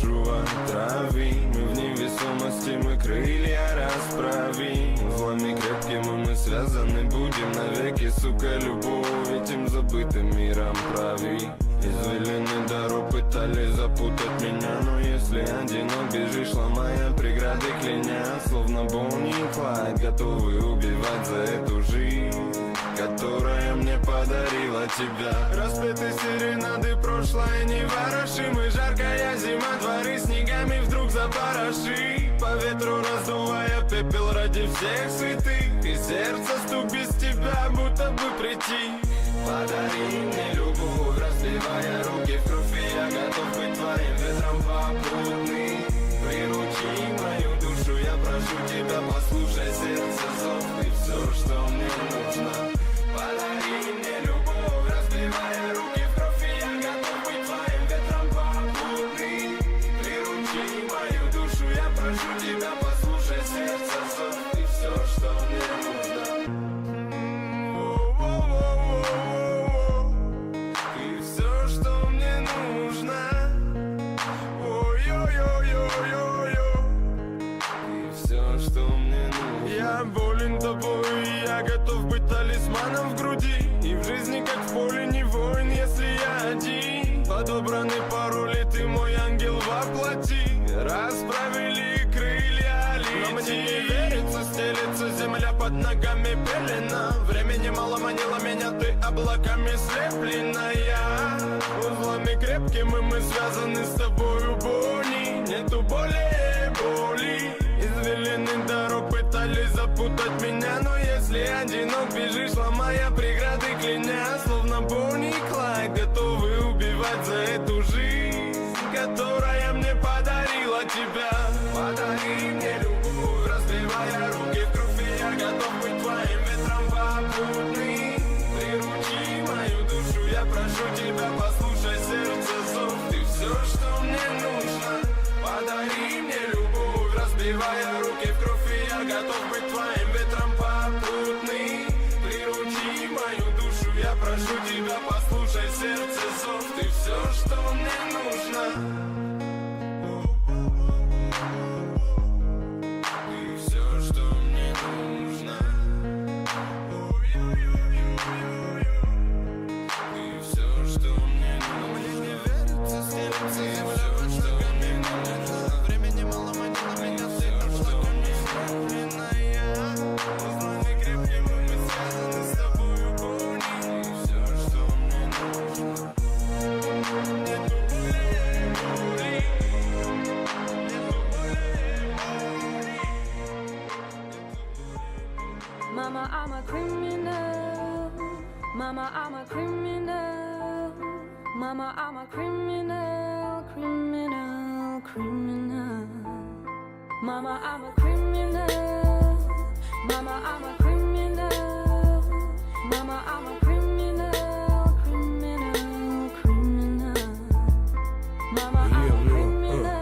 душу отрави. Мы в невесомости, мы крылья расправим. Узлами крепкими мы связаны будем навеки. Сука, любовь этим забытым миром прави. Извилины дорог пытались запутать меня, но если одинок бежишь, ломая преграды, кляня, словно Бонни и Клайд, готовы убивать за эту жизнь, которая мне подарила тебя. Распеты серенады, прошлое не ворошим, и жаркая зима, дворы снегами вдруг запороши. По ветру раздувая пепел ради всех святых, и сердце стук без тебя, будто бы прийти. Подари мне любовь, разливая руки в кровь, и я готов быть твоим ветром попутный. Приручи мою душу, я прошу тебя, послушай сердце зов, ты все, что мне нужно. Подари мне любовь, разливая руки в кровь, и я готов быть твоим ветром попутный. Приручи мою душу, я прошу тебя, послушай сердце зов, ты все, что мне нужно. Я болен тобой, и я готов быть талисманом в груди. И в жизни, как в поле, не воин, если я один. Подобраны пароли, ты мой ангел воплоти. Расправили крылья, лети. Но мне не верится, стелется земля под ногами пелена. Времени мало манило меня, ты облаками слепленная. Узлами крепкими мы связаны с тобою, Бонни. Нету более боли. Извилины дорог пытались запутать меня, но если одинок бежишь, ломая преграды, кляня, словно Бонни и Клайд, готовы убивать за эту жизнь, которая мне подарила тебя. Подари мне любовь, разливая руки в кровь, и я готов быть твоим ветром попутный. Приручи мою душу, я прошу тебя, послушай сердце зов, ты все, что мне нужно. Подари мне любовь, разбивая руки в кровь, и я готов быть твоим ветром попутный. Приручи мою душу, я прошу тебя, послушай сердце зов, ты все, что мне нужно. Ты все, что мне нужно. Ты все, что мне нужно. Мне не верится, стелется земля под шагами монета. Времени мало манило меня, ты прошла ко мне слепленная. Узлами крепкими мы связаны с тобою, Бонни. Ты все, что мне нужно. Нету более боли. Нету более боли. Mama, I'm a criminal. Mama, I'm a criminal. Mama, I'm a criminal, criminal, criminal. Mama, I'm a criminal. Mama, I'm a criminal. Mama, I'm a criminal, criminal, criminal. Mama, I'm a criminal.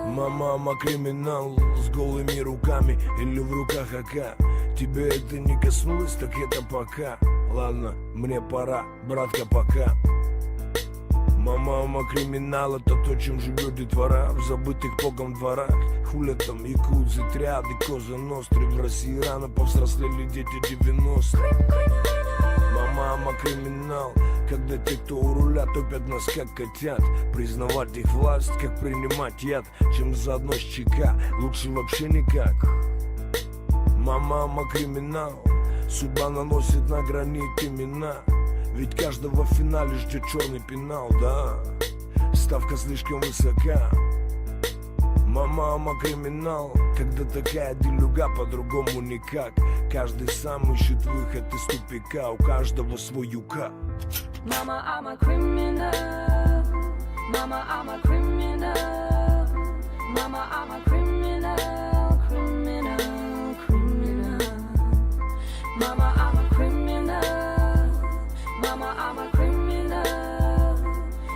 Мама, криминал с голыми руками или в руках АК. Тебе это не коснулось, так это пока. Ладно, мне пора, братка, пока. Мама, криминал, это то, чем живет детвора в забытых богом дворах. Хулят там якудзы, триады, коза ностры. В России рано повзрослели дети 90-х. Мама, криминал, когда те, кто у руля, топят нас как котят. Признавать их власть, как принимать яд, чем заодно с ЧК, лучше вообще никак. Мама, криминал, судьба наносит на гранит имена. Ведь каждого в финале ждет черный пенал, да. Ставка слишком высока. Мама, криминал, когда такая делюга, по-другому никак. Каждый сам ищет выход из тупика, у каждого свой юка. Mama, I'm a criminal. Mama, I'm a criminal. Mama, I'm a criminal, criminal, criminal. Mama, I'm a criminal. Mama, I'm a criminal.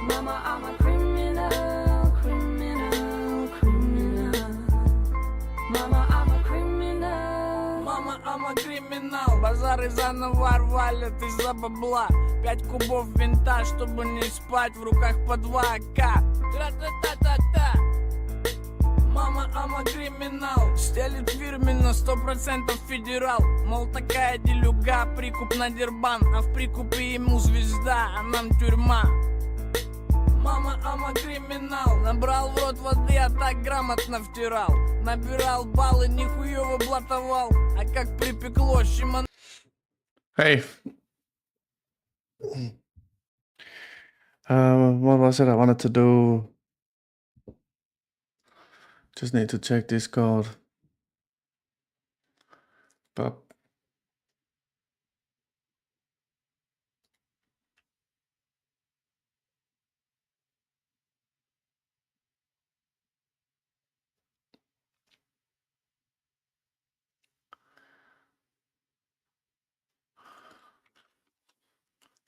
Mama, I'm a criminal, criminal, criminal. Mama, I'm a criminal. Мама, I'm a criminal. Базары заново валят из-за бабла. 5 кубов винта, чтобы не спать, в руках по 2 АК. Тра-та-та-та-та. Мама, ама криминал, стелит фирменно, 100% федерал. Мол, такая делюга, прикуп на дербан, а в прикупе ему звезда, а нам тюрьма. Мама, ама криминал, набрал в рот воды, а так грамотно втирал. Набирал баллы, нихуёво блатовал, а как припекло, щеман... Hey. What was it I wanted to do? Just need to check Discord. But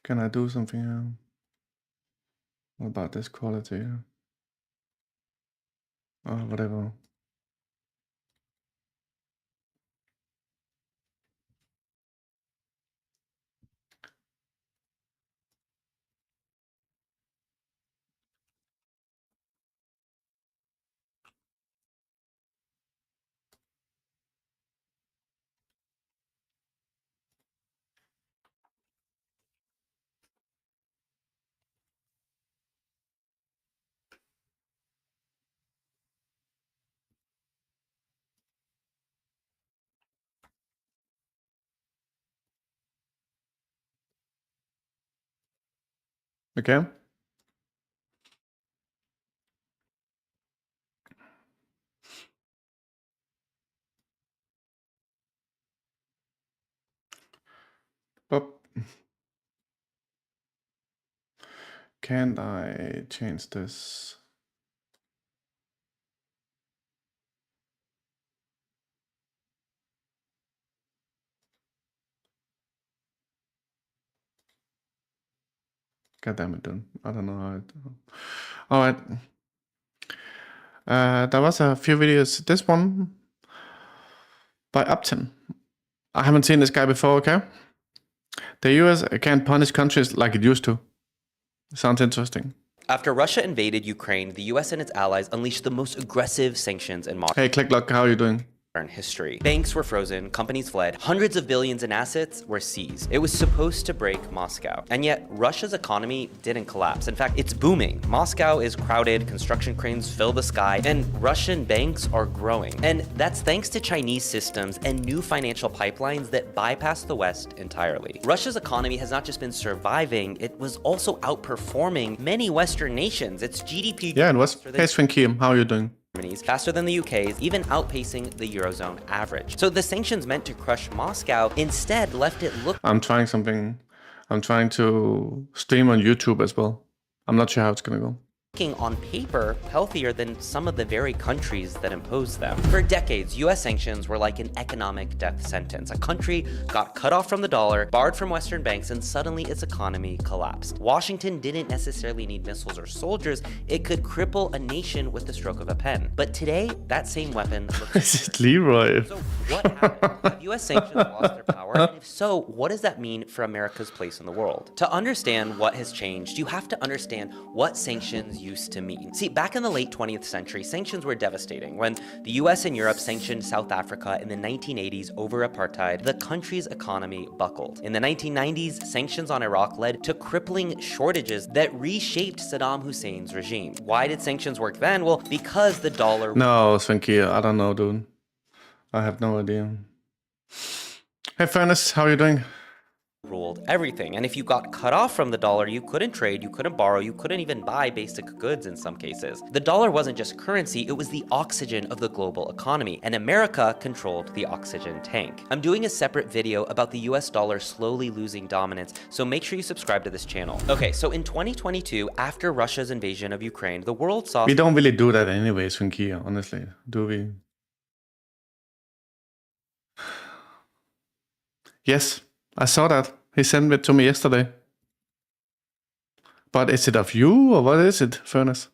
can I do something? What about this quality? Oh, whatever. Okay. But can't I change this? God damn it, dude. I don't know how it... Alright. There was a few videos. This one by Upton. I haven't seen this guy before, okay? The US can't punish countries like it used to. Sounds interesting. After Russia invaded Ukraine, the US and its allies unleashed the most aggressive sanctions in modern Hey, Clicklock, how are you doing? history. Banks were frozen, companies fled, hundreds of billions in assets were seized. It was supposed to break Moscow. And yet, Russia's economy didn't collapse. In fact, it's booming. Moscow is crowded, construction cranes fill the sky, and Russian banks are growing. And that's thanks to Chinese systems and new financial pipelines that bypass the West entirely. Russia's economy has not just been surviving, it was also outperforming many Western nations. Its GDP Yeah, it was. Hey, Svenkim, how are you doing? faster than the UK's, even outpacing the Eurozone average. So the sanctions meant to crush Moscow instead left it I'm trying something. I'm trying to stream on YouTube as well. I'm not sure how it's gonna go. looking on paper healthier than some of the very countries that imposed them. For decades, US sanctions were like an economic death sentence. A country got cut off from the dollar, barred from Western banks, and suddenly its economy collapsed. Washington didn't necessarily need missiles or soldiers. It could cripple a nation with the stroke of a pen. But today, that same weapon looks... Is it Leroy? So what happened? Have US sanctions lost their power? And if so, what does that mean for America's place in the world? To understand what has changed, you have to understand what sanctions used to mean. See, back in the late 20th century, sanctions were devastating. When the US and Europe sanctioned South Africa in the 1980s over apartheid, the country's economy buckled. In the 1990s, sanctions on Iraq led to crippling shortages that reshaped Saddam Hussein's regime. Why did sanctions work then? Well, because the dollar... No, Svenki, I don't know, dude. I have no idea. Hey, Furnace, how are you doing? ruled everything. And if you got cut off from the dollar, you couldn't trade, you couldn't borrow, you couldn't even buy basic goods in some cases. The dollar wasn't just currency, it was the oxygen of the global economy, and America controlled the oxygen tank. I'm doing a separate video about the US dollar slowly losing dominance, so make sure you subscribe to this channel. Okay, so in 2022, after Russia's invasion of Ukraine, the world saw... We don't really do that anyways, Funky, honestly, do we? Yes, I saw that. He sent it to me yesterday. But is it of you, or what is it, Furnace?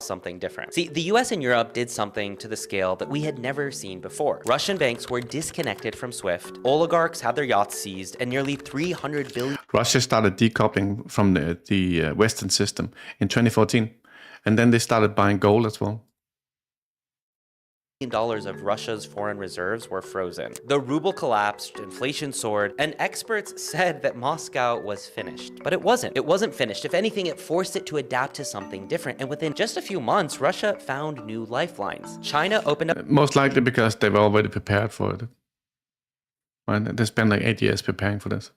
Something different. See, the US and Europe did something to the scale that we had never seen before. Russian banks were disconnected from SWIFT, oligarchs had their yachts seized, and nearly 300 billion... Russia started decoupling from the Western system in 2014. And then they started buying gold as well. dollars of Russia's foreign reserves were frozen. The ruble collapsed, inflation soared, and experts said that Moscow was finished. But it wasn't. It wasn't finished. If anything, it forced it to adapt to something different. And within just a few months, Russia found new lifelines. China opened up Most likely because they were already prepared for it. Right? They spent like 8 years preparing for this.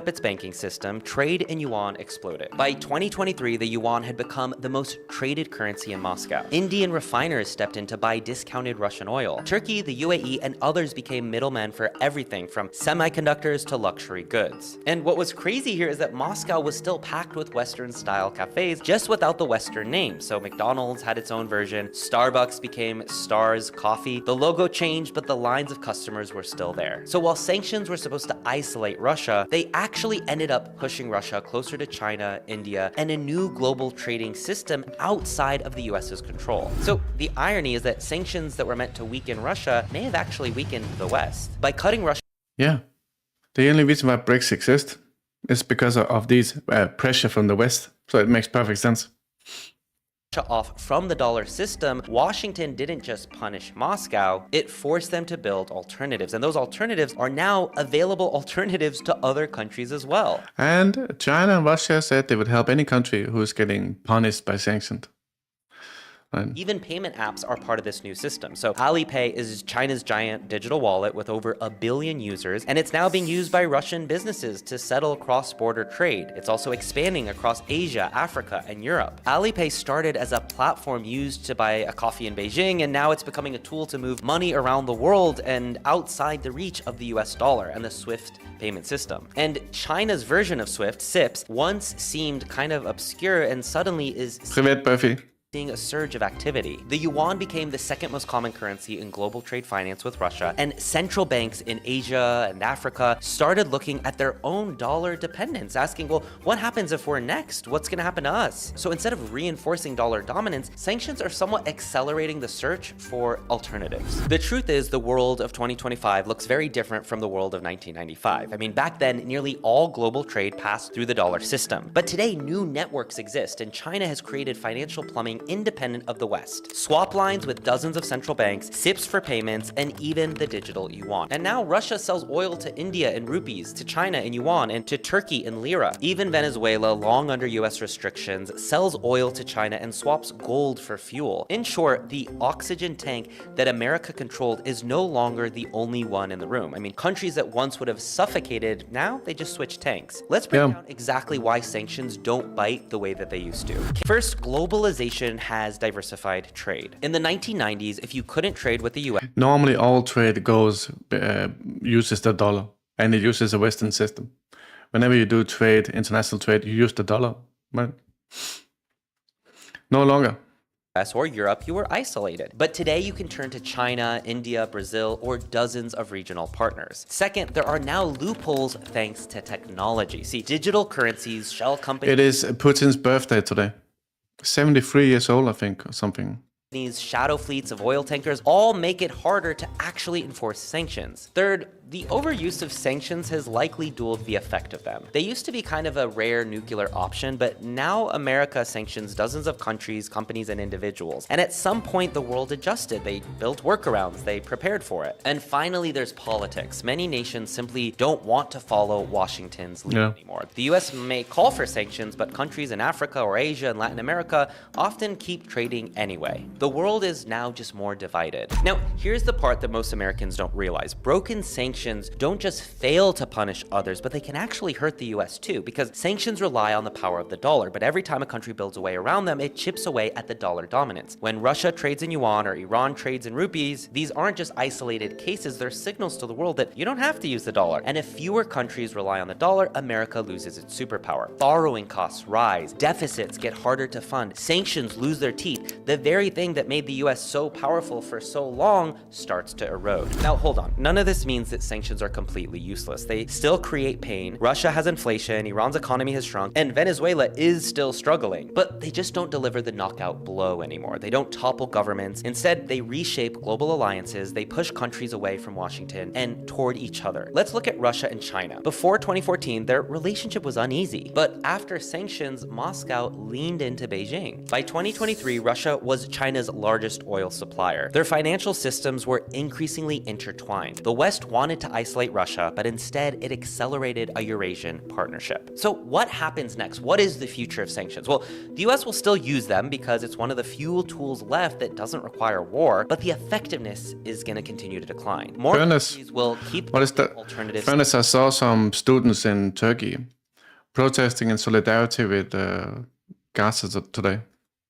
its banking system, trade in yuan exploded. By 2023, the yuan had become the most traded currency in Moscow. Indian refiners stepped in to buy discounted Russian oil. Turkey, the UAE, and others became middlemen for everything from semiconductors to luxury goods. And what was crazy here is that Moscow was still packed with Western-style cafes, just without the Western name. So McDonald's had its own version, Starbucks became Stars Coffee, the logo changed, but the lines of customers were still there. So while sanctions were supposed to isolate Russia, they actually ended up pushing Russia closer to China, India, and a new global trading system outside of the US's control. So the irony is that sanctions that were meant to weaken Russia may have actually weakened the West. By cutting Russia Yeah. The only reason why BRICS exist is because of these pressure from the West. So it makes perfect sense. off from the dollar system, Washington didn't just punish Moscow, it forced them to build alternatives. And those alternatives are now available alternatives to other countries as well. And China and Russia said they would help any country who is getting punished by sanctions. Right. Even payment apps are part of this new system. So Alipay is China's giant digital wallet with over 1 billion users, and it's now being used by Russian businesses to settle cross-border trade. It's also expanding across Asia, Africa, and Europe. Alipay started as a platform used to buy a coffee in Beijing, and now it's becoming a tool to move money around the world and outside the reach of the US dollar and the SWIFT payment system. And China's version of SWIFT, SIPS, once seemed kind of obscure and suddenly is Привет, Buffy. seeing a surge of activity. The yuan became the second most common currency in global trade finance with Russia, and central banks in Asia and Africa started looking at their own dollar dependence, asking, well, what happens if we're next? What's going to happen to us? So instead of reinforcing dollar dominance, sanctions are somewhat accelerating the search for alternatives. The truth is, the world of 2025 looks very different from the world of 1995. I mean, back then, nearly all global trade passed through the dollar system. But today, new networks exist, and China has created financial plumbing independent of the West. Swap lines with dozens of central banks, SIPs for payments, and even the digital yuan. And now Russia sells oil to India in rupees, to China in yuan, and to Turkey in lira. Even Venezuela, long under US restrictions, sells oil to China and swaps gold for fuel. In short, the oxygen tank that America controlled is no longer the only one in the room. I mean, countries that once would have suffocated, now they just switch tanks. Let's break down exactly why sanctions don't bite the way that they used to. First, globalization has diversified trade. In the 1990s, if you couldn't trade with the US, Normally, all trade uses the dollar, and it uses a Western system. Whenever you do trade, international trade, you use the dollar, right? No longer. or Europe, you were isolated. But today you can turn to China, India, Brazil, or dozens of regional partners. Second, there are now loopholes thanks to technology. See, digital currencies, shell companies, It is Putin's birthday today. 73 years old, I think, or something. shadow fleets of oil tankers all make it harder to actually enforce sanctions. Third, the overuse of sanctions has likely dulled the effect of them. They used to be kind of a rare nuclear option, but now America sanctions dozens of countries, companies, and individuals. And at some point, the world adjusted. They built workarounds. They prepared for it. And finally, there's politics. Many nations simply don't want to follow Washington's lead anymore. The US may call for sanctions, but countries in Africa or Asia and Latin America often keep trading anyway. The world is now just more divided. Now, here's the part that most Americans don't realize. Broken sanctions don't just fail to punish others, but they can actually hurt the US too, because sanctions rely on the power of the dollar, but every time a country builds a way around them, it chips away at the dollar dominance. When Russia trades in yuan or Iran trades in rupees, these aren't just isolated cases, they're signals to the world that you don't have to use the dollar. And if fewer countries rely on the dollar, America loses its superpower. Borrowing costs rise, deficits get harder to fund, sanctions lose their teeth. The very thing that made the US so powerful for so long starts to erode. Now, hold on. None of this means that sanctions are completely useless. They still create pain. Russia has inflation, Iran's economy has shrunk, and Venezuela is still struggling. But they just don't deliver the knockout blow anymore. They don't topple governments. Instead, they reshape global alliances, they push countries away from Washington and toward each other. Let's look at Russia and China. Before 2014, their relationship was uneasy. But after sanctions, Moscow leaned into Beijing. By 2023, Russia Russia was China's largest oil supplier. Their financial systems were increasingly intertwined. The West wanted to isolate Russia, but instead it accelerated a Eurasian partnership. So what happens next? What is the future of sanctions? Well, the US will still use them because it's one of the few tools left that doesn't require war, but the effectiveness is going to continue to decline. More countries will keep alternatives. Fairness, I saw some students in Turkey protesting in solidarity with Gaza today.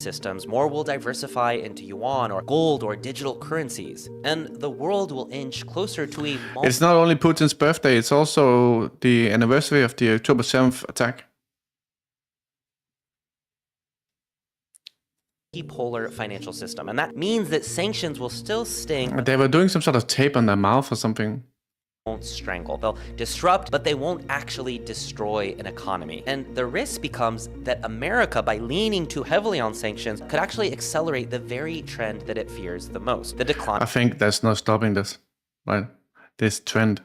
Systems, more will diversify into yuan or gold or digital currencies, and the world will inch closer to a It's not only Putin's birthday, it's also the anniversary of the October 7th attack. multipolar financial system, and that means that sanctions will still sting. They were doing some sort of tape on their mouth or something. Won't strangle. They'll disrupt, but they won't actually destroy an economy. And the risk becomes that America, by leaning too heavily on sanctions, could actually accelerate the very trend that it fears the most, the decline I think there's no stopping this, right? This trend.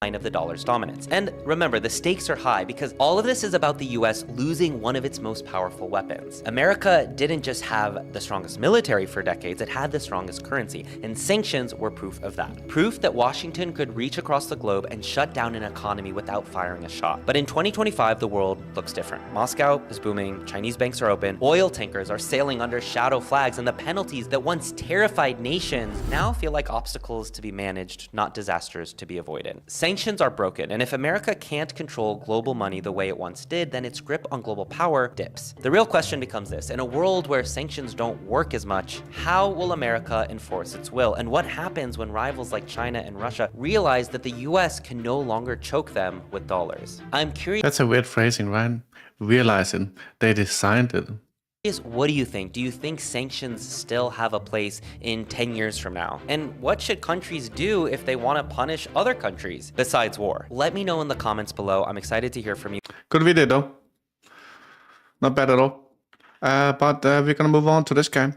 of the dollar's dominance. And remember, the stakes are high because all of this is about the US losing one of its most powerful weapons. America didn't just have the strongest military for decades, it had the strongest currency, and sanctions were proof of that. Proof that Washington could reach across the globe and shut down an economy without firing a shot. But in 2025, the world looks different. Moscow is booming, Chinese banks are open, oil tankers are sailing under shadow flags, and the penalties that once terrified nations now feel like obstacles to be managed, not disasters to be avoided. Sanctions are broken, and if America can't control global money the way it once did, then its grip on global power dips. The real question becomes this: in a world where sanctions don't work as much, how will America enforce its will? And what happens when rivals like China and Russia realize that the US can no longer choke them with dollars? I'm curious. That's a weird phrasing, right? Realizing they designed it. What do you think? Do you think sanctions still have a place in 10 years from now? And what should countries do if they want to punish other countries besides war? Let me know in the comments below. I'm excited to hear from you. Good video though. Not bad at all. But we're gonna move on to this guy.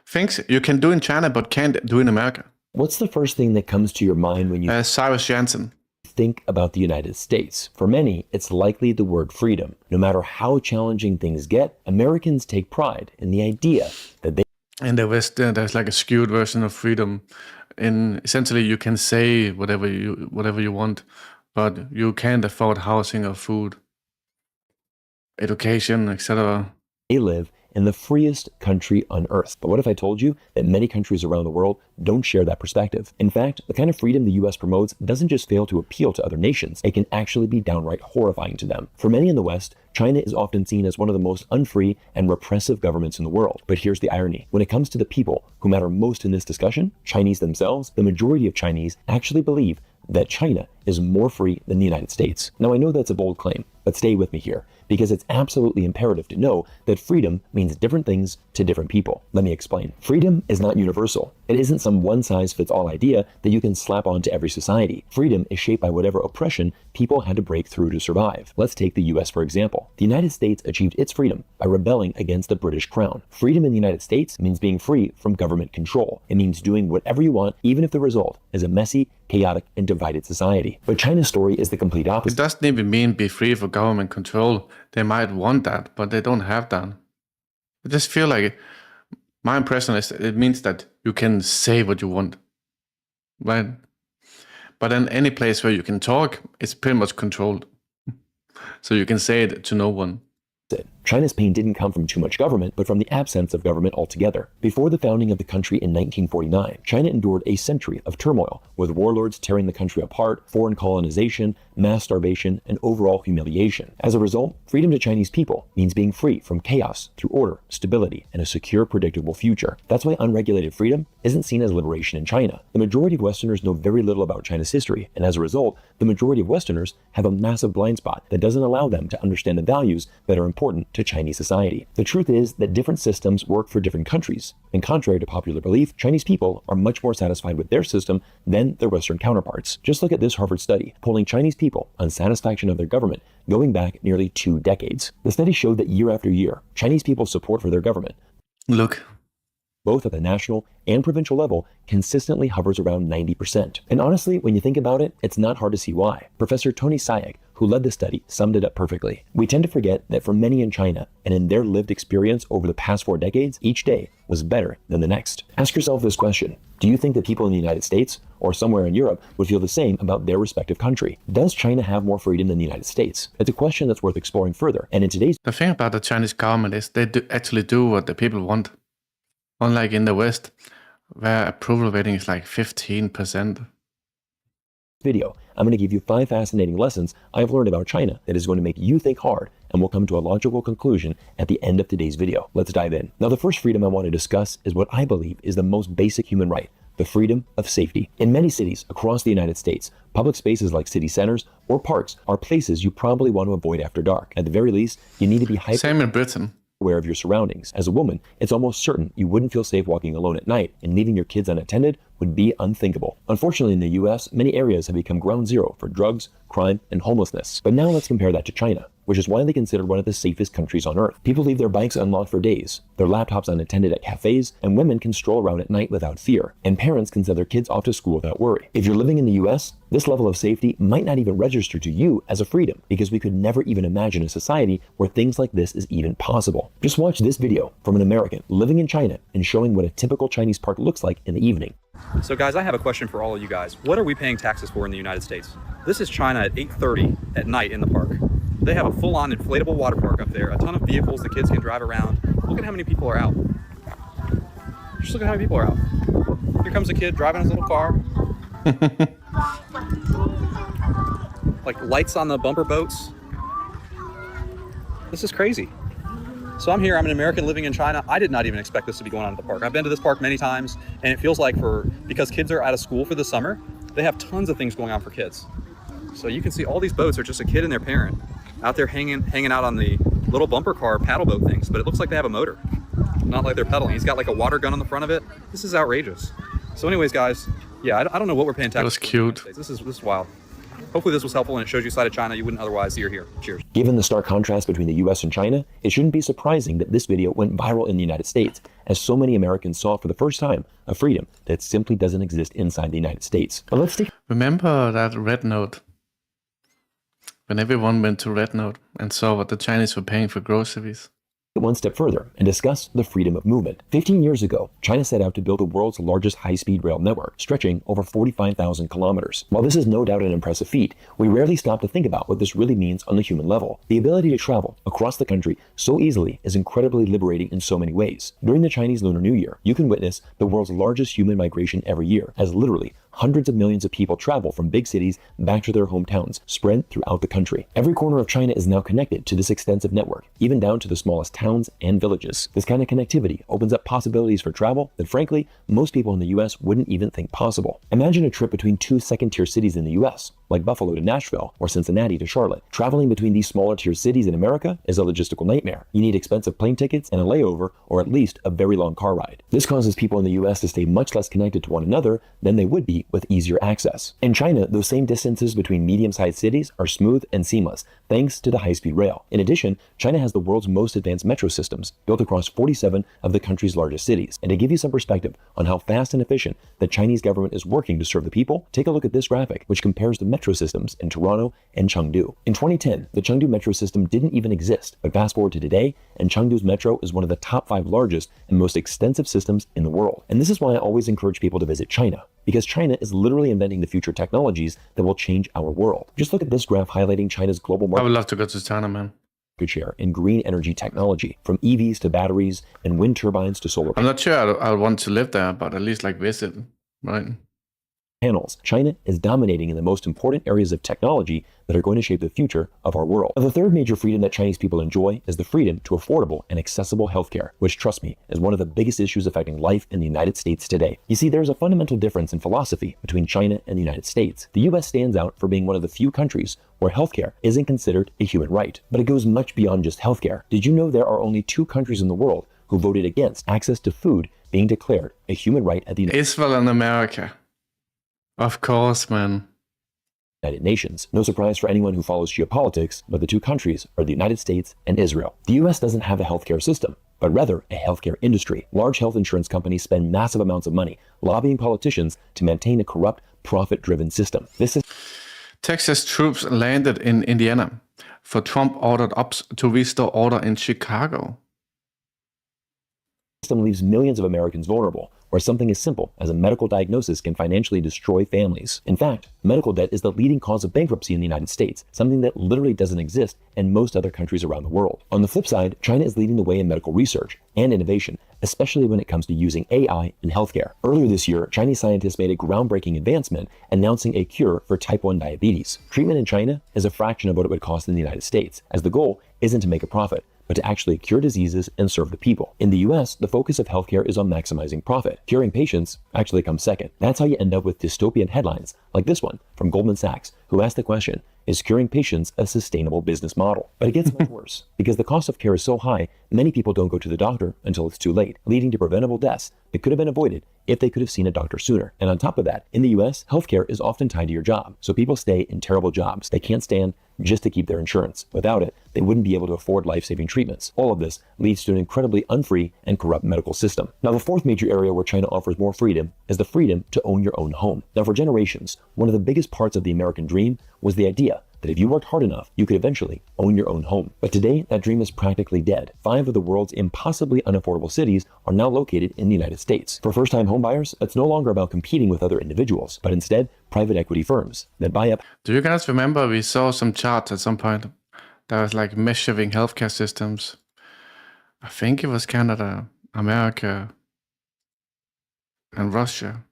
Things you can do in China but can't do in America. What's the first thing that comes to your mind when you Cyrus Jansen. think about the United States? For many, it's likely the word freedom. No matter how challenging things get, Americans take pride in the idea that they In the West, there's like a skewed version of freedom. In essentially, you can say whatever you want, but you can't afford housing or food, education, etc. live in the freest country on earth. But what if I told you that many countries around the world don't share that perspective? In fact, the kind of freedom the US promotes doesn't just fail to appeal to other nations, it can actually be downright horrifying to them. For many in the West, China is often seen as one of the most unfree and repressive governments in the world. But here's the irony. When it comes to the people who matter most in this discussion, Chinese themselves, the majority of Chinese actually believe that China is more free than the United States. Now, I know that's a bold claim, but stay with me here, because it's absolutely imperative to know that freedom means different things to different people. Let me explain. Freedom is not universal. It isn't some one-size-fits-all idea that you can slap onto every society. Freedom is shaped by whatever oppression people had to break through to survive. Let's take the US for example. The United States achieved its freedom by rebelling against the British Crown. Freedom in the United States means being free from government control. It means doing whatever you want, even if the result is a messy, chaotic, and divided society. But China's story is the complete It opposite. doesn't even mean be free from government control. They might want that, but they don't have that. I just feel like my impression is it means that you can say what you want, right? But in any place where you can talk, it's pretty much controlled. So you can say it to no one. China's pain didn't come from too much government, but from the absence of government altogether. Before the founding of the country in 1949, China endured a century of turmoil, with warlords tearing the country apart, foreign colonization, mass starvation, and overall humiliation. As a result, freedom to Chinese people means being free from chaos through order, stability, and a secure, predictable future. That's why unregulated freedom isn't seen as liberation in China. The majority of Westerners know very little about China's history, and as a result, the majority of Westerners have a massive blind spot that doesn't allow them to understand the values that are important to Chinese society. The truth is that different systems work for different countries, and contrary to popular belief, Chinese people are much more satisfied with their system than their Western counterparts. Just look at this Harvard study, polling Chinese people on satisfaction of their government going back nearly 2 decades. The study showed that year after year, Chinese people's support for their government Look, both at the national and provincial level, consistently hovers around 90%. And honestly, when you think about it, it's not hard to see why. Professor Tony Sayegh, who led the study, summed it up perfectly. We tend to forget that for many in China, and in their lived experience over the past 4 decades, each day was better than the next. Ask yourself this question. Do you think that people in the United States or somewhere in Europe would feel the same about their respective country? Does China have more freedom than the United States? It's a question that's worth exploring further. And in today's The thing about the Chinese government is they actually do what the people want. Unlike in the West, where approval rating is like 15%. video, I'm going to give you 5 fascinating lessons I've learned about China that is going to make you think hard, and we'll come to a logical conclusion at the end of today's video. Let's dive in. Now, the first freedom I want to discuss is what I believe is the most basic human right, the freedom of safety. In many cities across the United States, public spaces like city centers or parks are places you probably want to avoid after dark. At the very least, you need to be Same in Britain. aware of your surroundings. As a woman, it's almost certain you wouldn't feel safe walking alone at night, and leaving your kids unattended would be unthinkable. Unfortunately, in the US, many areas have become ground zero for drugs, crime, and homelessness. But now let's compare that to China, which is widely considered one of the safest countries on earth. People leave their bikes unlocked for days, their laptops unattended at cafes, and women can stroll around at night without fear, and parents can send their kids off to school without worry. If you're living in the US, this level of safety might not even register to you as a freedom, because we could never even imagine a society where things like this is even possible. Just watch this video from an American living in China and showing what a typical Chinese park looks like in the evening. So guys, I have a question for all of you guys. What are we paying taxes for in the United States? This is China at 8:30 at night in the park. They have a full-on inflatable water park up there, a ton of vehicles the kids can drive around. Look at how many people are out. Just look at how many people are out. Here comes a kid driving his little car. Like lights on the bumper boats. This is crazy. So I'm here, I'm an American living in China. I did not even expect this to be going on at the park. I've been to this park many times, and it feels like because kids are out of school for the summer, they have tons of things going on for kids. So you can see all these boats are just a kid and their parent out there hanging out on the little bumper car paddle boat things, but it looks like they have a motor, not like they're pedaling. He's got like a water gun on the front of it. This is outrageous. So anyways, guys, yeah, I don't know what we're paying taxes. That was cute. This is wild. Hopefully this was helpful and it shows you a side of China you wouldn't otherwise see or hear. Cheers. Given the stark contrast between the US and China, it shouldn't be surprising that this video went viral in the United States, as so many Americans saw for the first time a freedom that simply doesn't exist inside the United States. But let's take Remember that Red Note? When everyone went to Red Note and saw what the Chinese were paying for groceries. it one step further and discuss the freedom of movement. 15 years ago, China set out to build the world's largest high-speed rail network, stretching over 45,000 kilometers. While this is no doubt an impressive feat, we rarely stop to think about what this really means on the human level. The ability to travel across the country so easily is incredibly liberating in so many ways. During the Chinese Lunar New Year, you can witness the world's largest human migration every year, as literally hundreds of millions of people travel from big cities back to their hometowns, spread throughout the country. Every corner of China is now connected to this extensive network, even down to the smallest towns and villages. This kind of connectivity opens up possibilities for travel that, frankly, most people in the US wouldn't even think possible. Imagine a trip between two second-tier cities in the US, like Buffalo to Nashville or Cincinnati to Charlotte. Traveling between these smaller-tier cities in America is a logistical nightmare. You need expensive plane tickets and a layover, or at least a very long car ride. This causes people in the US to stay much less connected to one another than they would be with easier access. In China, those same distances between medium-sized cities are smooth and seamless, thanks to the high-speed rail. In addition, China has the world's most advanced metro systems, built across 47 of the country's largest cities. And to give you some perspective on how fast and efficient the Chinese government is working to serve the people, take a look at this graphic, which compares the metro systems in Toronto and Chengdu. In 2010, the Chengdu metro system didn't even exist, but fast forward to today, and Chengdu's metro is one of the top 5 largest and most extensive systems in the world. And this is why I always encourage people to visit China, because China is literally inventing the future technologies that will change our world. Just look at this graph highlighting China's global I would market love to go to China, man. share in green energy technology, from EVs to batteries and wind turbines to solar I'm not sure I'll want to live there, but at least like visit, right? panels. China is dominating in the most important areas of technology that are going to shape the future of our world. Now, the third major freedom that Chinese people enjoy is the freedom to affordable and accessible healthcare, which, trust me, is one of the biggest issues affecting life in the United States today. You see, there's a fundamental difference in philosophy between China and the United States. The US stands out for being one of the few countries where healthcare isn't considered a human right, but it goes much beyond just healthcare. Did you know there are only 2 countries in the world who voted against access to food being declared a human right at the Israel and America. Of course, man. United Nations? No surprise for anyone who follows geopolitics, but the 2 countries are the United States and Israel. The US doesn't have a healthcare system, but rather a healthcare industry. Large health insurance companies spend massive amounts of money lobbying politicians to maintain a corrupt, profit-driven system. This Texas troops landed in Indiana, for Trump ordered ops to restore order in Chicago. system leaves millions of Americans vulnerable, where something as simple as a medical diagnosis can financially destroy families. In fact, medical debt is the leading cause of bankruptcy in the United States, something that literally doesn't exist in most other countries around the world. On the flip side, China is leading the way in medical research and innovation, especially when it comes to using AI in healthcare. Earlier this year, Chinese scientists made a groundbreaking advancement announcing a cure for type 1 diabetes. Treatment in China is a fraction of what it would cost in the United States, as the goal isn't to make a profit, but to actually cure diseases and serve the people. In the US, the focus of healthcare is on maximizing profit. Curing patients actually comes second. That's how you end up with dystopian headlines like this one from Goldman Sachs, who asked the question, is curing patients a sustainable business model? But it gets much worse. Because the cost of care is so high, many people don't go to the doctor until it's too late, leading to preventable deaths that could have been avoided if they could have seen a doctor sooner. And on top of that, in the US, healthcare is often tied to your job. So people stay in terrible jobs they can't stand just to keep their insurance. Without it, they wouldn't be able to afford life-saving treatments. All of this leads to an incredibly unfree and corrupt medical system. Now, the fourth major area where China offers more freedom is the freedom to own your own home. Now, for generations, one of the biggest parts of the American dream was the idea that if you worked hard enough, you could eventually own your own home. But today, that dream is practically dead. 5 of the world's impossibly unaffordable cities are now located in the United States. For first-time homebuyers, it's no longer about competing with other individuals, but instead, private equity firms that buy up. Do you guys remember we saw some charts at some point that was like measuring healthcare systems? I think it was Canada, America, and Russia.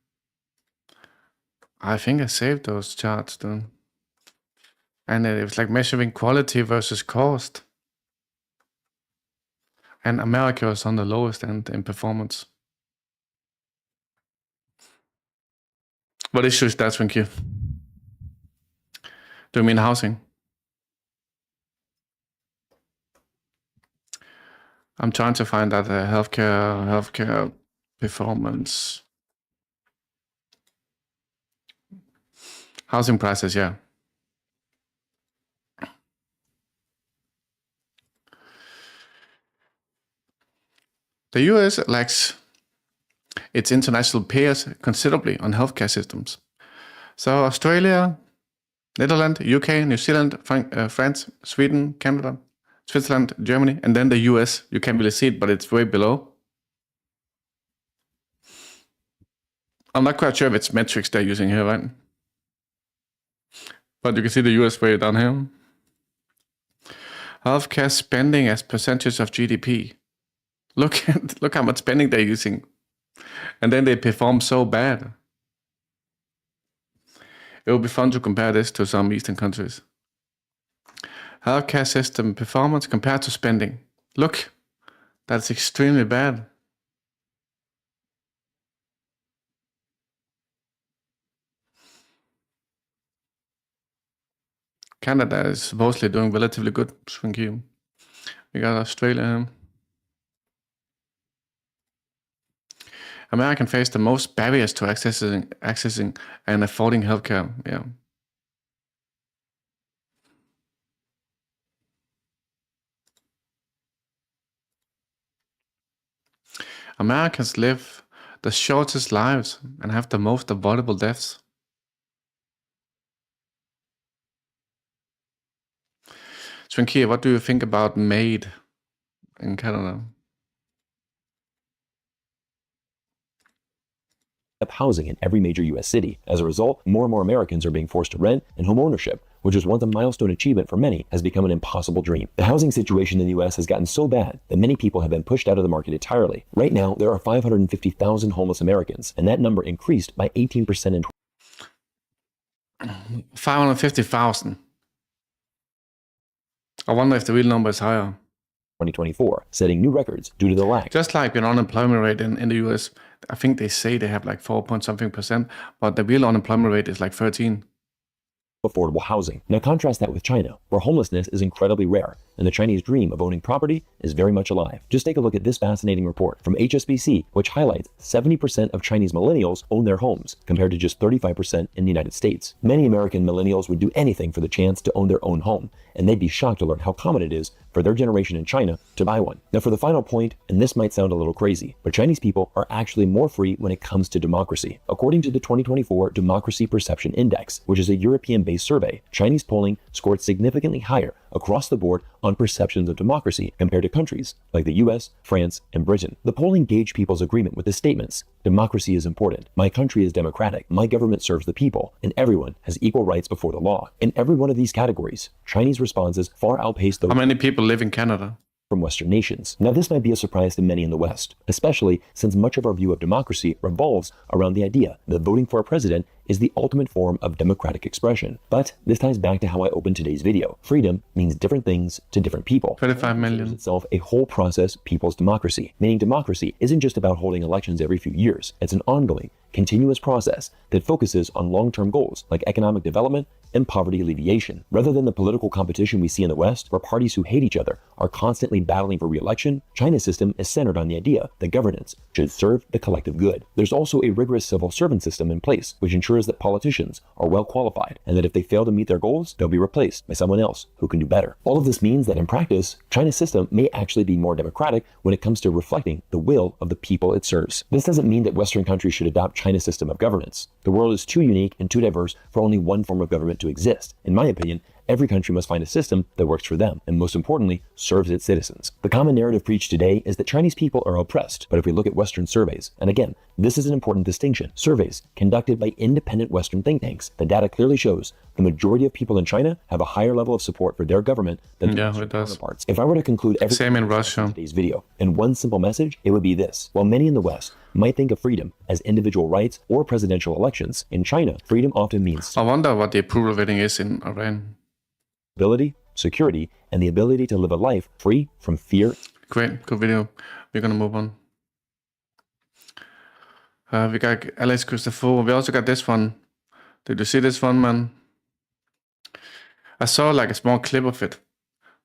I think I saved those charts, dude. And it was like measuring quality versus cost. And America was on the lowest end in performance. What issue is that, Twinkie? Do you mean housing? I'm trying to find that healthcare performance. Housing prices, yeah. The US lacks its international peers considerably on healthcare systems. So Australia, Netherlands, UK, New Zealand, France, Sweden, Canada, Switzerland, Germany, and then the US. You can't really see it, but it's way below. I'm not quite sure if it's metrics they're using here, right? But you can see the US way down here. Healthcare spending as percentage of GDP. Look how much spending they're using. And then they perform so bad. It will be fun to compare this to some Eastern countries. Healthcare system performance compared to spending. Look, that's extremely bad. Canada is supposedly doing relatively good. We got Australia. Americans face the most barriers to accessing and affording healthcare. Yeah. Americans live the shortest lives and have the most avoidable deaths. Twinkie, what do you think about MAID in Canada? Up housing in every major US city. As a result, more and more Americans are being forced to rent, and home ownership, which was once a milestone achievement for many, has become an impossible dream. The housing situation in the US has gotten so bad that many people have been pushed out of the market entirely. Right now, there are 550,000 homeless Americans, and that number increased by 18% in 550,000. I wonder if the real number is higher. 2024, setting new records due to the lack. Just like an unemployment rate in the US, I think they say they have like 4-point-something%, but the real unemployment rate is like 13. Affordable housing. Now contrast that with China, where homelessness is incredibly rare, and the Chinese dream of owning property is very much alive. Just take a look at this fascinating report from HSBC, which highlights 70% of Chinese millennials own their homes, compared to just 35% in the United States. Many American millennials would do anything for the chance to own their own home, and they'd be shocked to learn how common it is for their generation in China to buy one. Now for the final point, and this might sound a little crazy, but Chinese people are actually more free when it comes to democracy. According to the 2024 Democracy Perception Index, which is a European-based survey, Chinese polling scored significantly higher across the board on perceptions of democracy compared to countries like the US, France, and Britain. The polling gauged people's agreement with the statements: democracy is important, my country is democratic, my government serves the people, and everyone has equal rights before the law. In every one of these categories, Chinese responses far outpaced those How many people live in Canada? from Western nations. Now, this might be a surprise to many in the West, especially since much of our view of democracy revolves around the idea that voting for a president is the ultimate form of democratic expression. But this ties back to how I opened today's video. Freedom means different things to different people. 25 It million. is itself a whole process, people's democracy, meaning democracy isn't just about holding elections every few years. It's an ongoing, continuous process that focuses on long-term goals like economic development and poverty alleviation. Rather than the political competition we see in the West, where parties who hate each other are constantly battling for re-election, China's system is centered on the idea that governance should serve the collective good. There's also a rigorous civil servant system in place, which ensures that politicians are well qualified, and that if they fail to meet their goals, they'll be replaced by someone else who can do better. All of this means that in practice, China's system may actually be more democratic when it comes to reflecting the will of the people it serves. This doesn't mean that Western countries should adopt China's system of governance. The world is too unique and too diverse for only one form of government to exist. In my opinion, every country must find a system that works for them, and most importantly, serves its citizens. The common narrative preached today is that Chinese people are oppressed, but if we look at Western surveys, and again, this is an important distinction, surveys conducted by independent Western think tanks, the data clearly shows the majority of people in China have a higher level of support for their government than their Western counterparts. If I were to conclude Same in everything Russia. in today's video in one simple message, it would be this. While many in the West might think of freedom as individual rights or presidential elections, in China, freedom often means I wonder what the approval rating is in Iran. stability, security, and the ability to live a life free from fear. Great, good video. We're gonna move on. We got Alex Christopher. We also got this one. Did you see this one, man? I saw like a small clip of it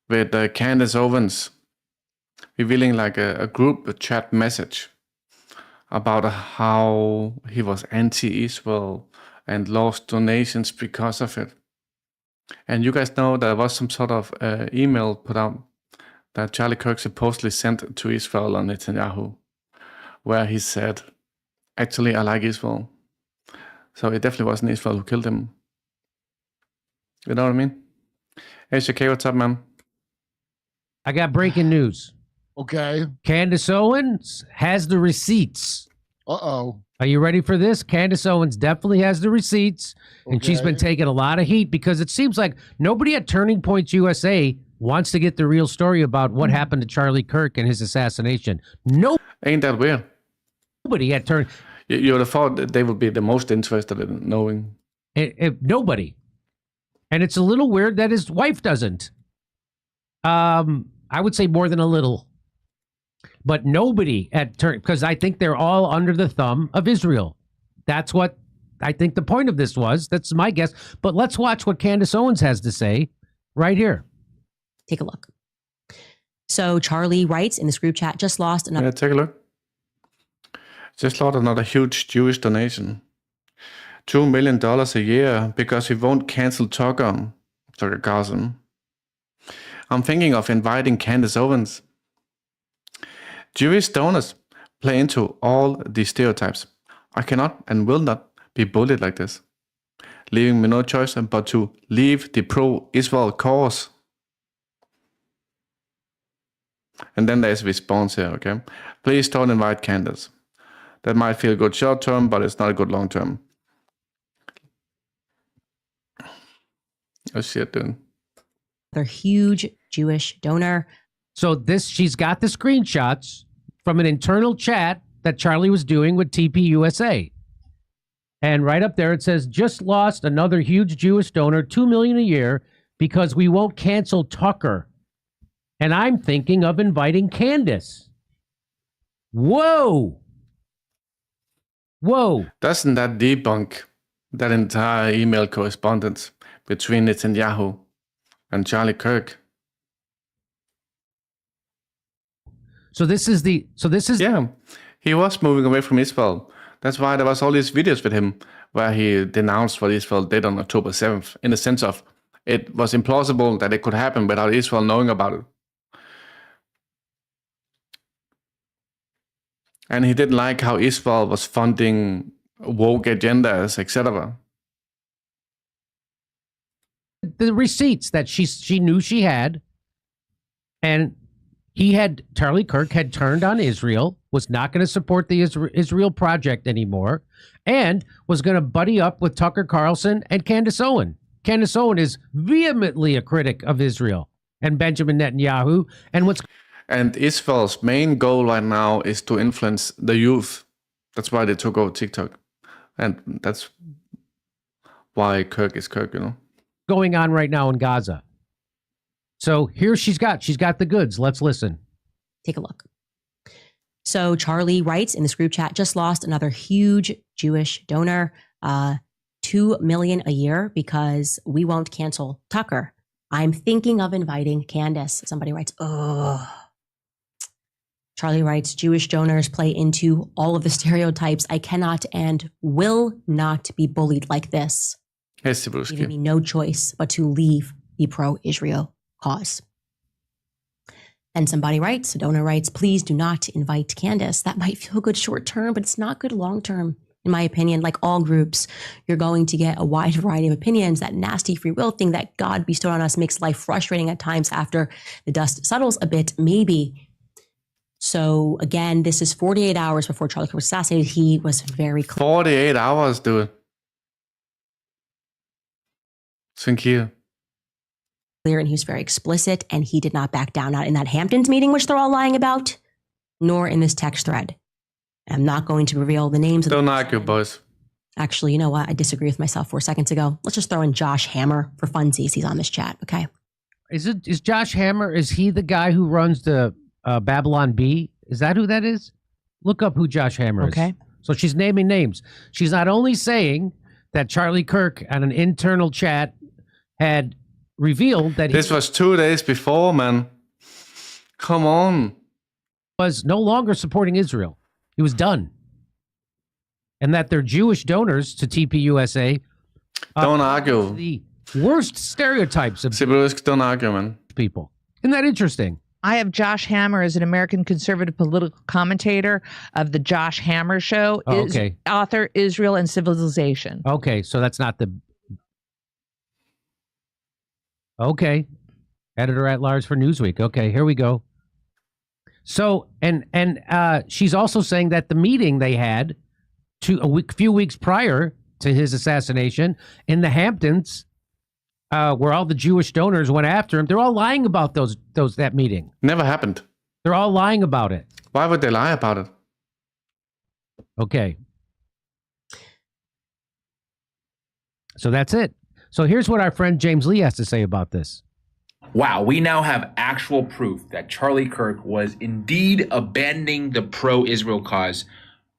with Candace Owens revealing like a group chat message about how he was anti-Israel and lost donations because of it. And you guys know there was some sort of email put out that Charlie Kirk supposedly sent to Israel on Netanyahu, where he said, actually, I like Israel. So it definitely wasn't Israel who killed him. You know what I mean? Hey, Shakay, what's up, man? I got breaking news. Okay. Candace Owens has the receipts. Uh-oh. Are you ready for this? Candace Owens definitely has the receipts, and she's been Okay. taking a lot of heat because it seems like nobody at Turning Points USA wants to get the real story about what happened to Charlie Kirk and his assassination. Ain't that weird? Nobody at Turning... You would have thought that they would be the most interested in knowing. Nobody. And it's a little weird that his wife doesn't. I would say more than a little. But nobody at Turn, because I think they're all under the thumb of Israel. That's what I think the point of this was. That's my guess. But let's watch what Candace Owens has to say right here. Take a look. So Charlie writes in this group chat, just lost another. Yeah, take a look. Just lost another huge Jewish donation. $2 million a year because we won't cancel Tucker Carlson. I'm thinking of inviting Candace Owens. Jewish donors play into all these stereotypes. I cannot and will not be bullied like this, leaving me no choice but to leave the pro-Israel cause. And then there's a response here, okay? Please don't invite Candace. That might feel good short term, but it's not good long term. Oh shit, dude. They're huge Jewish donor. So she's got the screenshots from an internal chat that Charlie was doing with TPUSA. And right up there, it says, just lost another huge Jewish donor, $2 million a year, because we won't cancel Tucker. And I'm thinking of inviting Candace. Whoa. Whoa. Doesn't that debunk that entire email correspondence between Netanyahu and Charlie Kirk? So this is Yeah, he was moving away from Israel. That's why there was all these videos with him where he denounced what Israel did on October 7th, in the sense of it was implausible that it could happen without Israel knowing about it. And he didn't like how Israel was funding woke agendas, etc. the receipts that she knew she had, and Charlie Kirk had turned on Israel, was not going to support the Israel project anymore, and was going to buddy up with Tucker Carlson and Candace Owen. Candace Owen is vehemently a critic of Israel and Benjamin Netanyahu. And Israel's main goal right now is to influence the youth. That's why they took over TikTok. And that's why Kirk is Kirk, you know. Going on right now in Gaza. So here she's got the goods. Let's listen. Take a look. So Charlie writes in this group chat, just lost another huge Jewish donor, $2 million a year because we won't cancel Tucker. I'm thinking of inviting Candace. Somebody writes, oh. Charlie writes, Jewish donors play into all of the stereotypes. I cannot and will not be bullied like this. Giving me no choice but to leave the pro-Israel cause. And somebody writes, a donor writes, please do not invite Candace. That might feel good short term, but it's not good long term. In my opinion, like all groups, you're going to get a wide variety of opinions. That nasty free will thing that God bestowed on us makes life frustrating at times after the dust settles a bit, maybe. So again, this is 48 hours before Charlie Kirk was assassinated. He was very clear. 48 hours, dude. Think here. And he was very explicit, and he did not back down, not in that Hamptons meeting, which they're all lying about, nor in this text thread. I'm not going to reveal the names. Don't argue, boys. Actually, you know what? I disagree with myself 4 seconds ago. Let's just throw in Josh Hammer for funsies. He's on this chat, okay? Is Josh Hammer, is he the guy who runs the Babylon Bee? Is that who that is? Look up who Josh Hammer is. Okay. So she's naming names. She's not only saying that Charlie Kirk on an internal chat had revealed that this was 2 days before, man. Come on. Was no longer supporting Israel. He was done. And that they're Jewish donors to TPUSA. Don't argue. The worst stereotypes of don't argue, man. People. Isn't that interesting? I have Josh Hammer as an American conservative political commentator of the Josh Hammer Show. Oh, okay. Author, Israel and Civilization. Okay, so that's not the... Okay. Editor at large for Newsweek. Okay, here we go. So, and she's also saying that the meeting they had few weeks prior to his assassination in the Hamptons, where all the Jewish donors went after him, they're all lying about that meeting. Never happened. They're all lying about it. Why would they lie about it? Okay. So that's it. So here's what our friend James Lee has to say about this. Wow, we now have actual proof that Charlie Kirk was indeed abandoning the pro-Israel cause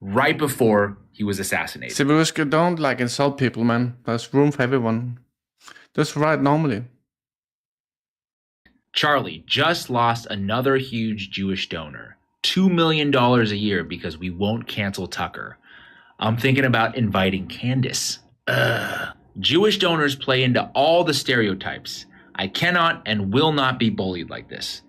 right before he was assassinated. Sibirushka, don't insult people, man. There's room for everyone. Just write normally. Charlie just lost another huge Jewish donor. $2 million a year because we won't cancel Tucker. I'm thinking about inviting Candace. Jewish donors play into all the stereotypes. I cannot and will not be bullied like this,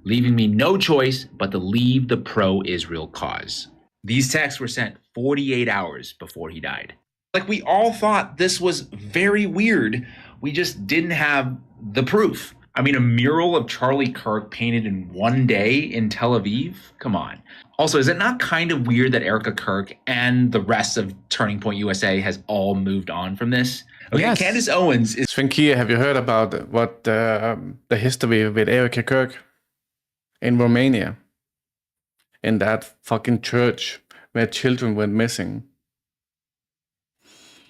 leaving me no choice but to leave the pro-Israel cause. These texts were sent 48 hours before he died. Like, we all thought this was very weird. We just didn't have the proof. I mean, a mural of Charlie Kirk painted in one day in Tel Aviv? Come on. Also, is it not kind of weird that Erica Kirk and the rest of Turning Point USA has all moved on from this? Okay, yes. Candace Owens is... Svenkia, have you heard about what the history with Erica Kirk in Romania? In that fucking church where children went missing.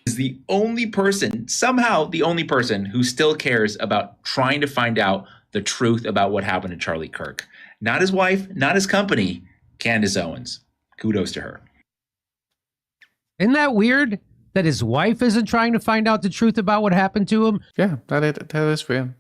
Is the only person, somehow the only person who still cares about trying to find out the truth about what happened to Charlie Kirk. Not his wife, not his company, Candace Owens. Kudos to her. Isn't that weird? That his wife isn't trying to find out the truth about what happened to him? Yeah, that is weird.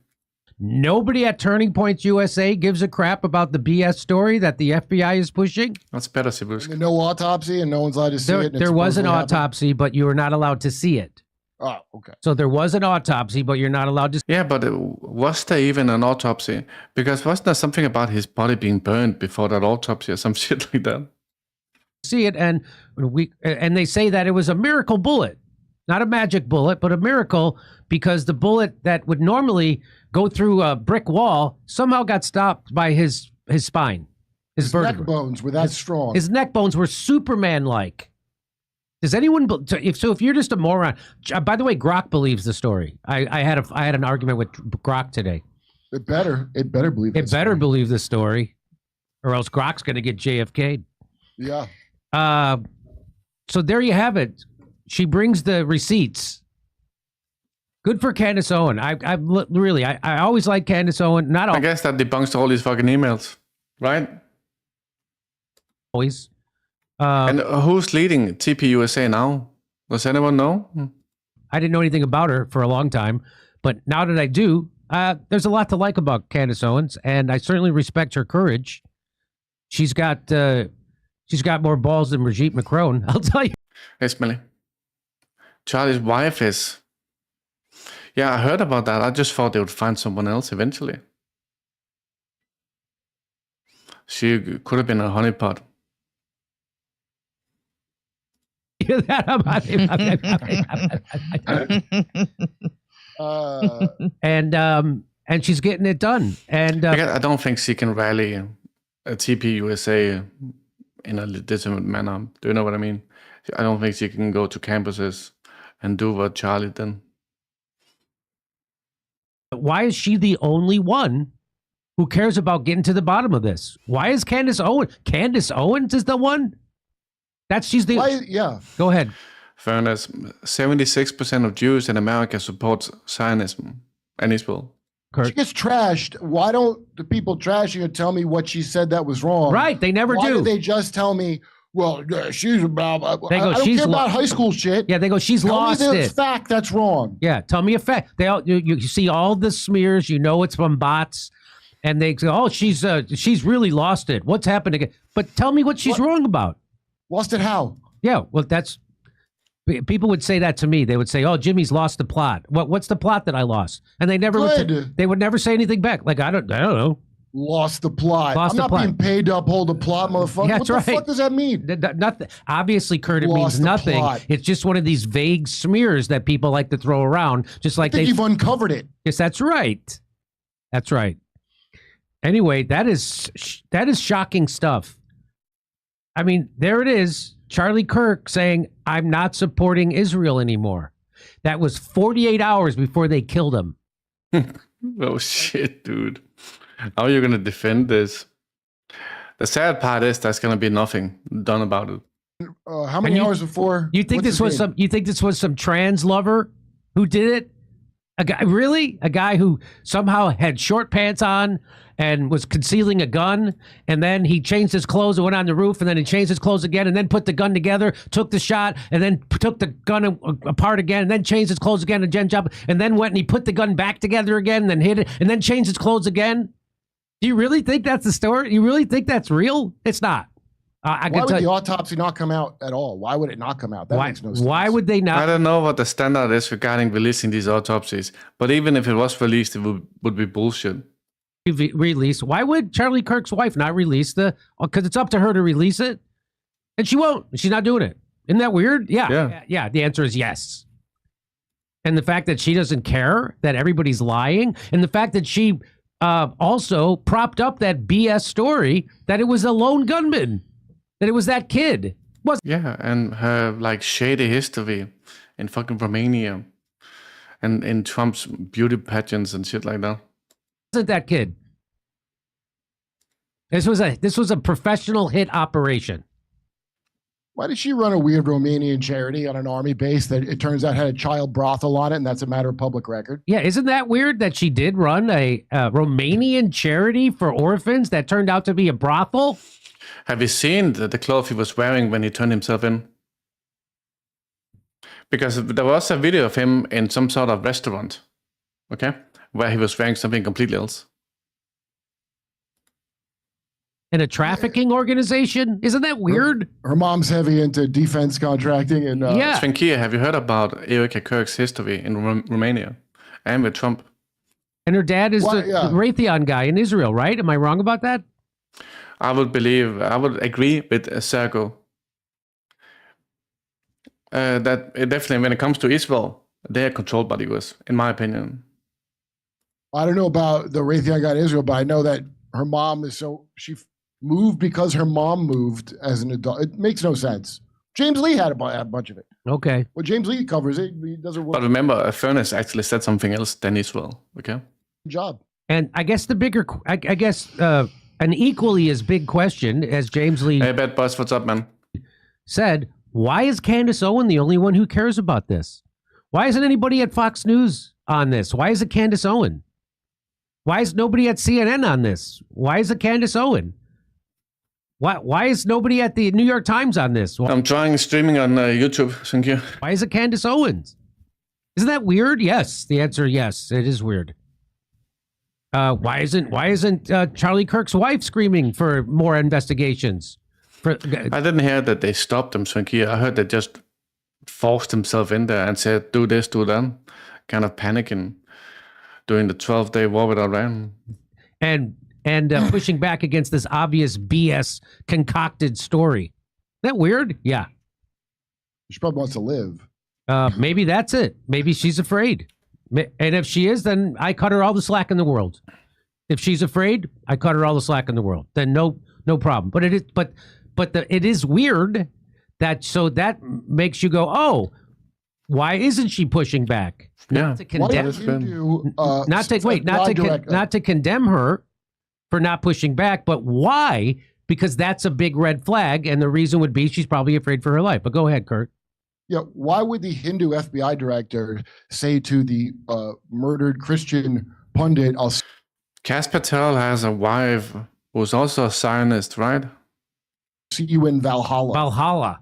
Nobody at Turning Points USA gives a crap about the BS story that the FBI is pushing. That's better, Sibuska. No autopsy and no one's allowed to see it. There was an autopsy, but you were not allowed to see it. Oh, okay. So there was an autopsy, but you're not allowed to. Yeah, but was there even an autopsy? Because wasn't there something about his body being burned before that autopsy or some shit like that? See it, and they say that it was a miracle bullet, not a magic bullet, but a miracle, because the bullet that would normally go through a brick wall somehow got stopped by his spine, his neck vertebrae. bones were that strong. His neck bones were Superman-like. Does anyone? If you're just a moron. By the way, Grok believes the story. I had an argument with Grok today. It better believe it. Better believe the story, or else Grok's going to get JFK'd. Yeah. So there you have it. She brings the receipts. Good for Candace Owen. I always like Candace Owen. Not I guess that debunks all these fucking emails, right? Always. And who's leading TPUSA now? Does anyone know? I didn't know anything about her for a long time, but now that I do, there's a lot to like about Candace Owens, and I certainly respect her courage. She's got more balls than Brigitte Macron, I'll tell you. Hey, Smelly. Charlie's wife is... Yeah, I heard about that. I just thought they would find someone else eventually. She could have been a honeypot. And she's getting it done. And I don't think she can rally a TPUSA in a legitimate manner. Do you know what I mean? I don't think she can go to campuses and do what Charlie did. Why is she the only one who cares about getting to the bottom of this? Why is Candace Owens? Candace Owens is the one? She's the... yeah. Go ahead. Fairness, 76% of Jews in America support Zionism and Israel. She gets trashed. Why don't the people trashing her tell me what she said that was wrong? Right, they never do. Why do they just tell me, well, she's about... They go, I don't care about high school shit. Yeah, they go, she's lost it. Tell me the fact that's wrong. Yeah, tell me a fact. You see all the smears, you know it's from bots, and they say, oh, she's really lost it. What's happening? But tell me what she's wrong about. Lost it how? Yeah, well, people would say that to me. They would say, "Oh, Jimmy's lost the plot. What's the plot that I lost?" And they never would never say anything back. Like I don't know. Lost the plot. I'm not being paid to uphold the plot, motherfucker. Yeah, what the fuck does that mean? Nothing. Obviously, Kurt, it means nothing. It's just one of these vague smears that people like to throw around. Just like you've uncovered it. Yes, that's right. That's right. Anyway, that is shocking stuff. I mean, there it is. Charlie Kirk saying, I'm not supporting Israel anymore. That was 48 hours before they killed him. Oh, shit, dude. How are you going to defend this? The sad part is there's going to be nothing done about it. How many hours before? You think this was some trans lover who did it? A guy who somehow had short pants on and was concealing a gun, and then he changed his clothes and went on the roof, and then he changed his clothes again, and then put the gun together, took the shot, and then took the gun apart again, and then changed his clothes again, and then went and he put the gun back together again, and then hid it, and then changed his clothes again. Do you really think that's the story? You really think that's real? It's not. Why would the autopsy not come out at all? Why would it not come out? That makes no sense. Why would they not? I don't know what the standard is regarding releasing these autopsies, but even if it was released, it would be bullshit. Release. Why would Charlie Kirk's wife not release because it's up to her to release it? And she won't. She's not doing it. Isn't that weird? Yeah. The answer is yes. And the fact that she doesn't care that everybody's lying, and the fact that she also propped up that BS story that it was a lone gunman, that it was that kid. Yeah, and her shady history in fucking Romania and in Trump's beauty pageants and shit like that. Wasn't that kid? This was a professional hit operation. Why did she run a weird Romanian charity on an army base that it turns out had a child brothel on it, and that's a matter of public record? Yeah, isn't that weird that she did run a Romanian charity for orphans that turned out to be a brothel? Have you seen the clothes he was wearing when he turned himself in? Because there was a video of him in some sort of restaurant, okay? where he was wearing something completely else. In a trafficking organization? Isn't that weird? Her mom's heavy into defense contracting and Yeah. Svenkia, have you heard about Erika Kirk's history in Romania and with Trump? And her dad is Well, the yeah. Raytheon guy in Israel, right? Am I wrong about that? I would agree with Sergo that definitely when it comes to Israel, they are controlled by the US, in my opinion. I don't know about the Raytheon guy in Israel, but I know that her mom is she moved because her mom moved as an adult. It makes no sense. James Lee had a bunch of it. Okay. Well, James Lee covers it. He doesn't work. But remember, Furness actually said something else than Israel, okay? Job. And I guess the bigger, I guess, an equally as big question as James Lee Hey, Bad Boss, what's up, man? said, why is Candace Owen the only one who cares about this? Why isn't anybody at Fox News on this? Why is it Candace Owen? Why is nobody at CNN on this? Why is it Candace Owen? Why is nobody at the New York Times on this? I'm trying streaming on YouTube, thank you. Why is it Candace Owens? Isn't that weird? Yes. The answer, yes, it is weird. Why isn't Charlie Kirk's wife screaming for more investigations? I didn't hear that they stopped them, Svenkia. I heard they just forced himself in there and said, do this, do that, kind of panicking during the 12-day war with Iran. And pushing back against this obvious BS concocted story. Isn't that weird? Yeah. She probably wants to live. Maybe that's it. Maybe she's afraid. And if she is, then I cut her all the slack in the world. If she's afraid, I cut her all the slack in the world. Then no problem. But it is weird that makes you go, oh, why isn't she pushing back? Yeah. Not to condemn, not to condemn her for not pushing back, but why? Because that's a big red flag, and the reason would be she's probably afraid for her life. But go ahead, Kurt. Yeah, why would the Hindu FBI director say to the murdered Christian pundit, I'll Kash Patel has a wife who's also a Zionist, right? see you in Valhalla? Valhalla.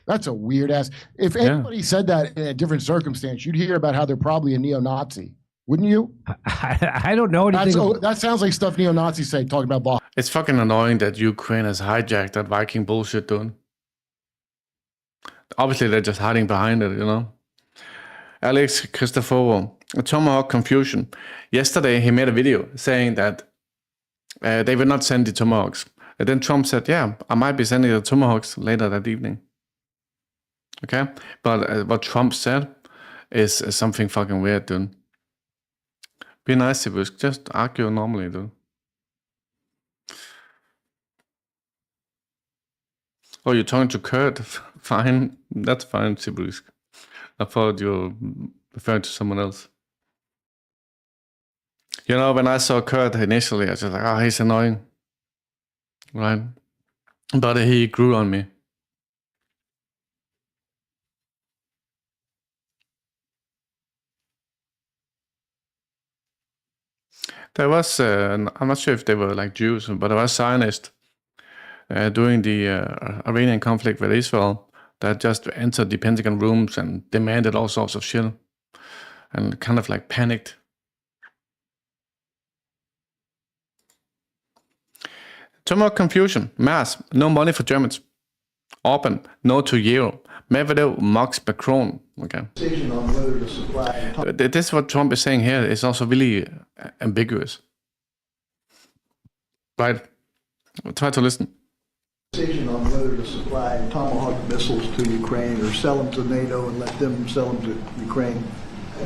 That's a weird ass. If anybody said that in a different circumstance, you'd hear about how they're probably a neo-Nazi, wouldn't you? I don't know anything. That sounds like stuff neo-Nazis say, talking about Valhalla. It's fucking annoying that Ukraine has hijacked that Viking bullshit, dude. Obviously, they're just hiding behind it, you know? Alex Cristoforo, Tomahawk confusion. Yesterday, he made a video saying that they would not send the Tomahawks. And then Trump said, yeah, I might be sending the Tomahawks later that evening. Okay? But what Trump said is something fucking weird, dude. Be nice, Sibusk. Just argue normally, dude. Oh, you're talking to Kurt? Fine. That's fine, Sibusk. I thought you were referring to someone else. You know, when I saw Kurt initially, I was just like, oh, he's annoying. Right? But he grew on me. There was, I'm not sure if they were like Jews, but there was Zionists during the Iranian conflict with Israel that just entered the Pentagon rooms and demanded all sorts of shit and kind of like panicked. Too much confusion. Mass, no money for Germans. Orban, no to Euro. Medvedev mocks Macron. Okay. This is what Trump is saying here. It's also really ambiguous. Right? Try to listen. Decision on whether to supply Tomahawk missiles to Ukraine or sell them to NATO and let them sell them to Ukraine.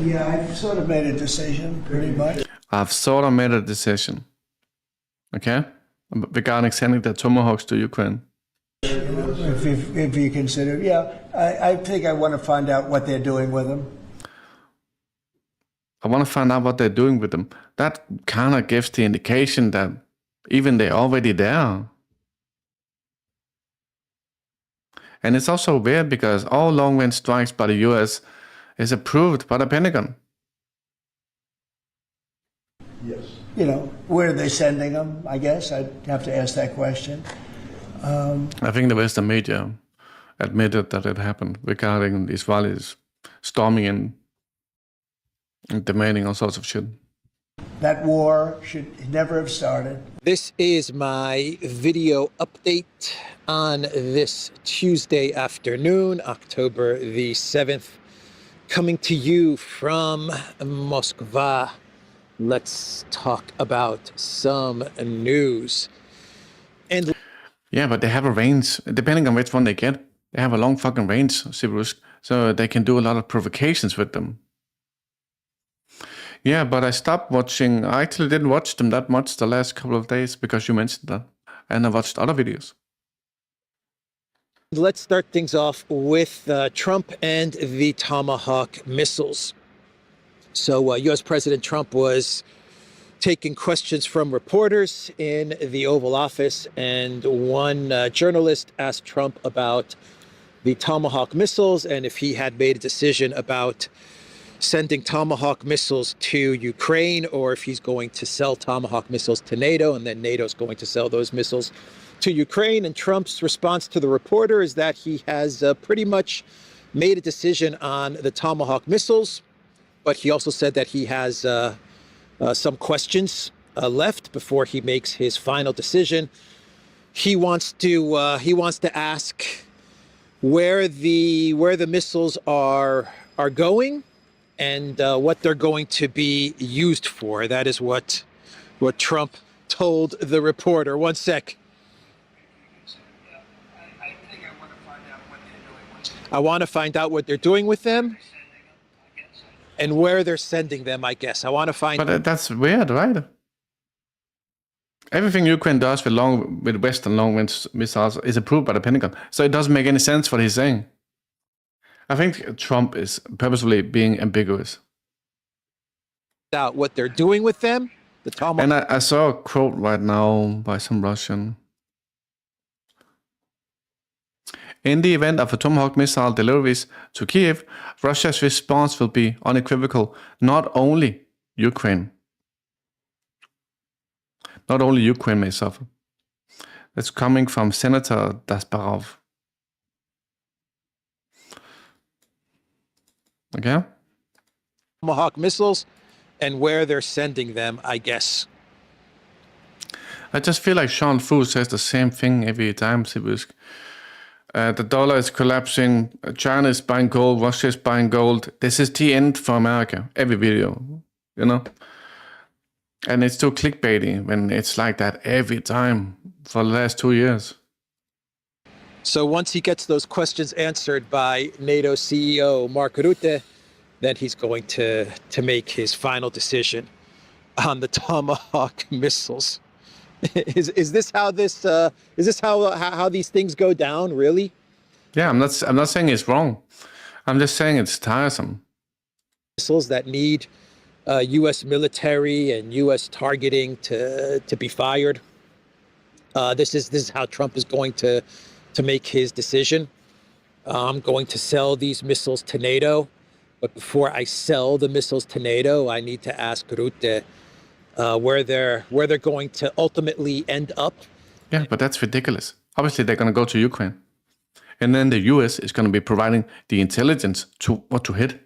Yeah, I've sort of made a decision, pretty much. I've sort of made a decision. Okay? Regarding sending the Tomahawks to Ukraine. If you consider, yeah, I think I want to find out what they're doing with them. I want to find out what they're doing with them. That kind of gives the indication that even they're already there. And it's also weird because all long-range strikes by the US is approved by the Pentagon. Yes. You know, where are they sending them? I guess I'd have to ask that question. I think the Western media admitted that it happened regarding the Israelis storming in. and demanding all sorts of shit. That war should never have started. This is my video update on this Tuesday afternoon, October the 7th, coming to you from Moscow. Let's talk about some news. And yeah, but they have a range, depending on which one they get. They have a long fucking range, Sibirusk, so they can do a lot of provocations with them. Yeah, but I stopped watching. I actually didn't watch them that much the last couple of days because you mentioned that. And I watched other videos. Let's start things off with Trump and the Tomahawk missiles. So U.S. President Trump was taking questions from reporters in the Oval Office, and one journalist asked Trump about the Tomahawk missiles and if he had made a decision about sending Tomahawk missiles to Ukraine, or if he's going to sell Tomahawk missiles to NATO, and then NATO's going to sell those missiles to Ukraine. And Trump's response to the reporter is that he has pretty much made a decision on the Tomahawk missiles, but he also said that he has some questions left before he makes his final decision. He wants to ask where the missiles are going, and what they're going to be used for. That is what Trump told the reporter. One sec. I want to find out what they're doing with them and where they're sending them, I guess. I want to find out. But that's weird, right? Everything Ukraine does with Western long-range missiles is approved by the Pentagon. So it doesn't make any sense what he's saying. I think Trump is purposefully being ambiguous. Out what they're doing with them. And I saw a quote right now by some Russian. In the event of a Tomahawk missile deliveries to Kiev, Russia's response will be unequivocal. Not only Ukraine may suffer. That's coming from Senator Dasparov. Okay. Tomahawk missiles and where they're sending them, I guess. I just feel like Sean Fu says the same thing every time, Sibusk. The dollar is collapsing, China is buying gold, Russia is buying gold. This is the end for America, every video, you know? And it's too clickbaity when it's like that every time for the last 2 years. So once he gets those questions answered by NATO CEO Mark Rutte, then he's going to make his final decision on the Tomahawk missiles. Is this how how these things go down? Really? Yeah, I'm not saying it's wrong. I'm just saying it's tiresome. Missiles that need U.S. military and U.S. targeting to be fired. This is how Trump is going to make his decision. I'm going to sell these missiles to NATO, but before I sell the missiles to NATO, I need to ask Rutte where they're going to ultimately end up. Yeah, but that's ridiculous. Obviously, they're going to go to Ukraine, and then the U.S. is going to be providing the intelligence to what to hit.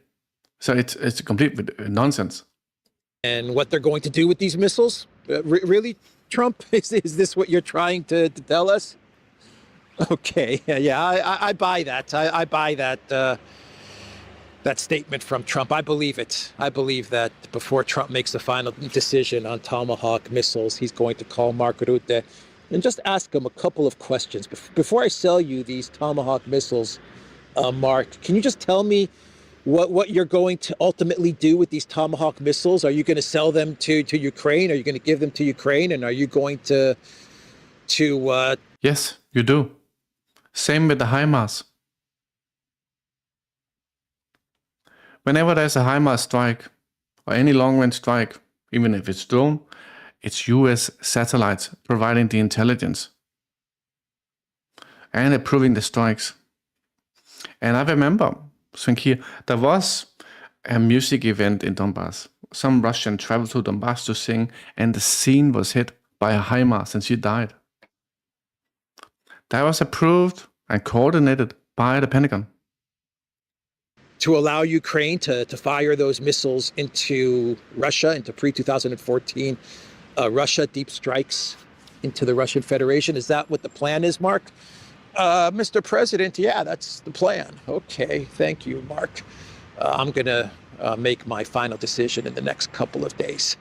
So it's complete nonsense. And what they're going to do with these missiles? Really, Trump? Is this what you're trying to tell us? Okay, yeah, I buy that. I buy that statement from Trump. I believe it. I believe that before Trump makes the final decision on Tomahawk missiles, he's going to call Mark Rutte and just ask him a couple of questions. Before I sell you these Tomahawk missiles, Mark, can you just tell me what you're going to ultimately do with these Tomahawk missiles? Are you going to sell them to Ukraine? Are you going to give them to Ukraine? And are you going to Yes, you do. Same with the HIMARS. Whenever there's a HIMARS strike, or any long-range strike, even if it's drone, it's US satellites providing the intelligence and approving the strikes. And I remember, Svenkia, there was a music event in Donbass. Some Russian traveled to Donbass to sing, and the scene was hit by a HIMARS, and she died. That was approved and coordinated by the Pentagon. to allow Ukraine to fire those missiles into Russia, into pre-2014 Russia deep strikes into the Russian Federation. Is that what the plan is, Mark? Mr. President, yeah, that's the plan. Okay, thank you, Mark. I'm going to make my final decision in the next couple of days.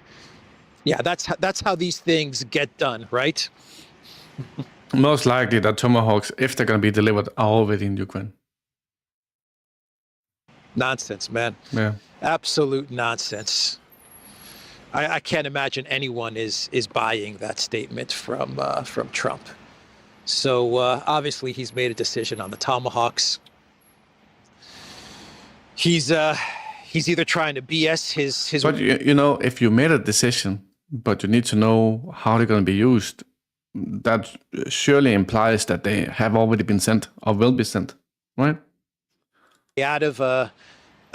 Yeah, that's how these things get done, right? Most likely the Tomahawks, if they're going to be delivered, are already in Ukraine. Nonsense, man. Yeah. Absolute nonsense. I can't imagine anyone is buying that statement from Trump. So obviously he's made a decision on the Tomahawks. He's either trying to BS his. But you know, if you made a decision, but you need to know how they're going to be used, that surely implies that they have already been sent or will be sent, right? Out of a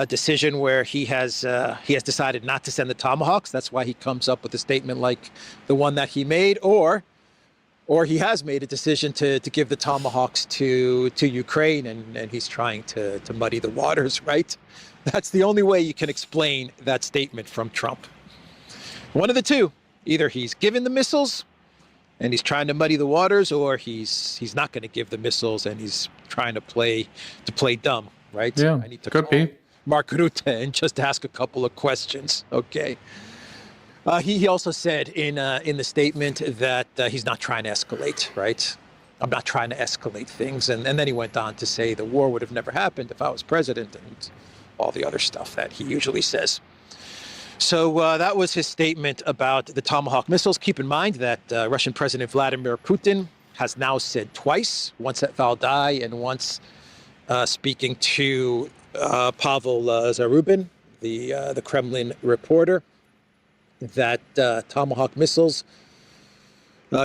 decision where he has decided not to send the Tomahawks. That's why he comes up with a statement like the one that he made, or he has made a decision to give the Tomahawks to Ukraine, and he's trying to muddy the waters, right? That's the only way you can explain that statement from Trump. One of the two. Either he's given the missiles and he's trying to muddy the waters, or he's not going to give the missiles and he's trying to play dumb, right? Yeah, I need to could be. Mark Rutte and just ask a couple of questions. Okay. He also said in the statement that he's not trying to escalate, right? I'm not trying to escalate things. And then he went on to say the war would have never happened if I was president, and all the other stuff that he usually says. So that was his statement about the Tomahawk missiles. Keep in mind that Russian President Vladimir Putin has now said twice, once at Valdai and once speaking to Pavel Zarubin, the Kremlin reporter, that Tomahawk missiles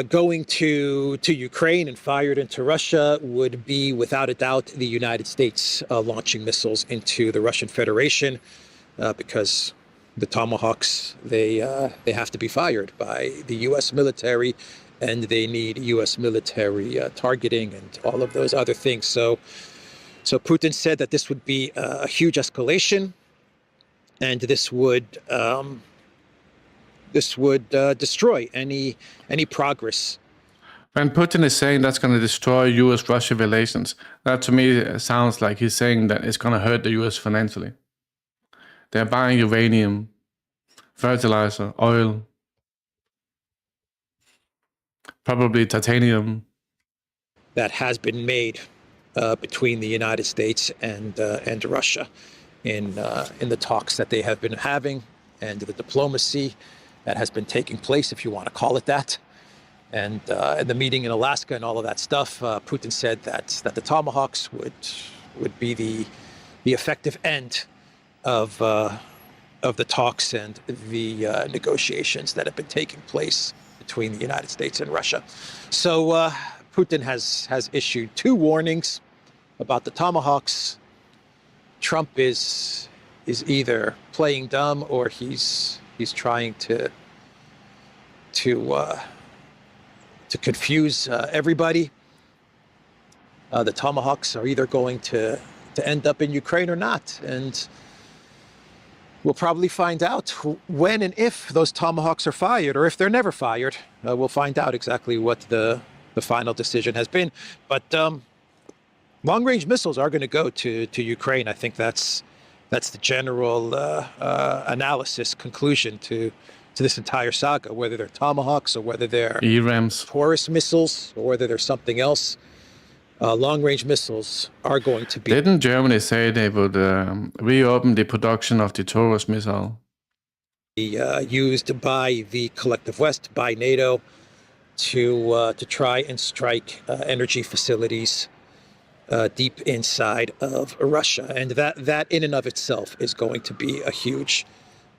going to Ukraine and fired into Russia would be, without a doubt, the United States launching missiles into the Russian Federation, because the Tomahawks, they have to be fired by the U.S. military, and they need U.S. military targeting and all of those other things. So Putin said that this would be a huge escalation, and this would destroy any progress. When Putin is saying that's going to destroy U.S.-Russia relations, that to me sounds like he's saying that it's going to hurt the U.S. financially. They're buying uranium, fertilizer, oil, probably titanium. That has been made between the United States and Russia in the talks that they have been having, and the diplomacy that has been taking place, if you want to call it that, and the meeting in Alaska and all of that stuff. Putin said that the Tomahawks would be the effective end of the talks and the negotiations that have been taking place between the United States and Russia. So Putin has issued 2 warnings about the Tomahawks. Trump is either playing dumb, or he's trying to confuse everybody. The Tomahawks are either going to end up in Ukraine or not, and we'll probably find out when and if those Tomahawks are fired, or if they're never fired. We'll find out exactly what the final decision has been. But long-range missiles are going to go to Ukraine. I think that's the general analysis, conclusion to this entire saga, whether they're Tomahawks or whether they're ERAMs, Taurus missiles, or whether there's something else. Long-range missiles are going to be... Didn't Germany say they would reopen the production of the Taurus missile? Used by the collective West, by NATO, to try and strike energy facilities deep inside of Russia. And that in and of itself is going to be a huge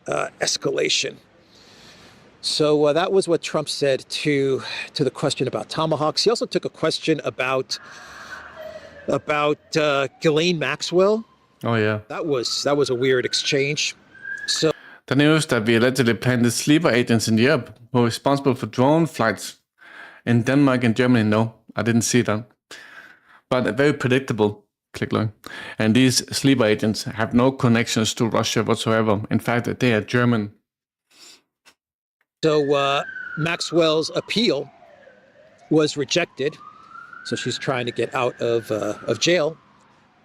escalation. So that was what Trump said to the question about Tomahawks. He also took a question about Ghislaine Maxwell. Oh yeah, that was a weird exchange. So the news that we allegedly planted sleeper agents in Europe who are responsible for drone flights in Denmark and Germany. No, I didn't see that, but very predictable. Click look. And these sleeper agents have no connections to Russia whatsoever. In fact, they are German. So Maxwell's appeal was rejected. So she's trying to get out of jail.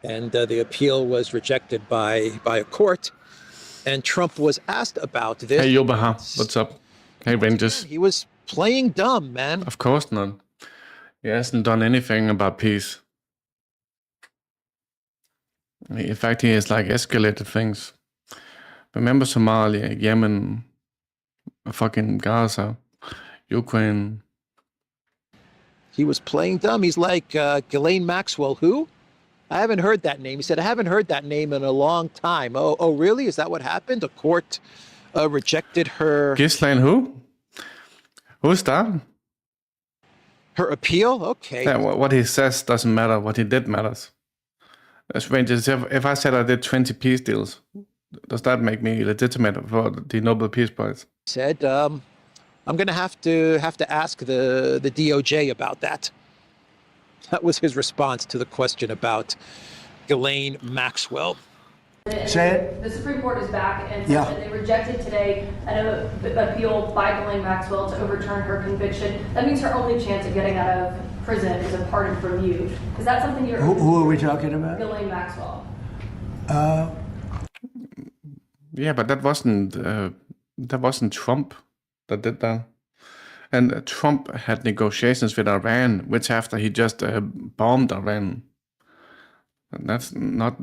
And the appeal was rejected by a court. And Trump was asked about this. Hey, Yobaha, what's up? Hey, Rangers. He was playing dumb, man. Of course not. He hasn't done anything about peace. In fact, he has like escalated things. Remember Somalia, Yemen, fucking Gaza, Ukraine. He was playing dumb. He's like Ghislaine Maxwell, who? I haven't heard that name. He said, I haven't heard that name in a long time. Oh, really? Is that what happened? A court rejected her... Ghislaine who? Who's that? Her appeal? Okay. Yeah, what he says doesn't matter. What he did matters. As Rangers, if I said I did 20 peace deals, does that make me legitimate for the Nobel Peace Prize? Said, I'm going to have to ask the DOJ about that. That was his response to the question about Ghislaine Maxwell. Say it. The Supreme Court is back and Yeah. said that they rejected today an appeal by Ghislaine Maxwell to overturn her conviction. That means her only chance of getting out of prison is a pardon from you. Is that something you're... Who are we talking about? Ghislaine Maxwell. Yeah, but that wasn't Trump that did that. And Trump had negotiations with Iran, which after he just bombed Iran. And that's not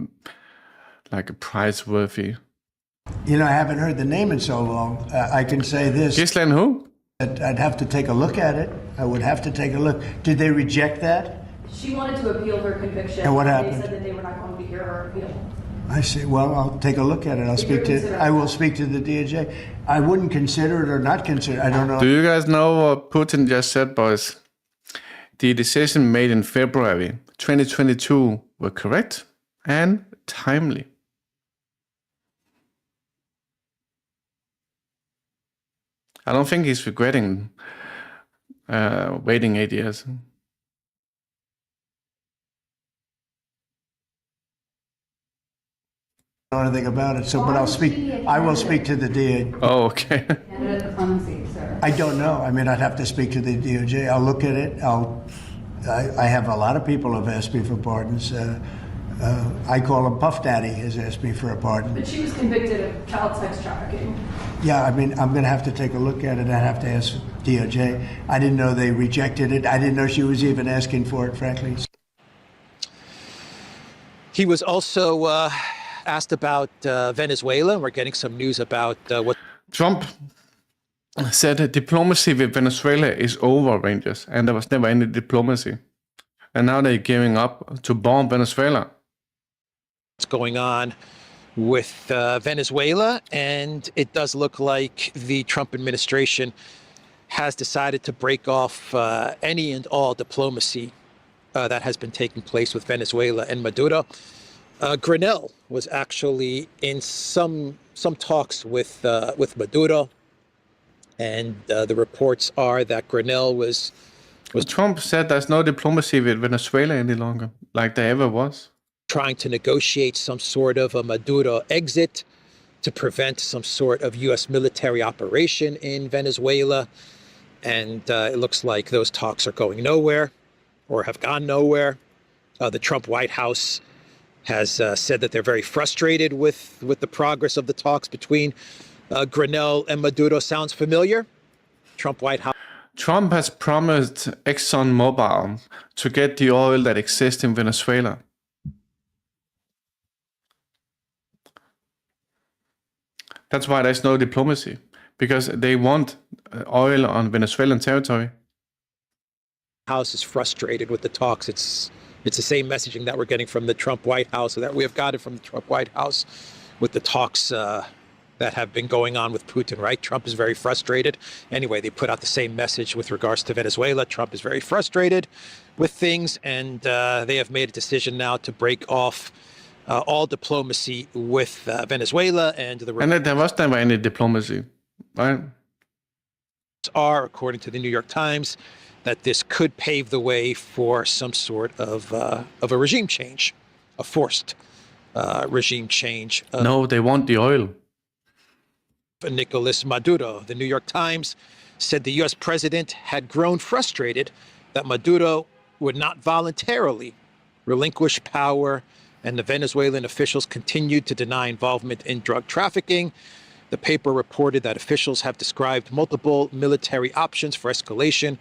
like a prize-worthy. You know, I haven't heard the name in so long. I can say this. Ghislaine who? I'd have to take a look at it. I would have to take a look. Did they reject that? She wanted to appeal her conviction. And what happened? They said that they were not going to hear her appeal. I see. Well, I'll take a look at it. I will speak to the DOJ. I wouldn't consider it or not consider it. I don't know. Do you guys know what Putin just said, boys? The decision made in February 2022 were correct and timely. I don't think he's regretting waiting 8 years. I don't know anything about it. So, but I'll speak. I will speak to the DOJ. Oh, okay. I don't know. I mean, I'd have to speak to the DOJ. I'll look at it. I have a lot of people have asked me for pardons. I call him Puff Daddy has asked me for a pardon. But she was convicted of child sex trafficking. Yeah, I mean, I'm going to have to take a look at it. I'd have to ask DOJ. I didn't know they rejected it. I didn't know she was even asking for it, frankly. He was also asked about Venezuela. We're getting some news about what Trump said diplomacy with Venezuela is over, Rangers, and there was never any diplomacy. And now they're giving up to bomb Venezuela. what's going on with Venezuela, and it does look like the Trump administration has decided to break off any and all diplomacy that has been taking place with Venezuela and Maduro. Grinnell was actually in some talks with Maduro, and the reports are that Grinnell was. Trump said there's no diplomacy with Venezuela any longer, like there ever was. Trying to negotiate some sort of a Maduro exit to prevent some sort of U.S. military operation in Venezuela. And it looks like those talks are going nowhere or have gone nowhere. The Trump White House has said that they're very frustrated with the progress of the talks between Grinnell and Maduro. Sounds familiar? Trump White House. Trump has promised ExxonMobil to get the oil that exists in Venezuela. That's why there's no diplomacy, because they want oil on Venezuelan territory. House is frustrated with the talks. It's the same messaging that we're getting from the Trump White House, or that we have gotten from the Trump White House with the talks that have been going on with Putin, right? Trump is very frustrated. Anyway, they put out the same message with regards to Venezuela. Trump is very frustrated with things, and they have made a decision now to break off all diplomacy with Venezuela. And there was never any diplomacy, right? Are, according to the New York Times, that this could pave the way for some sort of a regime change, a forced regime change. No, they want the oil. Nicolas Maduro. The New York Times said the U.S. president had grown frustrated that Maduro would not voluntarily relinquish power, and the Venezuelan officials continued to deny involvement in drug trafficking. The paper reported that officials have described multiple military options for escalation,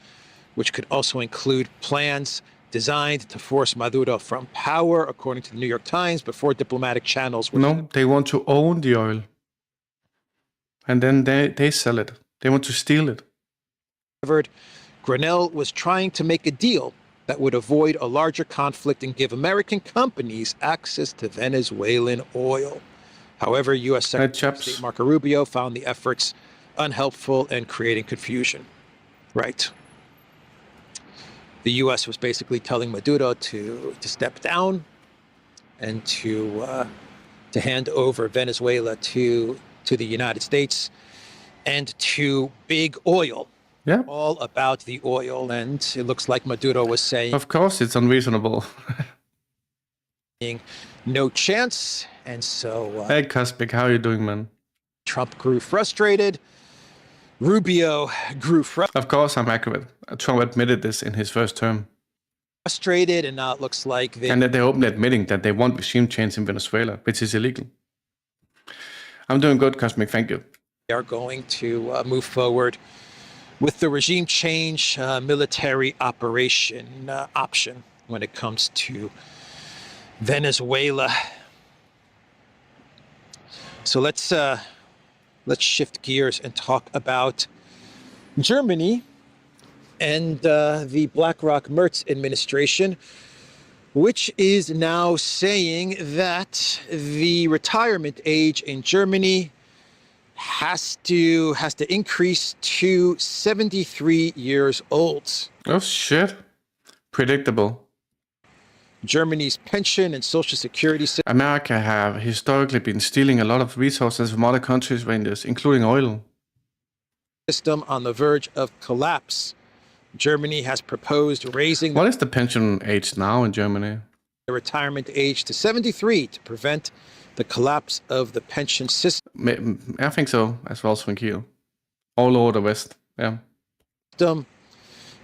which could also include plans designed to force Maduro from power, according to the New York Times, before diplomatic channels were... No, they want to own the oil. And then they sell it. They want to steal it. Grenell was trying to make a deal that would avoid a larger conflict and give American companies access to Venezuelan oil. However, U.S. Secretary of State Marco Rubio found the efforts unhelpful and creating confusion. Right. The U.S. was basically telling Maduro to step down and to hand over Venezuela to the United States and to big oil. Yeah. All about the oil, and it looks like Maduro was saying... Of course, it's unreasonable. No chance, and so... Hey, Cosmic, how are you doing, man? Trump grew frustrated. Rubio grew frustrated. Of course, I'm accurate. Trump admitted this in his first term. Frustrated, and now it looks like they... And that they're openly admitting that they want regime change in Venezuela, which is illegal. I'm doing good, Cosmic, thank you. They are going to move forward with the regime change military operation option when it comes to Venezuela. So let's shift gears and talk about Germany and the BlackRock Merz administration, which is now saying that the retirement age in Germany has to increase to 73 years old. Oh shit. Predictable. Germany's pension and social security system. America have historically been stealing a lot of resources from other countries' ranges, including oil. System on the verge of collapse. Germany has proposed raising... What is the pension age now in Germany? The retirement age to 73 to prevent the collapse of the pension system. I think so, as well as from here. All over the West, yeah.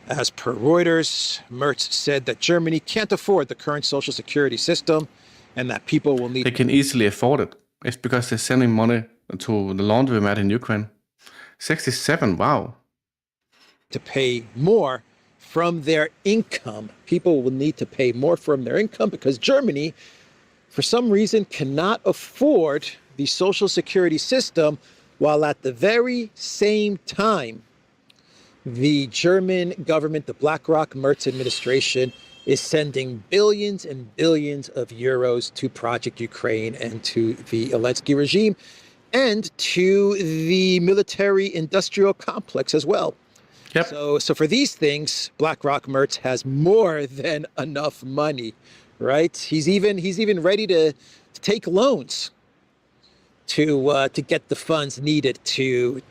As per Reuters, Merz said that Germany can't afford the current social security system and that people will need... They can easily afford it. It's because they're sending money to the laundromat in Ukraine. 67, wow. To pay more from their income. People will need to pay more from their income because Germany, for some reason, cannot afford the social security system, while at the very same time, the German government, the BlackRock Merz administration, is sending billions and billions of euros to Project Ukraine and to the Zelensky regime and to the military-industrial complex as well. Yep. So for these things, BlackRock Merz has more than enough money, right? He's even ready to take loans to get the funds needed to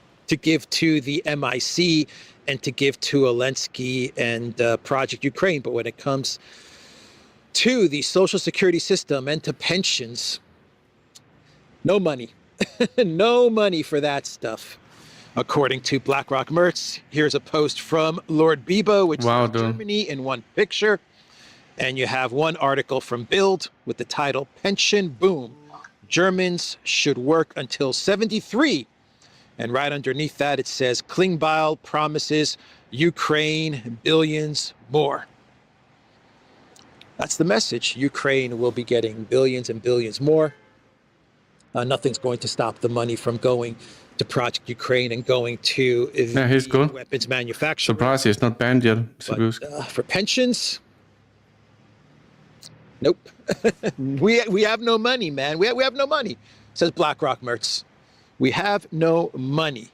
give to the MIC and to give to Zelensky and Project Ukraine. But when it comes to the social security system and to pensions, no money. No money for that stuff. According to BlackRock Merz, here's a post from Lord Bibo, which is Germany in one picture. And you have one article from Bild with the title, Pension Boom. Germans should work until 73. And right underneath that, it says, Klingbeil promises Ukraine billions more. That's the message. Ukraine will be getting billions and billions more. Nothing's going to stop the money from going to Project Ukraine and going to the weapons manufacturer. Surprise, he's not banned yet. But, for pensions, nope. we have no money, man. We have no money, says BlackRock Merz. We have no money.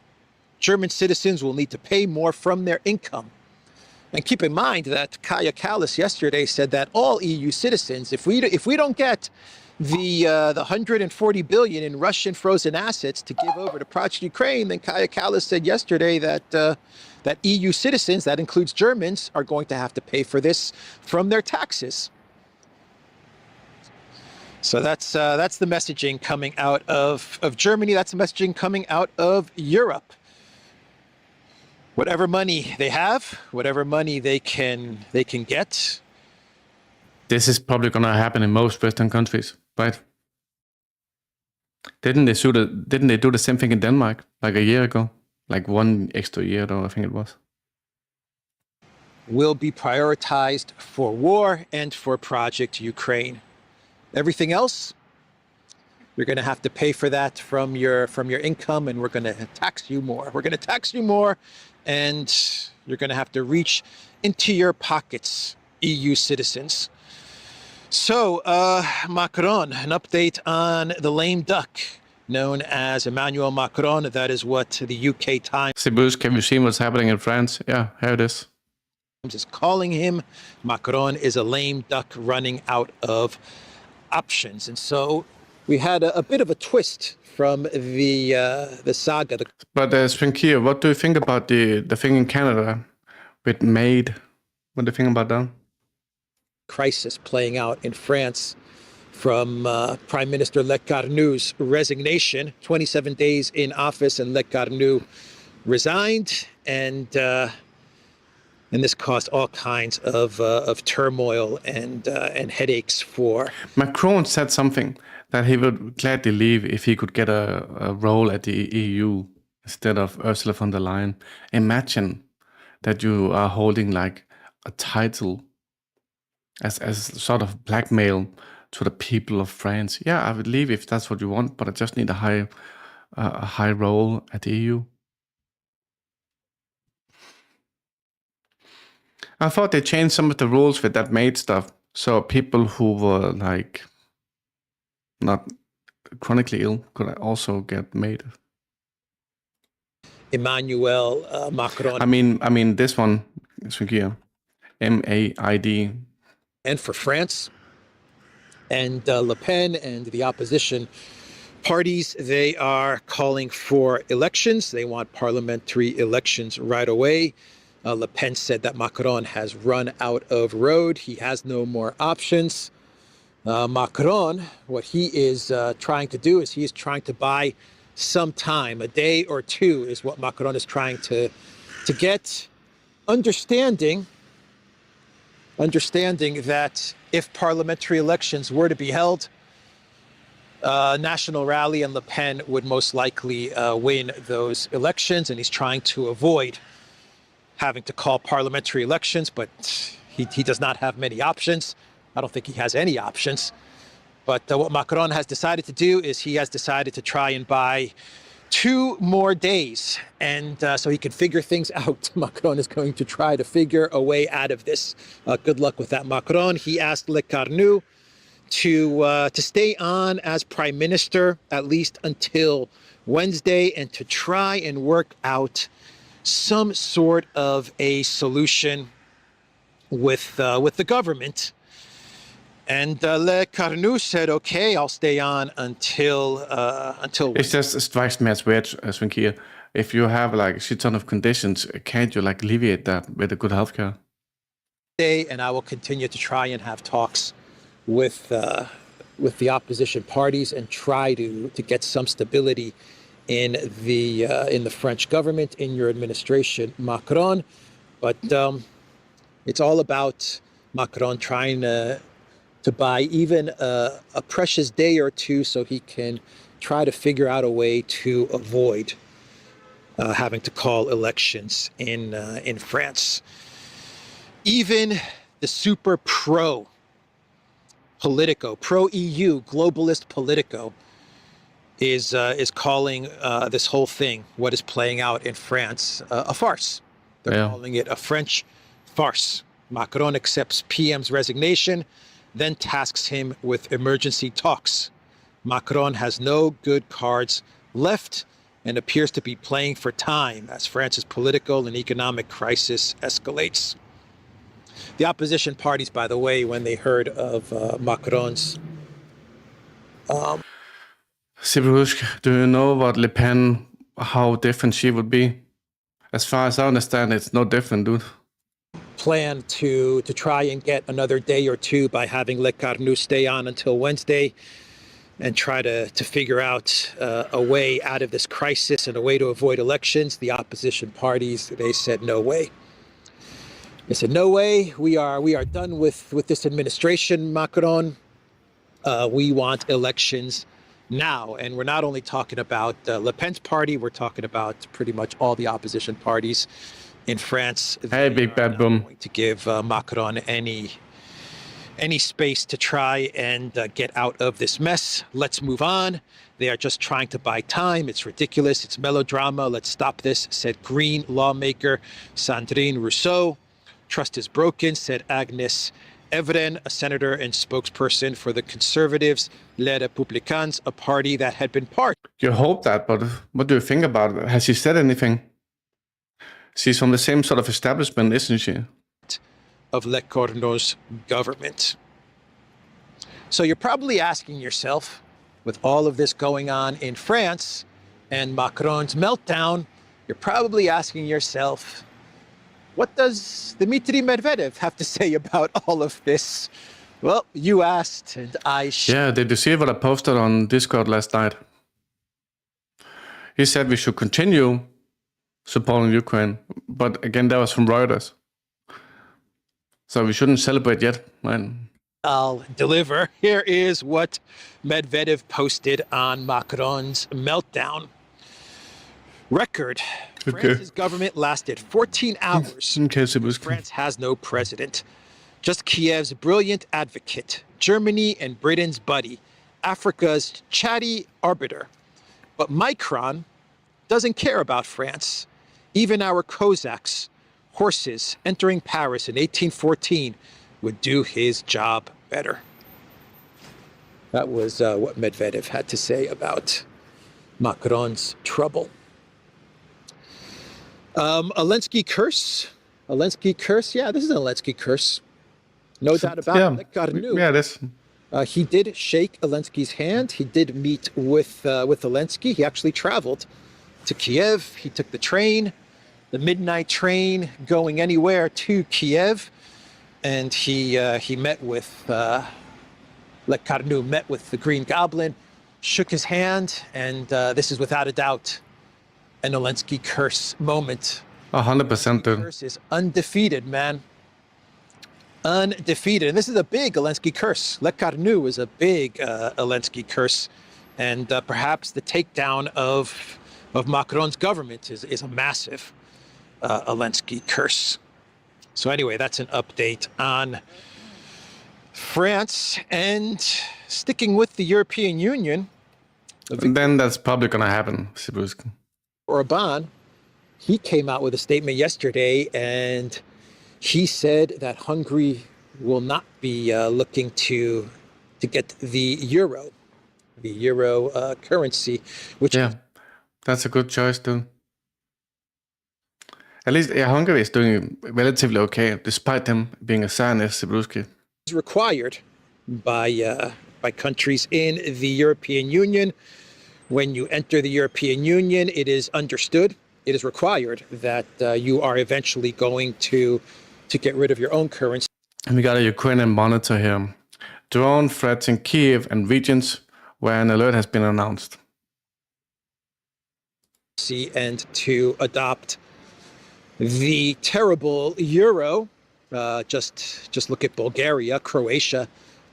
German citizens will need to pay more from their income. And keep in mind that Kaja Kallas yesterday said that all EU citizens, if we don't get the 140 billion in Russian frozen assets to give over to Project Ukraine, then Kaja Kallas said yesterday that that EU citizens, that includes Germans, are going to have to pay for this from their taxes. So that's the messaging coming out of Germany. That's the messaging coming out of Europe. Whatever money they have, whatever money they can get. This is probably going to happen in most Western countries, right? Didn't they do the same thing in Denmark like a year ago? Like 1 extra year though, I think it was. Will be prioritized for war and for Project Ukraine. Everything else, you're going to have to pay for that from your income, and we're going to tax you more. We're going to tax you more, and you're going to have to reach into your pockets, EU citizens. So, Macron, an update on the lame duck known as Emmanuel Macron. That is what the UK Times. See, Bruce, have you seen what's happening in France? Yeah, here it is. Is calling him. Macron is a lame duck running out of options. And so we had a bit of a twist from the saga. But Svenkia, what do you think about the thing in Canada with MAID? What do you think about that? Crisis playing out in France from Prime Minister Lecarnou's resignation. 27 days in office, and Lecarnou resigned, and this caused all kinds of turmoil and headaches for. Macron said something that he would gladly leave if he could get a role at the EU instead of Ursula von der Leyen. Imagine that you are holding like a title as sort of blackmail to the people of France. Yeah, I would leave if that's what you want, but I just need a high role at the EU. I thought they changed some of the rules with that MAID stuff, so people who were like not chronically ill could also get MAID. Emmanuel Macron. I mean this one is here, MAID. And for France, and Le Pen and the opposition parties, they are calling for elections. They want parliamentary elections right away. Le Pen said that Macron has run out of road. He has no more options. Macron, what he is trying to do is he is trying to buy some time. A day or two is what Macron is trying to get. Understanding that if parliamentary elections were to be held, National Rally and Le Pen would most likely win those elections, and he's trying to avoid having to call parliamentary elections, but he does not have many options. I don't think he has any options. But what Macron has decided to do is he has decided to try and buy 2 more days, and so he can figure things out. Macron is going to try to figure a way out of this. Good luck with that, Macron. He asked Lecarnou to stay on as prime minister at least until Wednesday, and to try and work out some sort of a solution with the government. And Lecarnou said, "Okay, I'll stay on until." It just strikes me as weird, Svenkia. If you have like a shit ton of conditions, can't you like alleviate that with a good healthcare? And I will continue to try and have talks with the opposition parties and try to get some stability in the French government, in your administration, Macron. But it's all about Macron trying to buy even a precious day or two so he can try to figure out a way to avoid having to call elections in France. Even the super Politico, pro-EU, globalist Politico, is calling this whole thing, what is playing out in France, a farce. They're calling it a French farce. Macron accepts PM's resignation, then tasks him with emergency talks. Macron has no good cards left and appears to be playing for time as France's political and economic crisis escalates. The opposition parties, by the way, when they heard of Macron's... Sibirushka, do you know what Le Pen, how different she would be? As far as I understand, it's no different, dude. plan to try and get another day or two by having Le Carnu stay on until Wednesday and try to figure out a way out of this crisis and a way to avoid elections. The opposition parties, they said no way. They said no way. We are done with this administration, Macron. We want elections now. And we're not only talking about Le Pen's party, we're talking about pretty much all the opposition parties in France. Hey, big bad boom. To give Macron any space to try and get out of this mess. Let's move on. They are just trying to buy time. It's ridiculous. It's melodrama. Let's stop this, said Green lawmaker Sandrine Rousseau. Trust is broken, said Agnes Evren, a senator and spokesperson for the Conservatives, Les Républicains, a party that had been part. You hope that, but what do you think about it? Has she said anything? She's from the same sort of establishment, isn't she? Of Le Cornu's government. So you're probably asking yourself, with all of this going on in France and Macron's meltdown, you're probably asking yourself, what does Dmitry Medvedev have to say about all of this? Well, you asked, and Yeah, did you see what I posted on Discord last night? He said we should continue supporting Ukraine, but again, that was from Reuters. So we shouldn't celebrate yet, right? I'll deliver. Here is what Medvedev posted on Macron's meltdown. Record. France's government lasted 14 hours. France has no president. Just Kiev's brilliant advocate, Germany and Britain's buddy, Africa's chatty arbiter. But Macron doesn't care about France. Even our Cossacks, horses entering Paris in 1814, would do his job better. That was what Medvedev had to say about Macron's trouble. Zelensky curse. Zelensky curse. Yeah, this is an Zelensky curse. No doubt about it. Yeah, it is. He did shake Zelensky's hand. He did meet with Zelensky. He actually traveled to Kiev. He took the train, the midnight train going anywhere to Kiev. And he met with, Le Carnu met with the Green Goblin, shook his hand, and this is without a doubt an Zelensky curse moment. 100%, dude. Curse is undefeated, man. Undefeated. And this is a big Zelensky curse. Le Carnu is a big Zelensky curse. And perhaps the takedown of Macron's government is a massive Zelensky curse. So anyway, that's an update on France. And sticking with the European Union. And then that's probably going to happen, Sibuska. Orban, he came out with a statement yesterday, and he said that Hungary will not be looking to get the euro currency, which that's a good choice, too. At least Hungary is doing relatively okay, despite them being a Zionist, Sibuski. is required by countries in the European Union. When you enter the European Union, it is understood, it is required that you are eventually going to get rid of your own currency. And we got a Ukrainian monitor here. Drone threats in Kiev and regions where an alert has been announced. And to adopt the terrible euro. Just look at Bulgaria. Croatia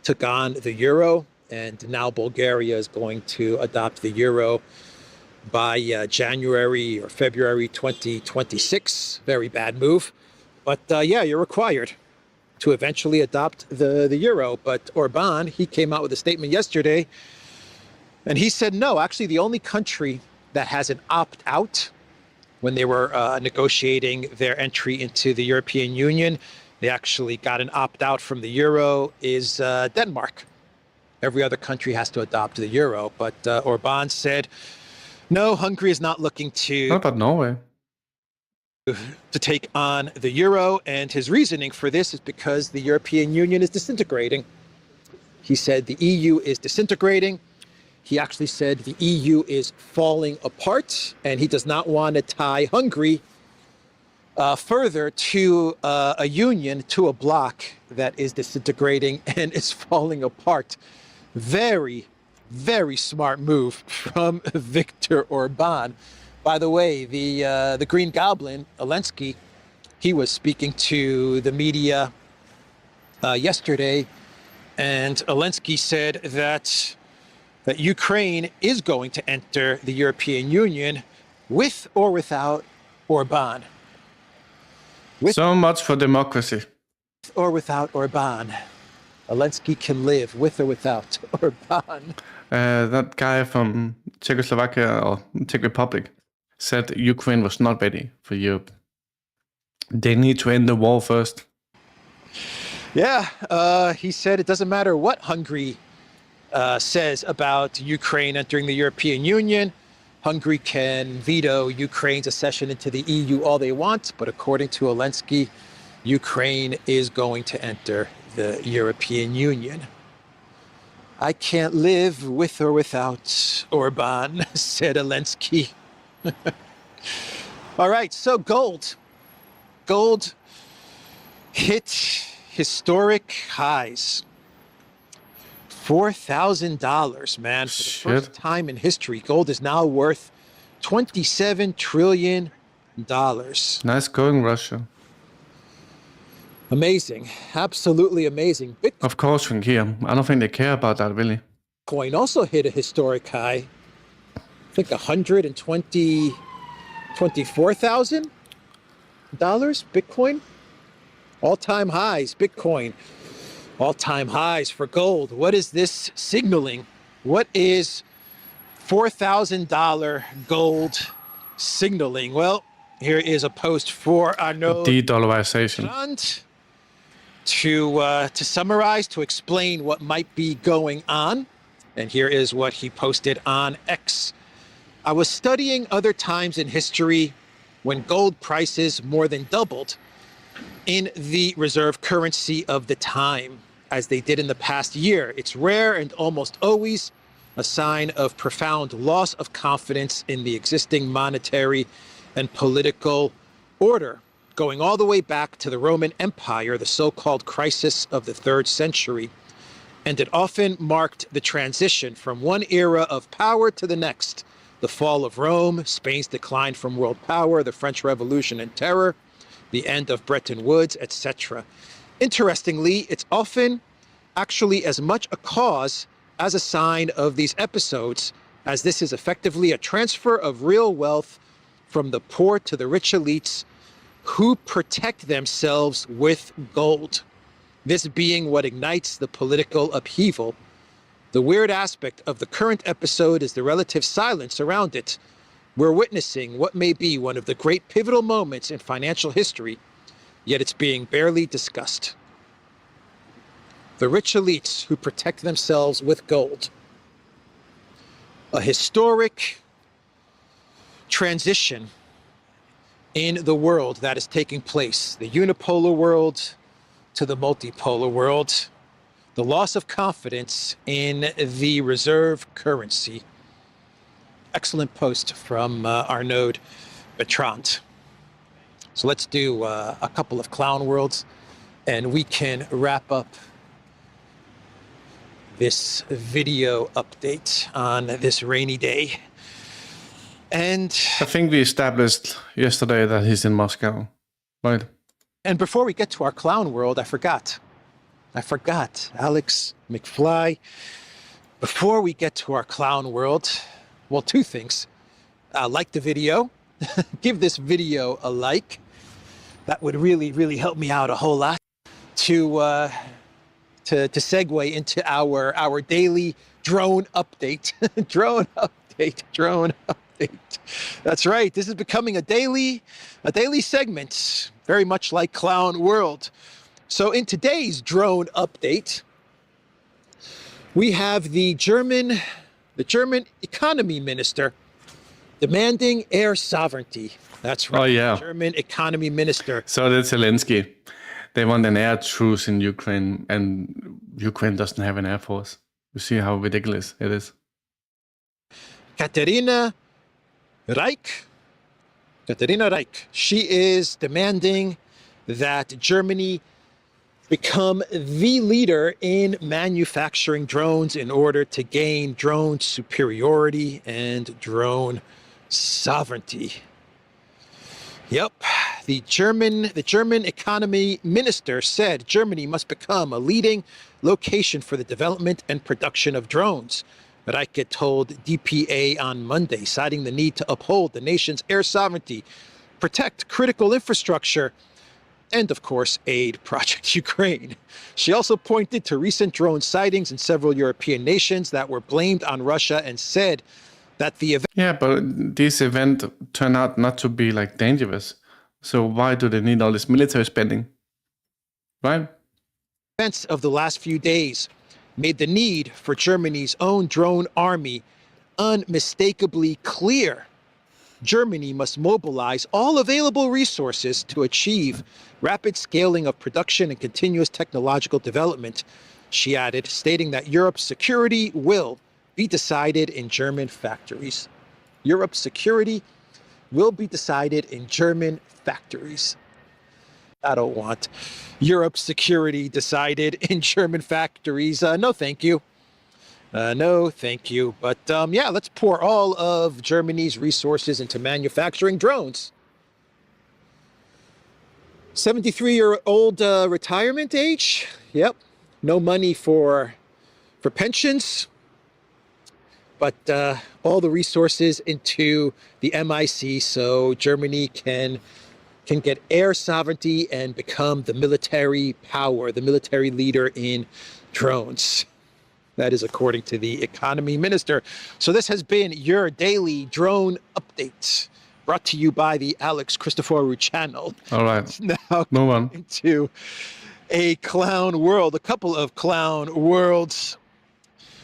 took on the euro, and now Bulgaria is going to adopt the euro by January or February 2026. Very bad move. But yeah, you're required to eventually adopt the euro. But Orban, he came out with a statement yesterday, and he said no. Actually, the only country that has an opt-out when they were negotiating their entry into the European Union, they actually got an opt-out from the euro, is Denmark. Every other country has to adopt the euro. But Orban said, no, Hungary is not looking to... What about Norway? ...to take on the euro. And his reasoning for this is because the European Union is disintegrating. He said the EU is disintegrating. He actually said the EU is falling apart, and he does not want to tie Hungary further to a union, to a bloc that is disintegrating and is falling apart. Very, very smart move from Viktor Orban. By the way, the Green Goblin, Zelensky, he was speaking to the media yesterday, and Zelensky said that Ukraine is going to enter the European Union with or without Orban. So much for democracy. With or without Orban. Zelensky can live with or without Orban. That guy from Czechoslovakia or Czech Republic said Ukraine was not ready for Europe. They need to end the war first. Yeah, he said it doesn't matter what Hungary says about Ukraine entering the European Union. Hungary can veto Ukraine's accession into the EU all they want, but according to Zelensky, Ukraine is going to enter the European Union. I can't live with or without Orban, said Zelensky. All right, so gold. Gold hit historic highs. $4,000, man. For the first time in history, gold is now worth $27 trillion. Nice going, Russia. Amazing. Absolutely amazing. Of course, from here. I don't think they care about that, really. Bitcoin also hit a historic high. I think $24,000 Bitcoin. All-time highs, Bitcoin. All-time highs for gold. What is this signaling? What is $4,000 gold signaling? Well, here is a post for Arnaud De-dollarization. To summarize, to explain what might be going on. And here is what he posted on X. I was studying other times in history when gold prices more than doubled in the reserve currency of the time, as they did in the past year. It's rare and almost always a sign of profound loss of confidence in the existing monetary and political order, going all the way back to the Roman Empire, the so-called crisis of the 3rd century. And it often marked the transition from one era of power to the next. The fall of Rome, Spain's decline from world power, the French Revolution and Terror, the end of Bretton Woods, etc. Interestingly, it's often actually as much a cause as a sign of these episodes, as this is effectively a transfer of real wealth from the poor to the rich elites who protect themselves with gold. This being what ignites the political upheaval. The weird aspect of the current episode is the relative silence around it. We're witnessing what may be one of the great pivotal moments in financial history, yet it's being barely discussed. The rich elites who protect themselves with gold. A historic transition in the world that is taking place. The unipolar world to the multipolar world. The loss of confidence in the reserve currency. Excellent post from Arnaud Bertrand. So let's do a couple of clown worlds and we can wrap up this video update on this rainy day. And I think we established yesterday that he's in Moscow, right? And before we get to our clown world, I forgot, Alex McFly. Before we get to our clown world, well, two things. Like the video, give this video a like. That would really, really help me out a whole lot to segue into our daily drone update. Drone update. That's right. This is becoming a daily segment, very much like Clown World. So in today's drone update, we have the German economy minister demanding air sovereignty. That's right. Oh, yeah. German economy minister. So that's Zelensky. They want an air truce in Ukraine, and Ukraine doesn't have an air force. You see how ridiculous it is. Katerina Reich Katarina Reich. She is demanding that Germany become the leader in manufacturing drones in order to gain drone superiority and drone sovereignty. Yep, the German economy minister said Germany must become a leading location for the development and production of drones. Reich told DPA on Monday, citing the need to uphold the nation's air sovereignty, protect critical infrastructure, and of course, aid Project Ukraine. She also pointed to recent drone sightings in several European nations that were blamed on Russia and said that the event... Yeah, but this event turned out not to be like dangerous. So why do they need all this military spending? Right? Events of the last few days made the need for Germany's own drone army unmistakably clear. Germany must mobilize all available resources to achieve rapid scaling of production and continuous technological development, she added, stating that Europe's security will be decided in German factories. Europe's security will be decided in German factories. I don't want Europe's security decided in German factories. No, thank you. No, thank you. But yeah, let's pour all of Germany's resources into manufacturing drones. 73-year-old retirement age. Yep. No money for pensions. But all the resources into the MIC so Germany can get air sovereignty and become the military power, the military leader in drones. That is according to the economy minister. So this has been your daily drone update, brought to you by the Alex Christoforou channel. All right. Now move on into a clown world, a couple of clown worlds.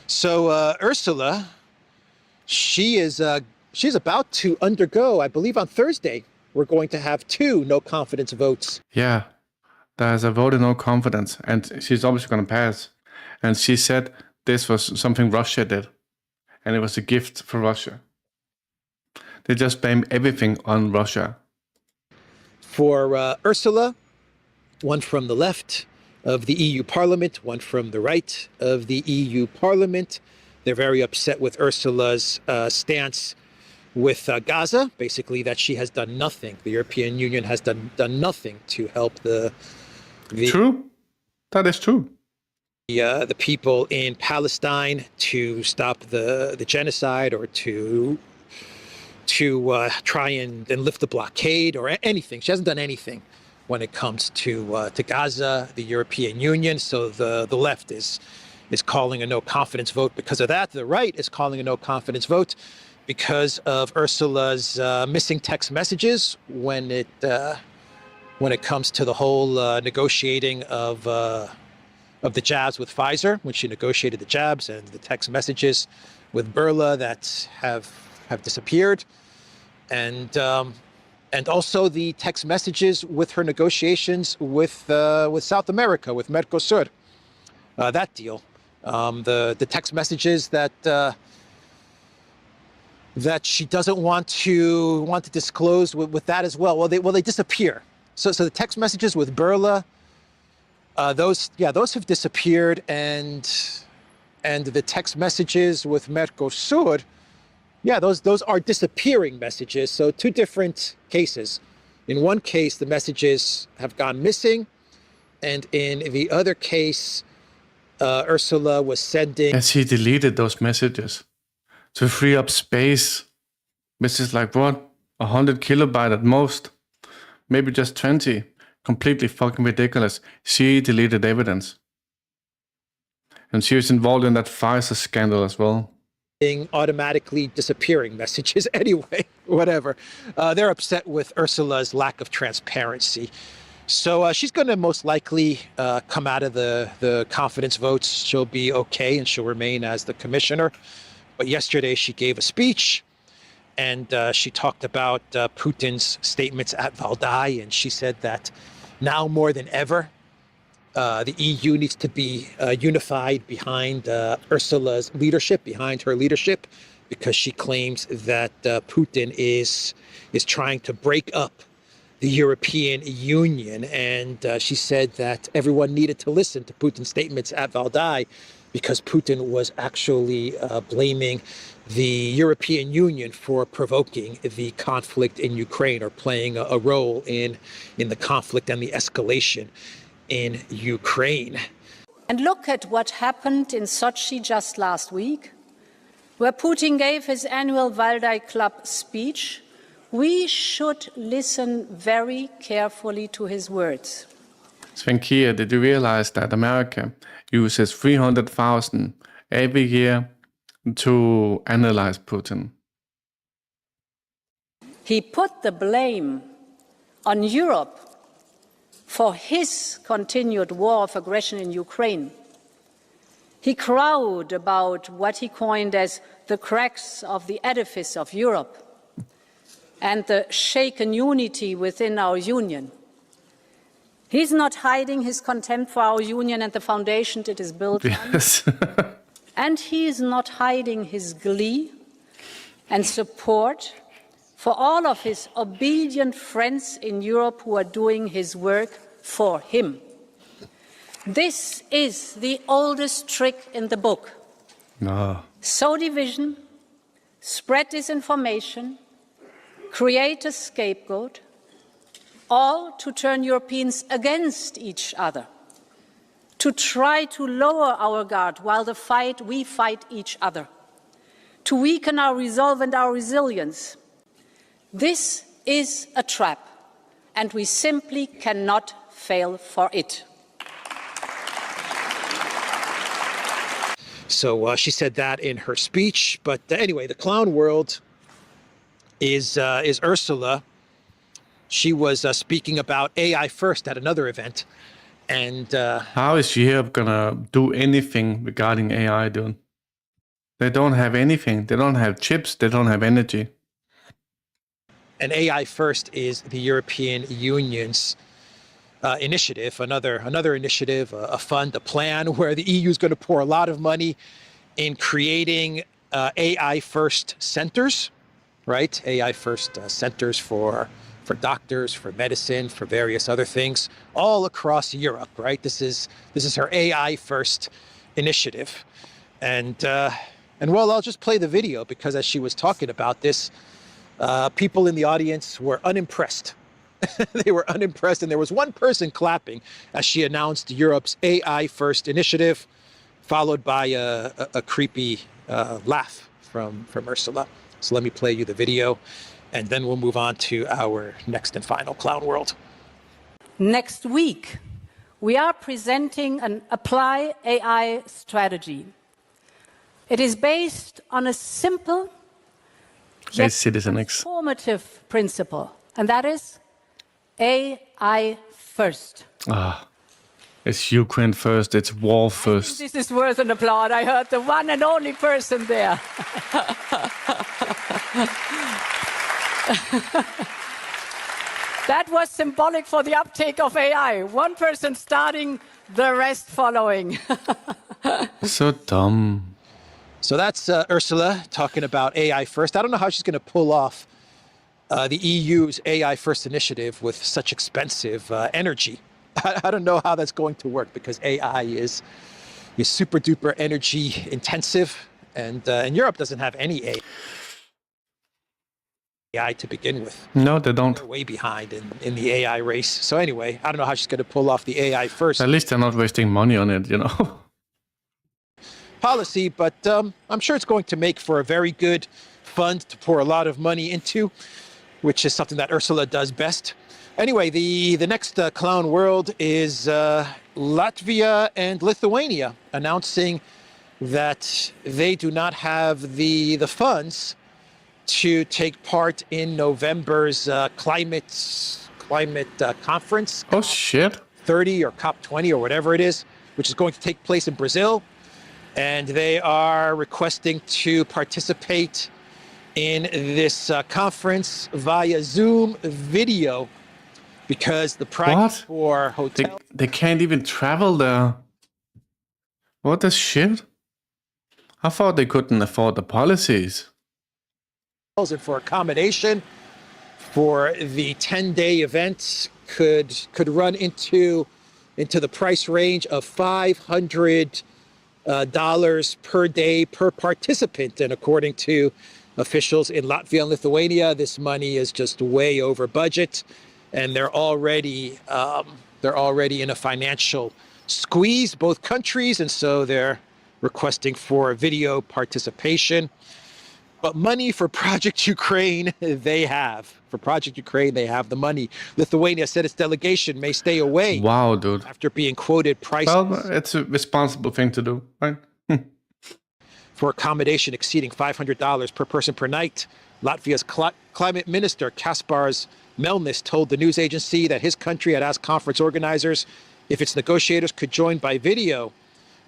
So Ursula, she's about to undergo, I believe on Thursday, we're going to have 2 no confidence votes. Yeah, there's a vote of no confidence, and she's obviously going to pass. And she said this was something Russia did, and it was a gift for Russia. They just blame everything on Russia. For Ursula, one from the left of the EU Parliament, one from the right of the EU Parliament. They're very upset with Ursula's stance with Gaza, basically that she has done nothing. The European Union has done nothing to help the True. That is true. The people in Palestine to stop the genocide or to try and lift the blockade or anything. She hasn't done anything when it comes to Gaza, the European Union. So the left is calling a no confidence vote because of that. The right is calling a no confidence vote because of Ursula's missing text messages when it comes to the whole negotiating of the jabs with Pfizer, when she negotiated the jabs, and the text messages with Burla that have disappeared, and also the text messages with her negotiations with South America, with Mercosur, that deal, the text messages that she doesn't want to disclose with that as well. Well, they disappear. So the text messages with Burla, those have disappeared, and the text messages with Mercosur, those are disappearing messages. So 2 different cases. In one case, the messages have gone missing, and in the other case, Ursula was sending. And she deleted those messages to free up space, which is like what, 100 kilobyte at most, maybe just 20. Completely fucking ridiculous. She deleted evidence. And she was involved in that Pfizer scandal as well. Automatically disappearing messages anyway, whatever. They're upset with Ursula's lack of transparency. So she's going to most likely come out of the confidence votes. She'll be okay and she'll remain as the commissioner. But yesterday she gave a speech and she talked about Putin's statements at Valdai, and she said that now more than ever, the EU needs to be unified behind Ursula's leadership, behind her leadership, because she claims that Putin is trying to break up the European Union. And she said that everyone needed to listen to Putin's statements at Valdai because Putin was actually blaming the European Union for provoking the conflict in Ukraine, or playing a role in the conflict and the escalation in Ukraine. And look at what happened in Sochi just last week, where Putin gave his annual Valdai Club speech. We should listen very carefully to his words. Svenkia, did you realize that America uses 300,000 every year to analyze Putin? He put the blame on Europe for his continued war of aggression in Ukraine. He crowed about what he coined as the cracks of the edifice of Europe and the shaken unity within our union. He's not hiding his contempt for our union and the foundation it is built Yes. on. And he is not hiding his glee and support for all of his obedient friends in Europe who are doing his work for him. This is the oldest trick in the book. No. Sow division, spread disinformation, create a scapegoat, all to turn Europeans against each other, to try to lower our guard while we fight each other, to weaken our resolve and our resilience. This is a trap, and we simply cannot fail for it. So she said that in her speech. But anyway, the clown world is Ursula. She was speaking about AI first at another event. And how is Europe gonna do anything regarding AI, dude? They don't have anything. They don't have chips. They don't have energy. And AI first is the European Union's initiative, another initiative, a fund, a plan where the EU is going to pour a lot of money in creating AI first centers, right? AI first centers for doctors, for medicine, for various other things, all across Europe, right? This is her AI first initiative, and well, I'll just play the video because as she was talking about this, people in the audience were unimpressed. They were unimpressed, and there was one person clapping as she announced Europe's AI first initiative, followed by a creepy laugh from Ursula. So let me play you the video, and then we'll move on to our next and final clown world. Next week, we are presenting an Apply AI strategy. It is based on a simple yet transformative principle, and that is AI first. It's Ukraine first. It's war first. This is worth an applaud. I heard the one and only person there. That was symbolic for the uptake of AI. One person starting, the rest following. So dumb. So that's Ursula talking about AI first. I don't know how she's going to pull off the EU's AI first initiative with such expensive energy. I don't know how that's going to work because AI is super duper energy intensive, and Europe doesn't have any AI to begin with. No, they don't. They're way behind in the AI race. So anyway, I don't know how she's going to pull off the AI first. At least they're not wasting money on it, Policy, but I'm sure it's going to make for a very good fund to pour a lot of money into, which is something that Ursula does best. Anyway, the next clown world is Latvia and Lithuania announcing that they do not have the funds to take part in November's climate conference. Oh shit! 30 or COP20 or whatever it is, which is going to take place in Brazil, and they are requesting to participate in this conference via Zoom video because the price for hotel. They can't even travel there. What the shit? I thought they couldn't afford the policies. and for accommodation for the 10-day event could run into the price range of $500 per day per participant. And according to officials in Latvia and Lithuania, this money is just way over budget, and they're already in a financial squeeze, both countries, and so they're requesting for video participation. But money for Project Ukraine, they have. For Project Ukraine, they have the money. Lithuania said its delegation may stay away. Wow, dude. After being quoted prices. Well, it's a responsible thing to do, right? For accommodation exceeding $500 per person per night. Latvia's climate minister, Kaspars Melnis, told the news agency that his country had asked conference organizers if its negotiators could join by video.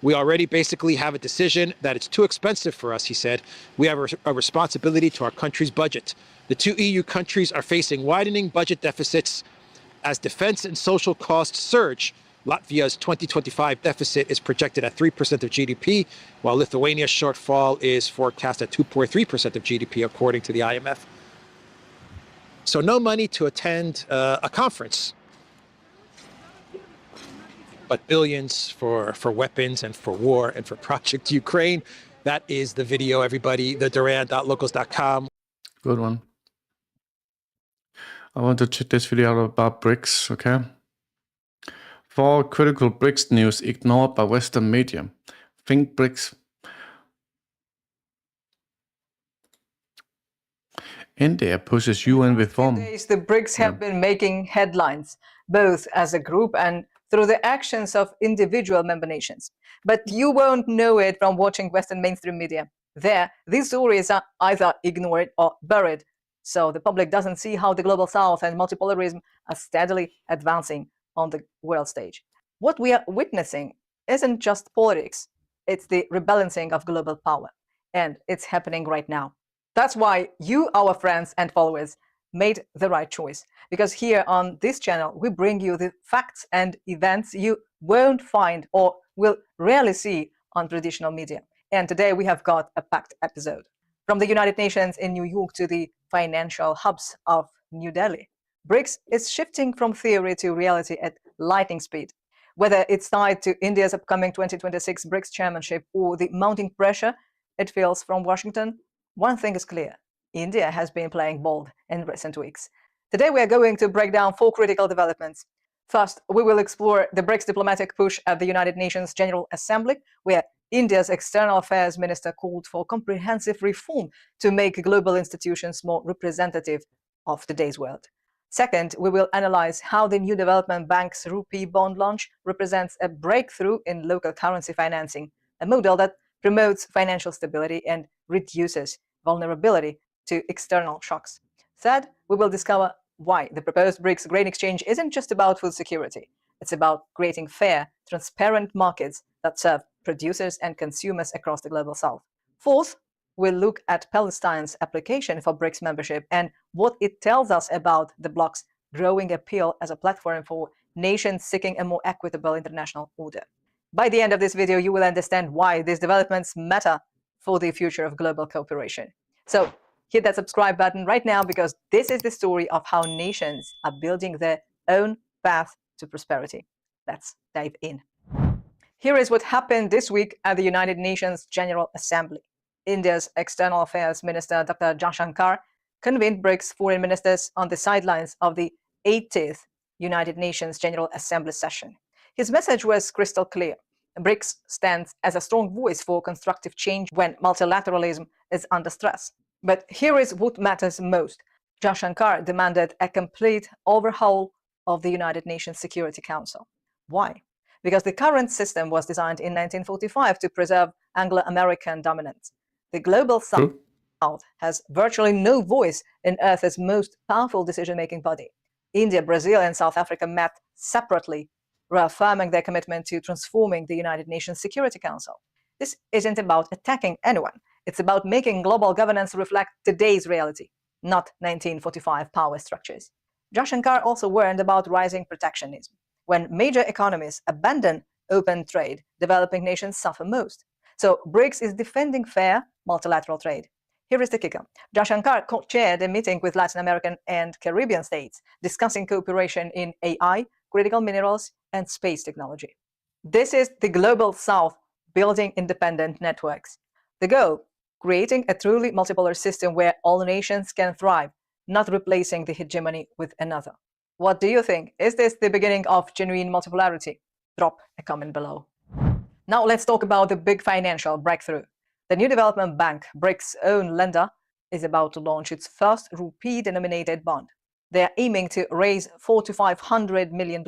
We already basically have a decision that it's too expensive for us, he said. We have a responsibility to our country's budget. The two EU countries are facing widening budget deficits as defense and social costs surge. Latvia's 2025 deficit is projected at 3% of GDP, while Lithuania's shortfall is forecast at 2.3% of GDP, according to the IMF. So no money to attend a conference, but billions for weapons and for war and for Project Ukraine. That is the video, everybody. The Duran.locals.com. Good one. I want to check this video out about BRICS, okay? 4 critical BRICS news ignored by Western media. Think BRICS. India pushes UN reform. The BRICS have been making headlines, both as a group and through the actions of individual member nations. But you won't know it from watching Western mainstream media. There, these stories are either ignored or buried, so the public doesn't see how the global south and multipolarism are steadily advancing on the world stage. What we are witnessing isn't just politics, it's the rebalancing of global power, and it's happening right now. That's why you, our friends and followers, made the right choice, because here on this channel we bring you the facts and events you won't find or will rarely see on traditional media. And today we have got a packed episode. From the United Nations in New York to the financial hubs of New Delhi, BRICS is shifting from theory to reality at lightning speed. Whether it's tied to India's upcoming 2026 BRICS chairmanship or the mounting pressure it feels from Washington, one thing is clear: India has been playing bold in recent weeks. Today we are going to break down 4 critical developments. First, we will explore the BRICS diplomatic push at the United Nations General Assembly, where India's External Affairs Minister called for comprehensive reform to make global institutions more representative of today's world. Second, we will analyze how the new development bank's rupee bond launch represents a breakthrough in local currency financing, a model that promotes financial stability and reduces vulnerability to external shocks. Third, we will discover why the proposed BRICS grain exchange isn't just about food security. It's about creating fair, transparent markets that serve producers and consumers across the global south. Fourth, we'll look at Palestine's application for BRICS membership and what it tells us about the bloc's growing appeal as a platform for nations seeking a more equitable international order. By the end of this video, you will understand why these developments matter for the future of global cooperation. So hit that subscribe button right now, because this is the story of how nations are building their own path to prosperity. Let's dive in. Here is what happened this week at the United Nations General Assembly. India's External Affairs Minister Dr. Jaishankar convened BRICS foreign ministers on the sidelines of the 80th United Nations General Assembly session. His message was crystal clear. BRICS stands as a strong voice for constructive change when multilateralism is under stress. But here is what matters most. Jaishankar demanded a complete overhaul of the United Nations Security Council. Why? Because the current system was designed in 1945 to preserve Anglo-American dominance. The global south has virtually no voice in Earth's most powerful decision-making body. India, Brazil, and South Africa met separately, reaffirming their commitment to transforming the United Nations Security Council. This isn't about attacking anyone. It's about making global governance reflect today's reality, not 1945 power structures. Jaishankar also warned about rising protectionism. When major economies abandon open trade, developing nations suffer most. So BRICS is defending fair multilateral trade. Here is the kicker. Jaishankar co-chaired a meeting with Latin American and Caribbean states discussing cooperation in AI, critical minerals, and space technology. This is the Global South building independent networks. The goal, creating a truly multipolar system where all nations can thrive, not replacing the hegemony with another. What do you think? Is this the beginning of genuine multipolarity? Drop a comment below. Now let's talk about the big financial breakthrough. The new development bank, BRICS' own lender, is about to launch its first rupee-denominated bond. They are aiming to raise $400 to $500 million.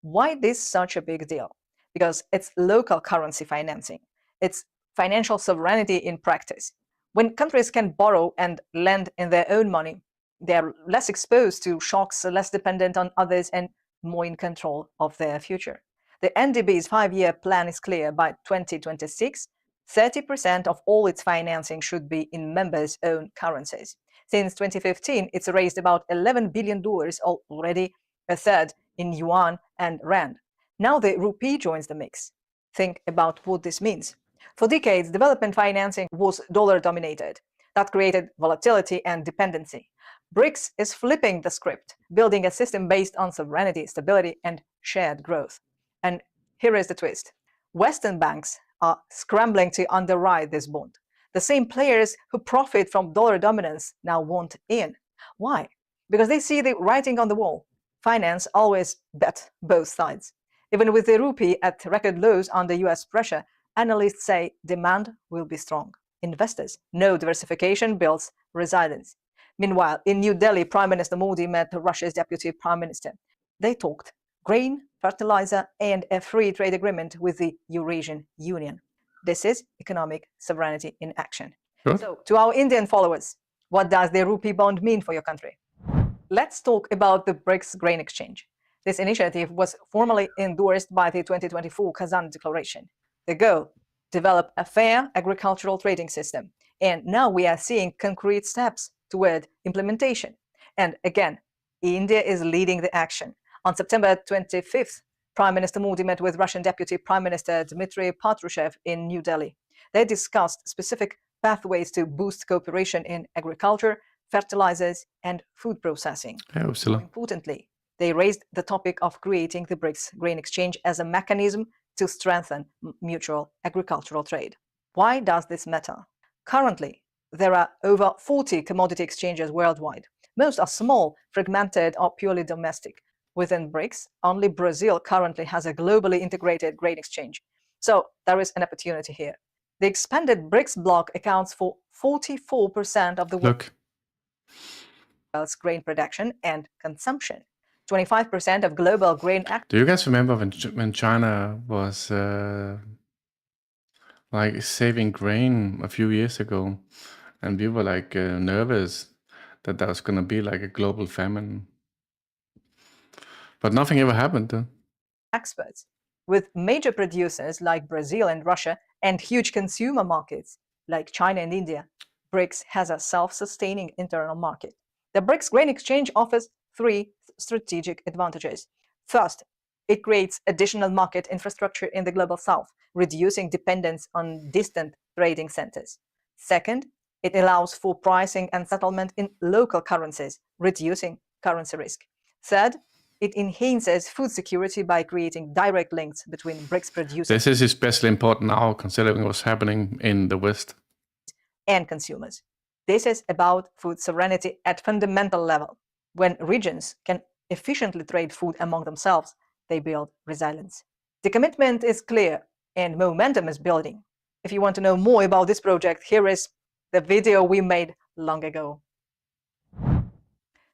Why this such a big deal? Because it's local currency financing. It's financial sovereignty in practice. When countries can borrow and lend in their own money, they are less exposed to shocks, less dependent on others, and more in control of their future. The NDB's 5-year plan is clear. By 2026, 30% of all its financing should be in members' own currencies. Since 2015, it's raised about $11 billion already, a third in yuan and rand. Now the rupee joins the mix. Think about what this means. For decades, development financing was dollar-dominated. That created volatility and dependency. BRICS is flipping the script, building a system based on sovereignty, stability, and shared growth. And here is the twist. Western banks are scrambling to underwrite this bond. The same players who profit from dollar dominance now want in. Why? Because they see the writing on the wall. Finance always bet both sides. Even with the rupee at record lows under US pressure, analysts say demand will be strong. Investors know diversification builds resilience. Meanwhile, in New Delhi, Prime Minister Modi met Russia's Deputy Prime Minister. They talked grain, fertilizer, and a free trade agreement with the Eurasian Union. This is economic sovereignty in action. Sure. So, to our Indian followers, what does the rupee bond mean for your country? Let's talk about the BRICS Grain Exchange. This initiative was formally endorsed by the 2024 Kazan Declaration. The goal, develop a fair agricultural trading system. And now we are seeing concrete steps toward implementation. And again, India is leading the action. On September 25th, Prime Minister Modi met with Russian Deputy Prime Minister Dmitry Patrushev in New Delhi. They discussed specific pathways to boost cooperation in agriculture, fertilizers, and food processing. More importantly, they raised the topic of creating the BRICS Grain Exchange as a mechanism to strengthen mutual agricultural trade. Why does this matter? Currently, there are over 40 commodity exchanges worldwide. Most are small, fragmented, or purely domestic. Within BRICS, only Brazil currently has a globally integrated grain exchange. So there is an opportunity here. The expanded BRICS bloc accounts for 44% of the world's grain production and consumption, 25% of global grain. Do you guys remember when China was like saving grain a few years ago, and we were like nervous that there was going to be like a global famine? But nothing ever happened. Experts, with major producers like Brazil and Russia and huge consumer markets like China and India, BRICS has a self-sustaining internal market. The BRICS Grain Exchange offers 3 strategic advantages. First, it creates additional market infrastructure in the Global South, reducing dependence on distant trading centers. Second, it allows for pricing and settlement in local currencies, reducing currency risk. Third, it enhances food security by creating direct links between BRICS producers. This is especially important now, considering what's happening in the West. And consumers. This is about food sovereignty at fundamental level. When regions can efficiently trade food among themselves, they build resilience. The commitment is clear and momentum is building. If you want to know more about this project, here is the video we made long ago.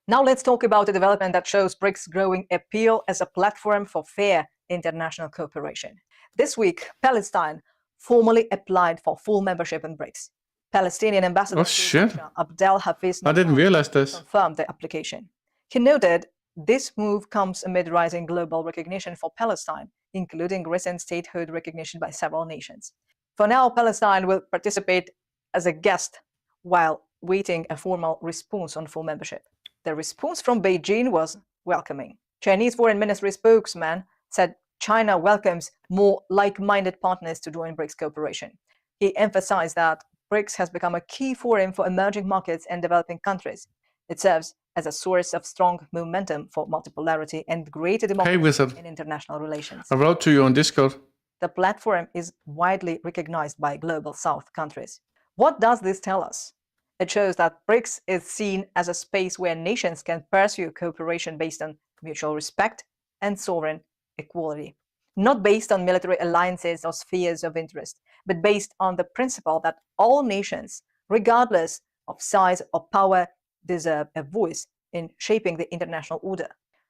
Now let's talk about a development that shows BRICS' growing appeal as a platform for fair international cooperation. This week, Palestine formally applied for full membership in BRICS. Palestinian ambassador Abdel Hafiz I didn't realize this. Confirmed the application. He noted this move comes amid rising global recognition for Palestine, including recent statehood recognition by several nations. For now, Palestine will participate as a guest while waiting a formal response on full membership. The response from Beijing was welcoming. Chinese Foreign Ministry spokesman said China welcomes more like-minded partners to join BRICS cooperation. He emphasized that BRICS has become a key forum for emerging markets and developing countries. It serves as a source of strong momentum for multipolarity and greater democracy in international relations. I wrote to you on Discord. The platform is widely recognized by Global South countries. What does this tell us? It shows that BRICS is seen as a space where nations can pursue cooperation based on mutual respect and sovereign equality, not based on military alliances or spheres of interest, but based on the principle that all nations, regardless of size or power, deserve a voice in shaping the international order.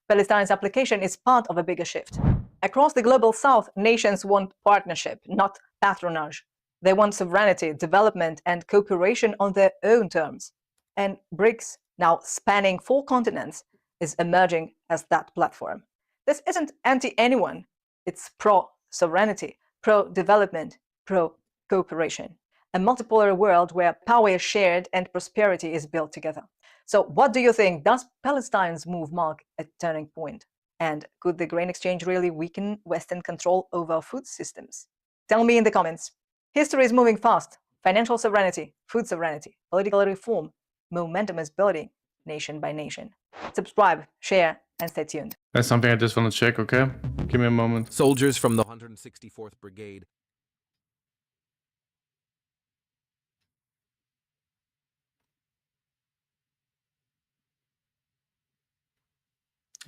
Palestine's application is part of a bigger shift. Across the Global South, nations want partnership, not patronage. They want sovereignty, development, and cooperation on their own terms. And BRICS, now spanning 4 continents, is emerging as that platform. This isn't anti-anyone. It's pro-sovereignty, pro-development, pro-cooperation. A multipolar world where power is shared and prosperity is built together. So what do you think? Does Palestine's move mark a turning point? And could the grain exchange really weaken Western control over food systems? Tell me in the comments. History is moving fast. Financial sovereignty, food sovereignty, political reform. Momentum is building nation by nation. Subscribe, share, and stay tuned. That's something I just want to check, okay? Give me a moment. Soldiers from the 164th Brigade.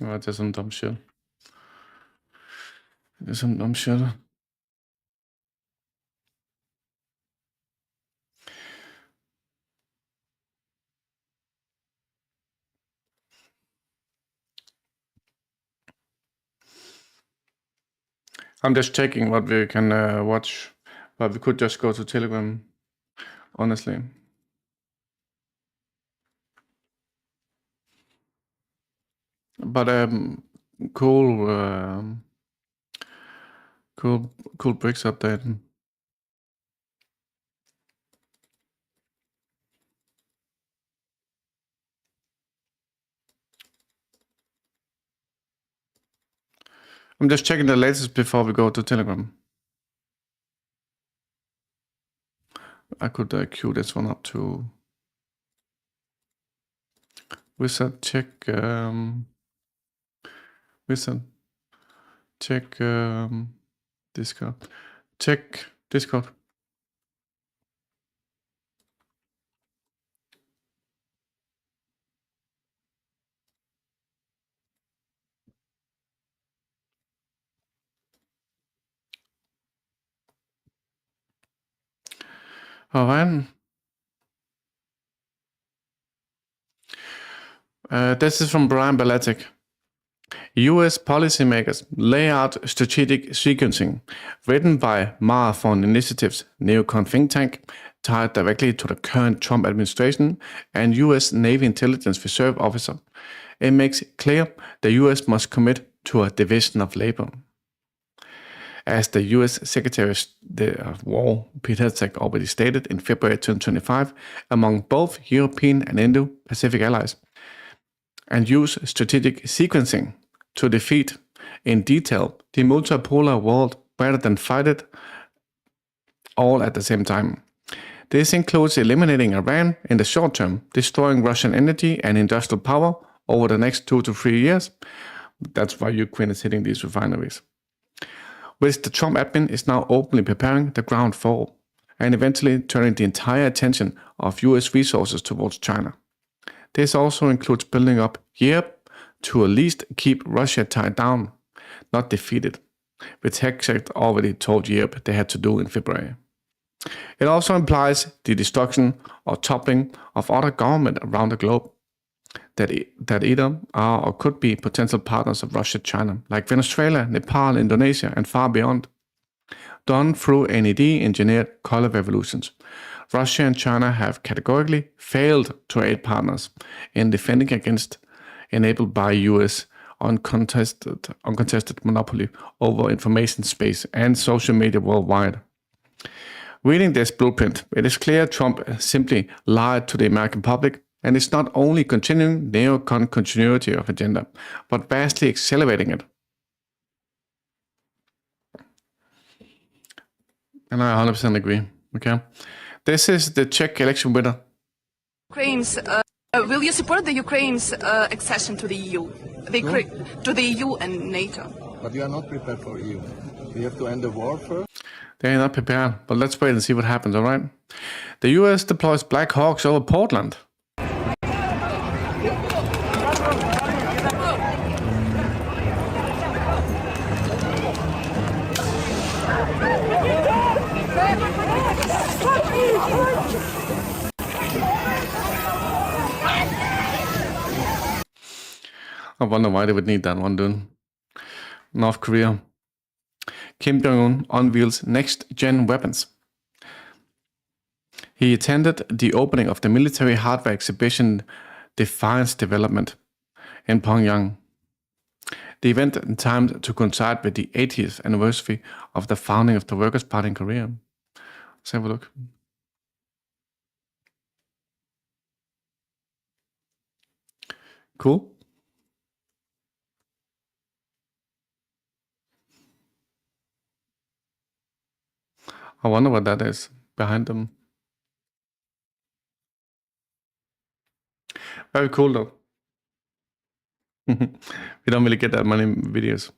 Oh, det er some dumb shit. There's some dumb shit. I'm just checking what we can watch, but we could just go to Telegram, honestly. But cool BRICS update. I'm just checking the latest before we go to Telegram. I could queue this one up to Wizard. Check Wizard. Check Discord. Check Discord. All right. This is from Brian Balatic. US policymakers lay out strategic sequencing, written by Marathon Initiative's neocon think tank, tied directly to the current Trump administration and US Navy Intelligence Reserve officer. It makes it clear the US must commit to a division of labor. As the US Secretary of War, Pete Hegseth, already stated in February 2025, among both European and Indo-Pacific allies, and use strategic sequencing to defeat in detail the multipolar world rather than fight it all at the same time. This includes eliminating Iran in the short term, destroying Russian energy and industrial power over the next 2 to 3 years. That's why Ukraine is hitting these refineries, which the Trump admin is now openly preparing the ground for, and eventually turning the entire attention of US resources towards China. This also includes building up Europe to at least keep Russia tied down, not defeated, which Hegseth already told Europe they had to do in February. It also implies the destruction or toppling of other governments around the globe that either are or could be potential partners of Russia-China, like Venezuela, Nepal, Indonesia, and far beyond, done through NED-engineered color revolutions. Russia and China have categorically failed to aid partners in defending against enabled by US uncontested monopoly over information space and social media worldwide. Reading this blueprint, it is clear Trump simply lied to the American public and is not only continuing neocon continuity of agenda, but vastly accelerating it. And I 100% agree, okay? This is the Czech election winner. Ukraine's, will you support the Ukraine's accession to the EU, to the EU and NATO? But you are not prepared for EU. We have to end the war first. They're not prepared, but let's wait and see what happens, all right? The US deploys Black Hawks over Portland. I wonder why they would need that one, dude. North Korea. Kim Jong-un unveils next-gen weapons. He attended the opening of the military hardware exhibition Defiance Development in Pyongyang. The event timed to coincide with the 80th anniversary of the founding of the Workers' Party in Korea. Let's have a look. Cool. I wonder what that is behind them. Very cool though. We don't really get that many videos.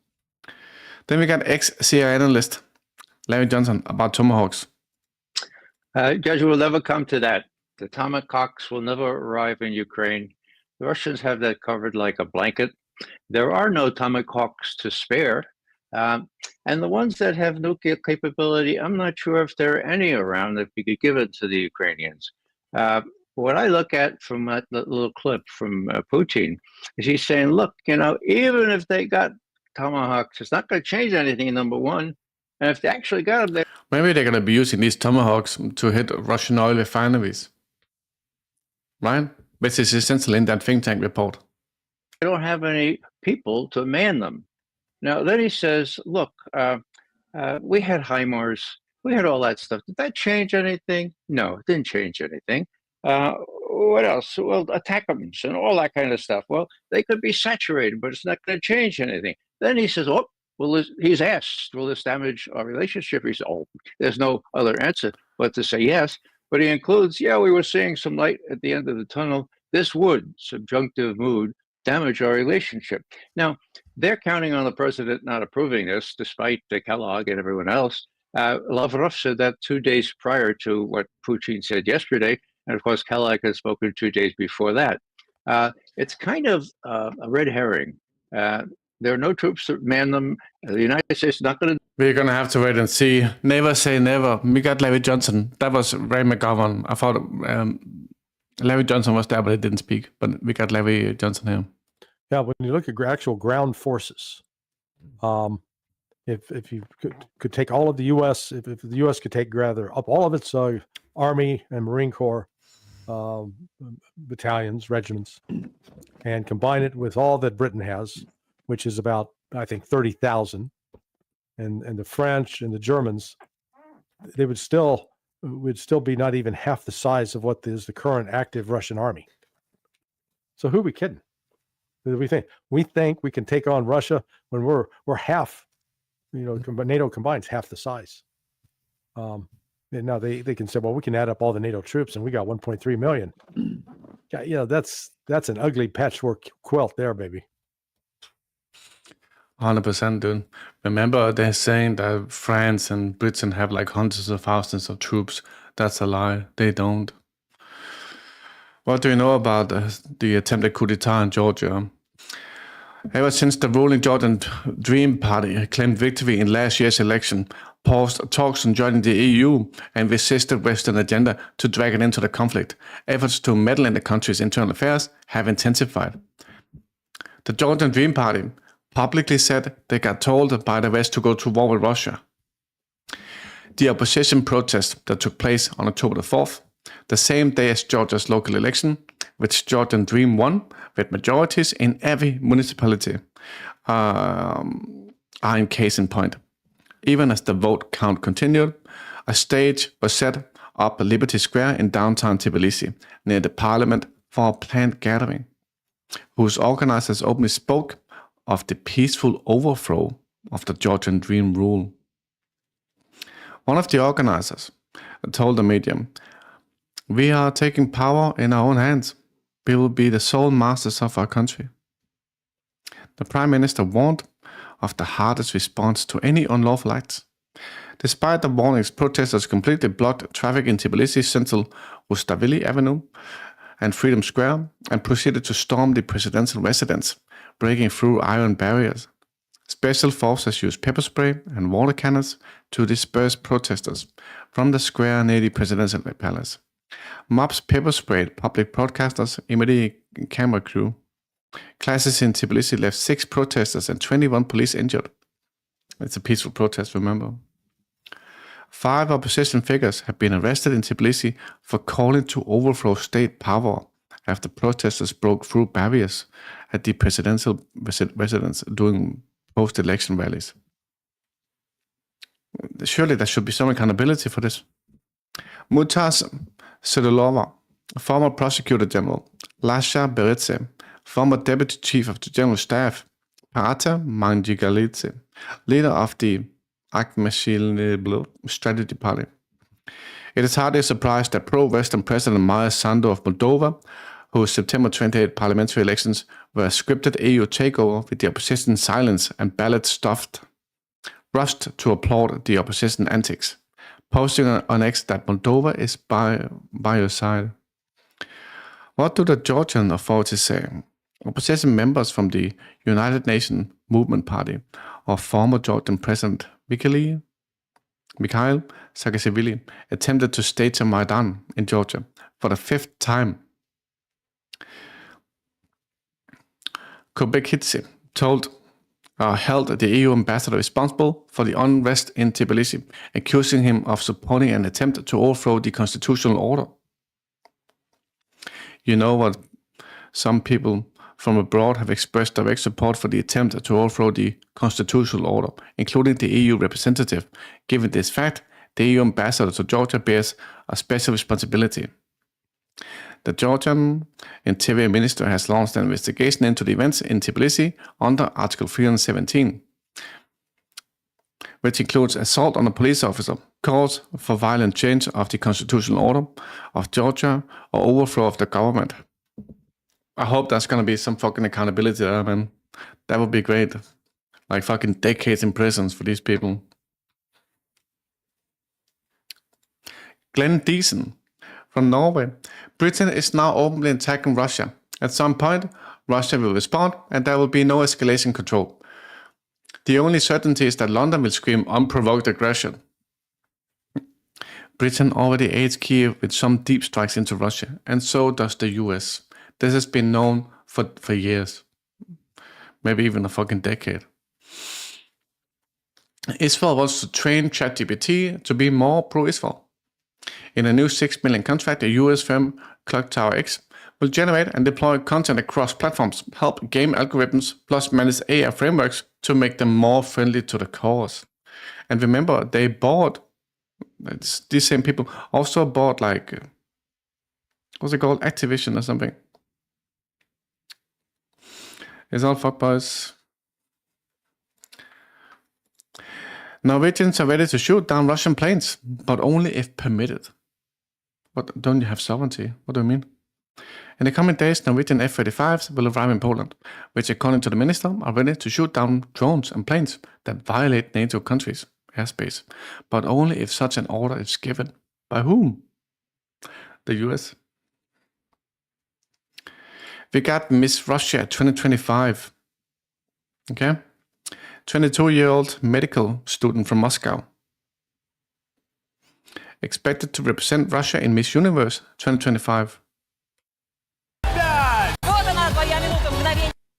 Then we got ex-CIA analyst Larry Johnson about Tomahawks. Judge, will never come to that. The Tomahawks will never arrive in Ukraine. The Russians have that covered like a blanket. There are no Tomahawks to spare. And the ones that have nuclear capability, I'm not sure if there are any around that we could give it to the Ukrainians. What I look at from that little clip from Putin is he's saying, look, you know, even if they got Tomahawks, it's not going to change anything, number one. And if they actually got them, maybe they're going to be using these Tomahawks to hit Russian oil refineries. Right? Which is essentially in that think tank report. they don't have any people to man them. Now, then he says, look, we had HIMARS, we had all that stuff. Did that change anything? No, it didn't change anything. What else? Well, attackers and all that kind of stuff. Well, they could be saturated, but it's not going to change anything. Then he says, oh, well, he's asked, will this damage our relationship? He said, oh, there's no other answer but to say yes. But he includes, yeah, we were seeing some light at the end of the tunnel. This would, subjunctive mood, damage our relationship. Now, they're counting on the president not approving this, despite Kellogg and everyone else. Lavrov said that 2 days prior to what Putin said yesterday. And of course, Kellogg has spoken 2 days before that. It's kind of a red herring. There are no troops to man them. The United States is not going to. We're going to have to wait and see. Never say never. We got Larry Johnson. That was Ray McGovern. I thought Larry Johnson was there, but he didn't speak. But we got Larry Johnson here. Yeah, when you look at actual ground forces, if you could take all of the U.S., if the U.S. could take rather up all of its Army and Marine Corps battalions, regiments, and combine it with all that Britain has, which is about, I think, 30,000, and the French and the Germans, they would still be not even half the size of what is the current active Russian army. So who are we kidding? We think we can take on Russia when we're half, NATO combines half the size. And now they can say, well, we can add up all the NATO troops and we got 1.3 million. Yeah, that's an ugly patchwork quilt there, baby. 100%, dude. Remember, they're saying that France and Britain have like hundreds of thousands of troops. That's a lie. They don't. What do you know about the attempted coup d'etat in Georgia? Ever since the ruling Georgian Dream Party claimed victory in last year's election, paused talks on joining the EU, and resisted Western agenda to drag it into the conflict, efforts to meddle in the country's internal affairs have intensified. The Georgian Dream Party publicly said they got told by the West to go to war with Russia. The opposition protest that took place on October the 4th, the same day as Georgia's local election, which Georgian Dream won with majorities in every municipality, are in case in point. Even as the vote count continued, a stage was set up at Liberty Square in downtown Tbilisi, near the parliament, for a planned gathering, whose organizers openly spoke of the peaceful overthrow of the Georgian Dream rule. One of the organizers told the media, We are taking power in our own hands. We will be the sole masters of our country. The Prime Minister warned of the hardest response to any unlawful acts. Despite the warnings, protesters completely blocked traffic in Tbilisi's central Rustaveli Avenue and Freedom Square and proceeded to storm the presidential residence, breaking through iron barriers. Special forces used pepper spray and water cannons to disperse protesters from the square near the presidential palace. Mobs pepper sprayed public broadcasters, immediate camera crew. Clashes in Tbilisi left 6 protesters and 21 police injured. It's a peaceful protest, remember. 5 opposition figures have been arrested in Tbilisi for calling to overthrow state power after protesters broke through barriers at the presidential residence during post-election rallies. Surely there should be some accountability for this. Mutaz Sedolova, former prosecutor general, Lasha Beretze, former deputy chief of the general staff, Parata Manjigalitse, leader of the Akmeshil Strategy Party. It is hardly a surprise that pro-Western President Maia Sandu of Moldova, whose September 28 parliamentary elections were a scripted EU takeover with the opposition silence and ballots stuffed, rushed to applaud the opposition antics, posting on X that Moldova is by your side. What do the Georgian authorities say? Opposition members from the United Nations Movement Party or former Georgian President Mikhail Saakashvili attempted to stage a Maidan in Georgia for the 5th time. Kobekidze held the EU ambassador responsible for the unrest in Tbilisi, accusing him of supporting an attempt to overthrow the constitutional order. You know what? Some people from abroad have expressed direct support for the attempt to overthrow the constitutional order, including the EU representative. Given this fact, the EU ambassador to Georgia bears a special responsibility. The Georgian Interior Minister has launched an investigation into the events in Tbilisi under Article 317, which includes assault on a police officer, calls for violent change of the constitutional order of Georgia, or overthrow of the government. I hope there's gonna be some fucking accountability there, man. That would be great. Like fucking decades in prisons for these people. Glenn Deason from Norway. Britain is now openly attacking Russia. At some point, Russia will respond and there will be no escalation control. The only certainty is that London will scream unprovoked aggression. Britain already aids Kiev with some deep strikes into Russia, and so does the US. This has been known for years. Maybe even a fucking decade. Israel wants to train ChatGPT to be more pro-Israel. In a new $6 million contract, a US firm, Clock Tower X, will generate and deploy content across platforms, help game algorithms, plus manage AI frameworks to make them more friendly to the cause. And remember, they bought, these same people also bought like, what's it called, Activision or something. It's all fuckboys. Norwegians are ready to shoot down Russian planes, but only if permitted. What, don't you have sovereignty? What do you mean? In the coming days, Norwegian F-35s will arrive in Poland, which according to the minister are ready to shoot down drones and planes that violate NATO countries' airspace, but only if such an order is given. By whom? The US. We got Miss Russia 2025. Okay? 22-year-old medical student from Moscow. Expected to represent Russia in Miss Universe 2025.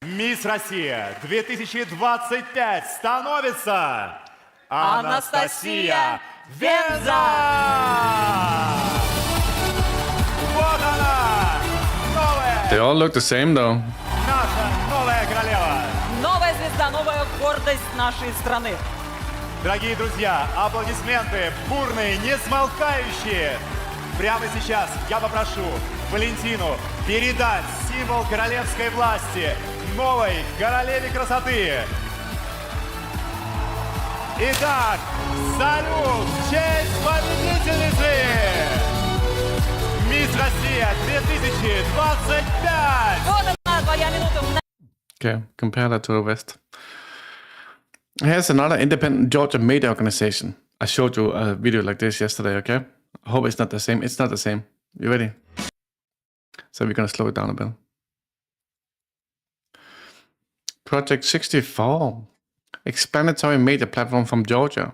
Мисс Россия 2025 становится Анастасия Венза! Вот она! Новая! They all look the same though. Наша новая королева! Новая звезда, новая гордость нашей страны. Дорогие друзья, аплодисменты бурные, не смолкающие. Прямо сейчас я попрошу Валентину передать символ королевской власти новой королеве красоты. Итак, салют в честь победительницы! Мисс 2025! Вот она, твоя минута. Okay, compare that to the West. Here's another independent Georgia media organization. I showed you a video like this yesterday, okay? I hope it's not the same. It's not the same. You ready? So we're going to slow it down a bit. Project 64. Explanatory media platform from Georgia.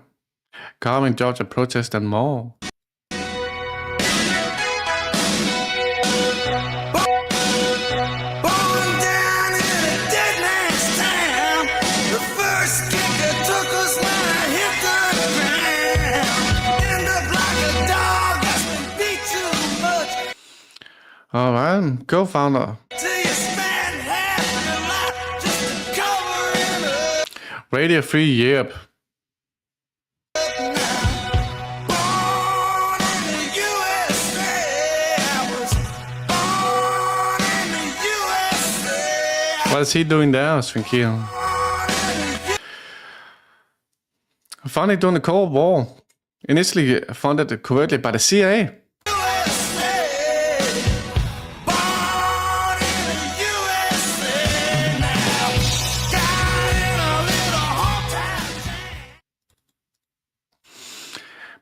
Covering Georgia protests and more. All right, co-founder. Radio Free Europe. What is he doing there, Svinkir? Finally during the Cold War, initially funded covertly by the CIA.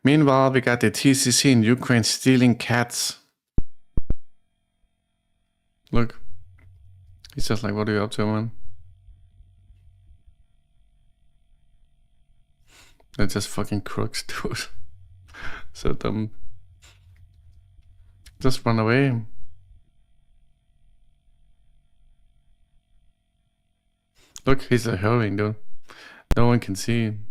Meanwhile, we got the TCC in Ukraine stealing cats. Look. He's just like, what are you up to, man? They're just fucking crooks, dude. So dumb. Just run away. Look, he's hurrying, dude. No one can see him.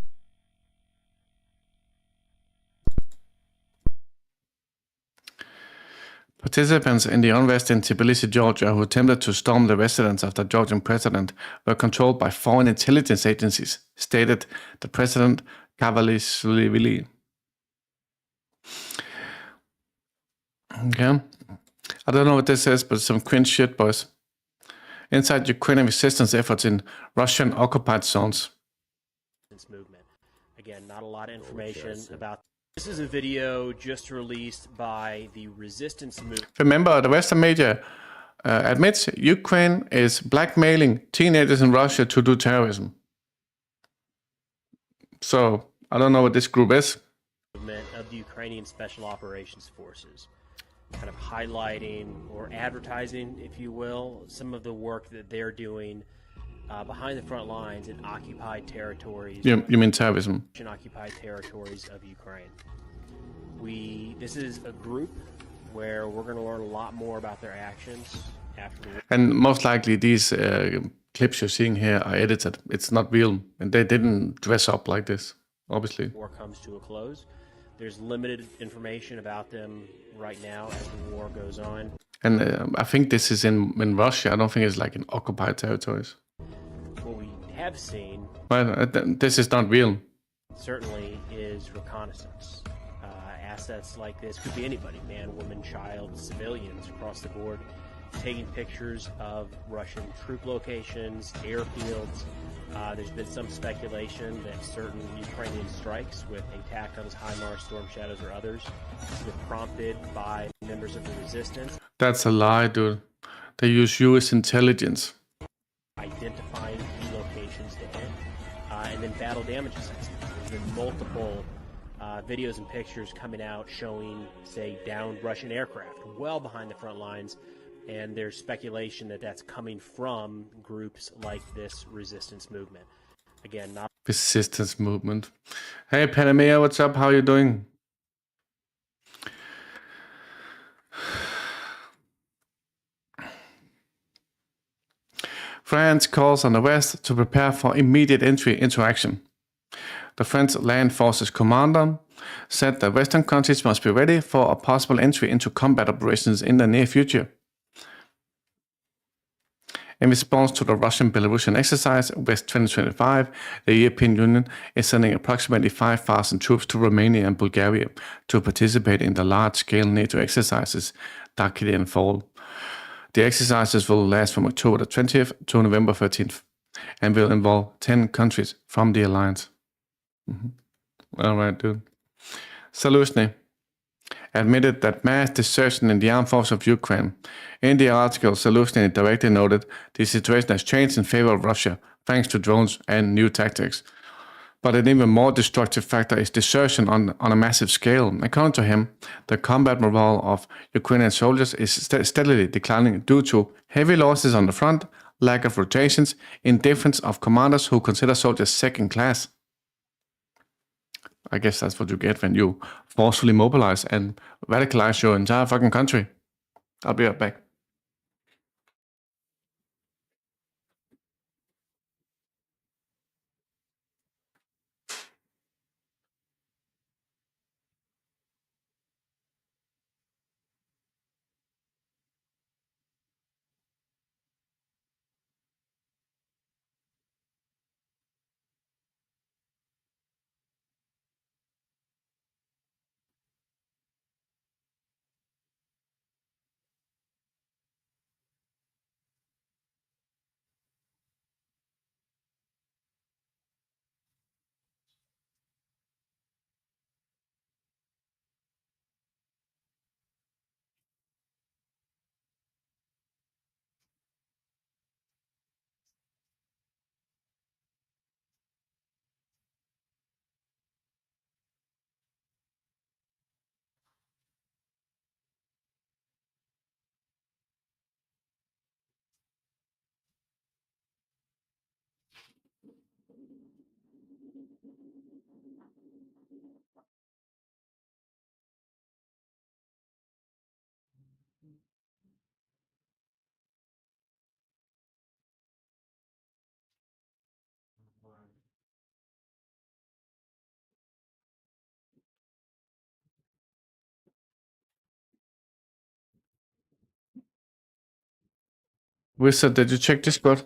Participants in the unrest in Tbilisi, Georgia, who attempted to storm the residence of the Georgian president were controlled by foreign intelligence agencies, stated the president Kavalyashvili. Okay. I don't know what this is, but some cringe shit, boys. Inside Ukrainian resistance efforts in Russian occupied zones. Movement. Again, not a lot of information about. This is a video just released by the resistance movement. Remember, the Western media admits Ukraine is blackmailing teenagers in Russia to do terrorism. So, I don't know what this group is. Movement of the Ukrainian Special Operations Forces, kind of highlighting or advertising, if you will, some of the work that they're doing behind the front lines in occupied territories. You mean terrorism? Occupied territories of Ukraine. This is a group where we're going to learn a lot more about their actions after the war. And most likely these clips you're seeing here are edited. It's not real, and they didn't dress up like this, obviously. War comes to a close. There's limited information about them right now as the war goes on. And I think this is in Russia. I don't think it's like in occupied territories. What we have seen, this is not real. Certainly is reconnaissance. Assets like this could be anybody, man, woman, child, civilians across the board, taking pictures of Russian troop locations, airfields. There's been some speculation that certain Ukrainian strikes with ATACMS, HIMARS, Storm Shadows, or others were prompted by members of the resistance. That's a lie, dude. They use US intelligence. Identifying key locations to hit, and then battle damage assessments. There's been multiple videos and pictures coming out showing, say, downed Russian aircraft well behind the front lines, and there's speculation that that's coming from groups like this resistance movement. Again, not resistance movement. Hey, Panamea, what's up? How you doing? France calls on the West to prepare for immediate entry into action. The French Land Forces commander said that Western countries must be ready for a possible entry into combat operations in the near future. In response to the Russian-Belarusian exercise, West 2025, the European Union is sending approximately 5,000 troops to Romania and Bulgaria to participate in the large-scale NATO exercises Darkity and Fall. The exercises will last from October the 20th to November 13th and will involve 10 countries from the alliance. All right, dude. Salutny. admitted that mass desertion in the armed forces of Ukraine. In the article, Zelensky directly noted the situation has changed in favor of Russia thanks to drones and new tactics. But an even more destructive factor is desertion on a massive scale. According to him, the combat morale of Ukrainian soldiers is steadily declining due to heavy losses on the front, lack of rotations, indifference of commanders who consider soldiers second class. I guess that's what you get when you forcefully mobilize and radicalize your entire fucking country. I'll be right back. Wizard, did you check Discord?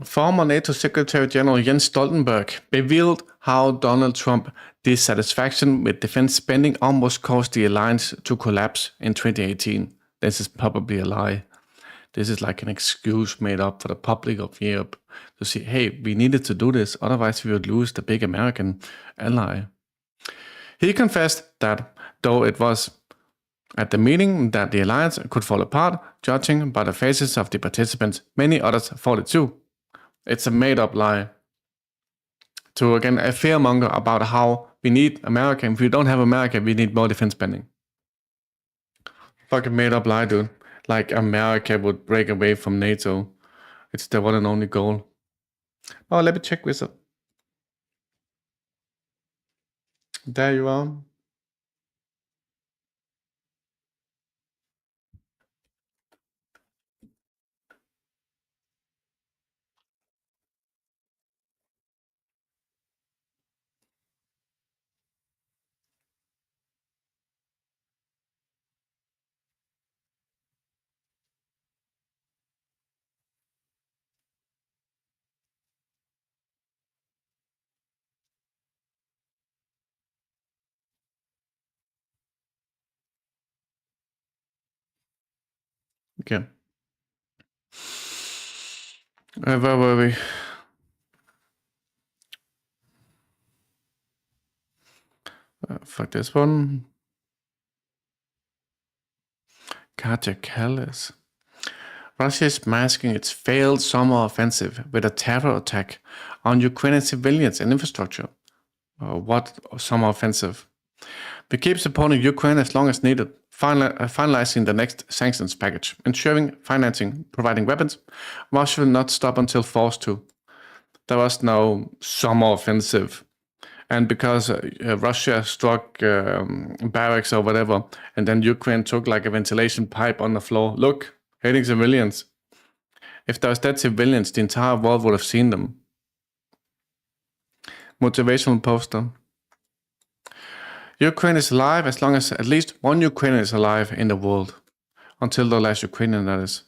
Former NATO Secretary General Jens Stoltenberg revealed how Donald Trump's dissatisfaction with defense spending almost caused the alliance to collapse in 2018. This is probably a lie. This is like an excuse made up for the public of Europe to say, hey, we needed to do this, otherwise we would lose the big American ally. He confessed that, though it was at the meeting that the alliance could fall apart, judging by the faces of the participants, many others thought it too. It's a made-up lie. To, again, a fearmonger about how we need America. If we don't have America, we need more defense spending. Fucking made-up lie, dude. Like America would break away from NATO. It's the one and only goal. Oh, let me check Wizard. There you are. Okay. Where were we? Fuck this one. Katja Kallis. Russia is masking its failed summer offensive with a terror attack on Ukrainian civilians and infrastructure. What summer offensive? We keep supporting Ukraine as long as needed, finalizing the next sanctions package, ensuring financing, providing weapons. Russia will not stop until forced to. There was no summer offensive. And because Russia struck barracks or whatever, and then Ukraine took like a ventilation pipe on the floor. Look, hitting civilians. If there was dead civilians, the entire world would have seen them. Motivational poster. Ukraine is alive as long as at least one Ukrainian is alive in the world. Until the last Ukrainian, that is.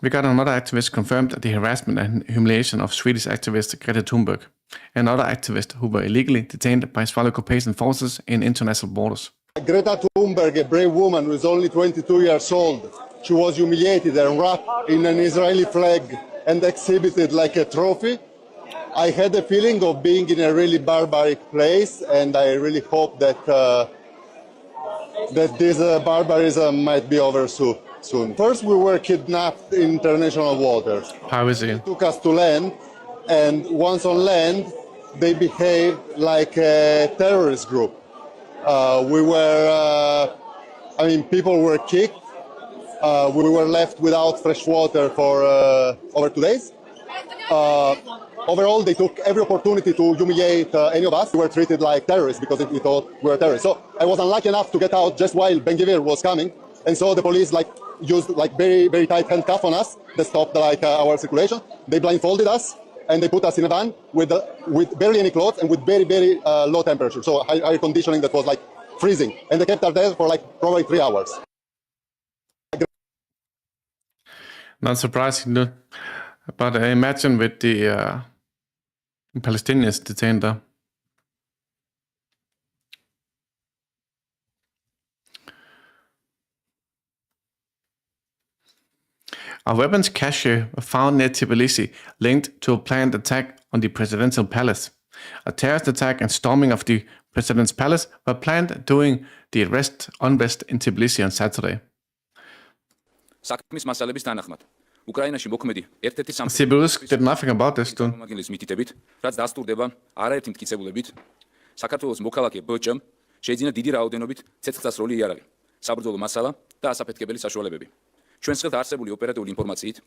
We got another activist confirmed the harassment and humiliation of Swedish activist Greta Thunberg, another activist who were illegally detained by Israeli occupation forces in international borders. Greta Thunberg, a brave woman who is only 22 years old, she was humiliated and wrapped in an Israeli flag and exhibited like a trophy. I had a feeling of being in a really barbaric place, and I really hope that that this barbarism might be over soon. First, we were kidnapped in international waters. Privacy. They took us to land, and once on land, they behaved like a terrorist group. People were kicked. We were left without fresh water for over 2 days. Overall, they took every opportunity to humiliate any of us. We were treated like terrorists because we thought we were terrorists. So I was unlucky enough to get out just while Ben-Gvir was coming, and so the police used very, very tight handcuff on us that stopped our circulation. They blindfolded us and they put us in a van with barely any clothes and with very, very low temperature. So air conditioning that was freezing, and they kept us there for probably 3 hours. Not surprising, dude. But imagine with the Palestinians detained there. A weapons cache found near Tbilisi linked to a planned attack on the presidential palace. A terrorist attack and storming of the president's palace were planned during the unrest in Tbilisi on Saturday. Sibirsk did nothing about this, dude. რაც დასტურდება არაერთი მტკიცებულებით, საქართველოს მოქალაქე ბჭ-მ შეიძინა დიდი რაოდენობით ცეცხლსასროლი იარაღი, საბრძოლო მასალა და ასაფეთქებელი საშუალებები. ჩვენს ხელთ არსებული ოპერატიული ინფორმაციით,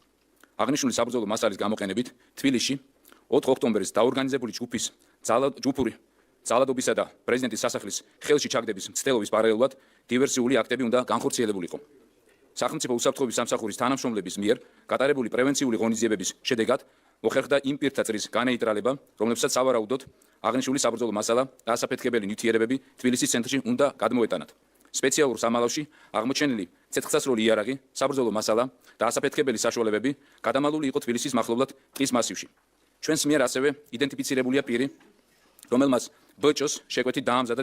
აღნიშნული საბრძოლო მასალის გამოყენებით თბილისში 4 ოქტომბრის დაორგანიზებული ჯგუფის ჯგუფური ძალადობისა და პრეზიდენტის სასახლის ხელში ჩაგდების მცდელობის პარალელურად დივერსიული აქტები უნდა განხორციელებულიყო. სახელმწიფო უსაფრთხოების სამსახურის თანამშრომლების მიერ გატარებული პრევენციული ღონისძიებების შედეგად მოხერხდა იმ პირთა წრის განეიტრალება, რომლებსაც სავარაუდოდ აღნიშნული საბრძოლო მასალა და ასაფეთქებელი ნივთიერებები თბილისის ცენტრში უნდა გადმოეტანათ. სპეციალურ სამალავში აღმოჩენილი ცეცხლსასროლი იარაღი, საბრძოლო მასალა და ასაფეთქებელი საშუალებები გადამალული იყო თბილისის მახლობლად ტყის მასივში. ჩვენს მიერ ასევე იდენტიფიცირებულია პირი, რომელმაც ბჭ-ს შეკვეთით დაამზადა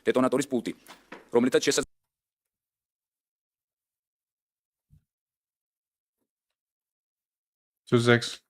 დეტონატორის პულტი, რომლითაც შესაძლოა to 6.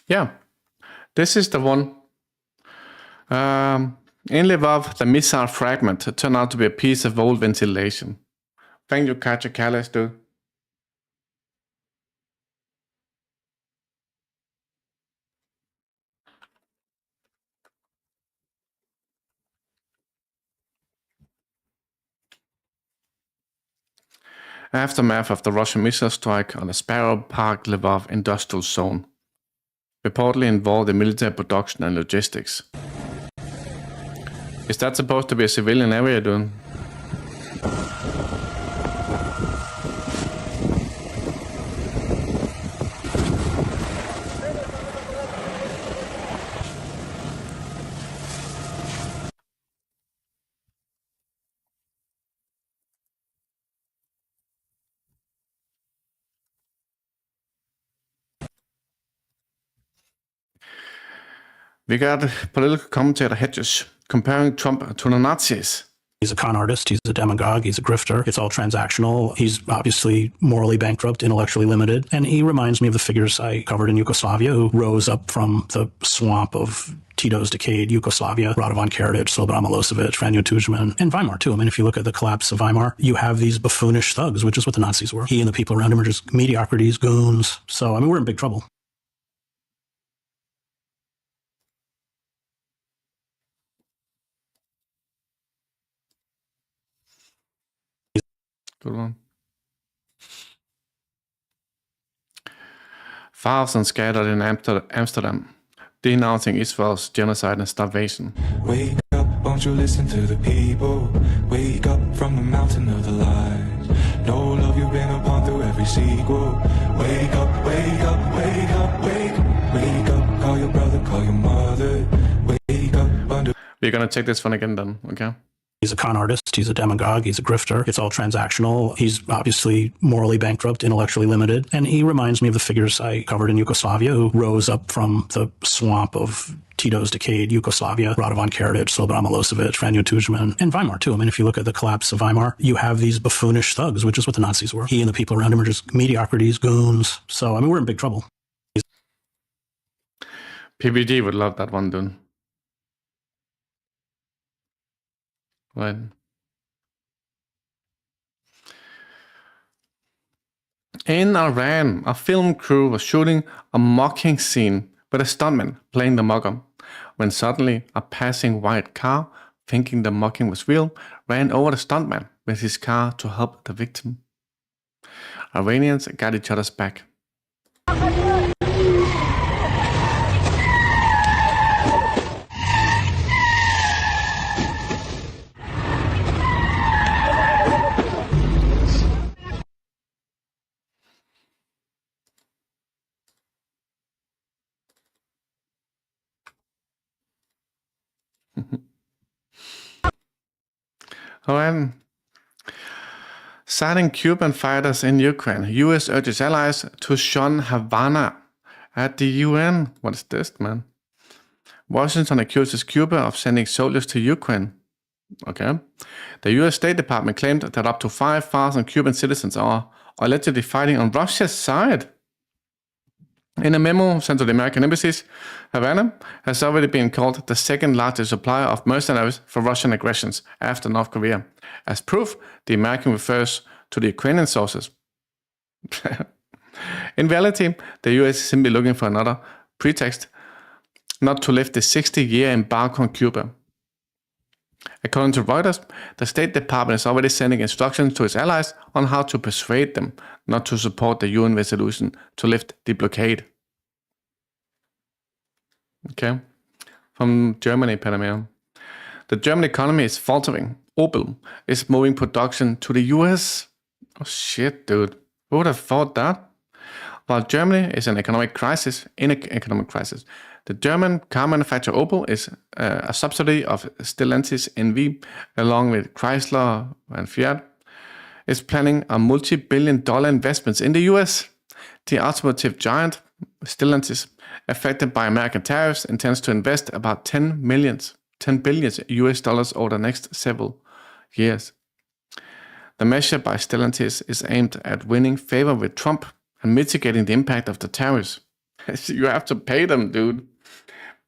Yeah. This is the one. In Lvov, the missile fragment turned out to be a piece of old ventilation. Thank you, Katja Kallas, dude. Aftermath of the Russian missile strike on the Sparrow Park Lvov industrial zone. Reportedly involved in military production and logistics. Is that supposed to be a civilian area, dude? We got political commentator Hedges comparing Trump to the Nazis. He's a con artist, he's a demagogue, he's a grifter. It's all transactional. He's obviously morally bankrupt, intellectually limited. And he reminds me of the figures I covered in Yugoslavia who rose up from the swamp of Tito's decayed Yugoslavia, Radovan Karadzic, Slobodan Milosevic, Franjo Tudjman, and Weimar too. I mean, if you look at the collapse of Weimar, you have these buffoonish thugs, which is what the Nazis were. He and the people around him are just mediocrities, goons. So, I mean, we're in big trouble. Good one. Thousands scattered in Amsterdam, denouncing Israel's genocide and starvation. Wake up, won't you listen to the people? Wake up from the mountain of the lies. No love you've been upon through every sequel. Wake up, wake up, wake up, wake up, wake up. Call your brother, call your mother. Wake up under. We're gonna take this one again then, okay? He's a con artist. He's a demagogue. He's a grifter. It's all transactional. He's obviously morally bankrupt, intellectually limited. And he reminds me of the figures I covered in Yugoslavia who rose up from the swamp of Tito's decayed Yugoslavia, Radovan Karadzic, Slobodan Milosevic, Franjo Tudjman, and Weimar too. I mean, if you look at the collapse of Weimar, you have these buffoonish thugs, which is what the Nazis were. He and the people around him are just mediocrities, goons. So, I mean, we're in big trouble. PBG would love that one, dude. Right. In Iran, a film crew was shooting a mocking scene with a stuntman playing the mocker, when suddenly a passing white car, thinking the mocking was real, ran over the stuntman with his car to help the victim. Iranians got each other's back. Alright. Signing Cuban fighters in Ukraine. US urges allies to shun Havana at the UN. What is this, man? Washington accuses Cuba of sending soldiers to Ukraine. Okay. The US State Department claimed that up to 5,000 Cuban citizens are allegedly fighting on Russia's side. In a memo sent to the American embassies, Havana has already been called the second largest supplier of mercenaries for Russian aggressions after North Korea. As proof, the American refers to the Ukrainian sources. In reality, the US is simply looking for another pretext not to lift the 60-year embargo on Cuba. According to Reuters, the State Department is already sending instructions to its allies on how to persuade them not to support the UN resolution to lift the blockade. Okay. From Germany, Panama. The German economy is faltering. Opel is moving production to the US. Oh shit, dude. Who would have thought that? While Germany is in economic crisis, the German car manufacturer Opel is a subsidiary of Stellantis NV, along with Chrysler and Fiat, is planning a multi-billion-dollar investments in the US. The automotive giant, Stellantis, affected by American tariffs, intends to invest about $10 billion US dollars over the next several years. The measure by Stellantis is aimed at winning favor with Trump and mitigating the impact of the tariffs. You have to pay them, dude.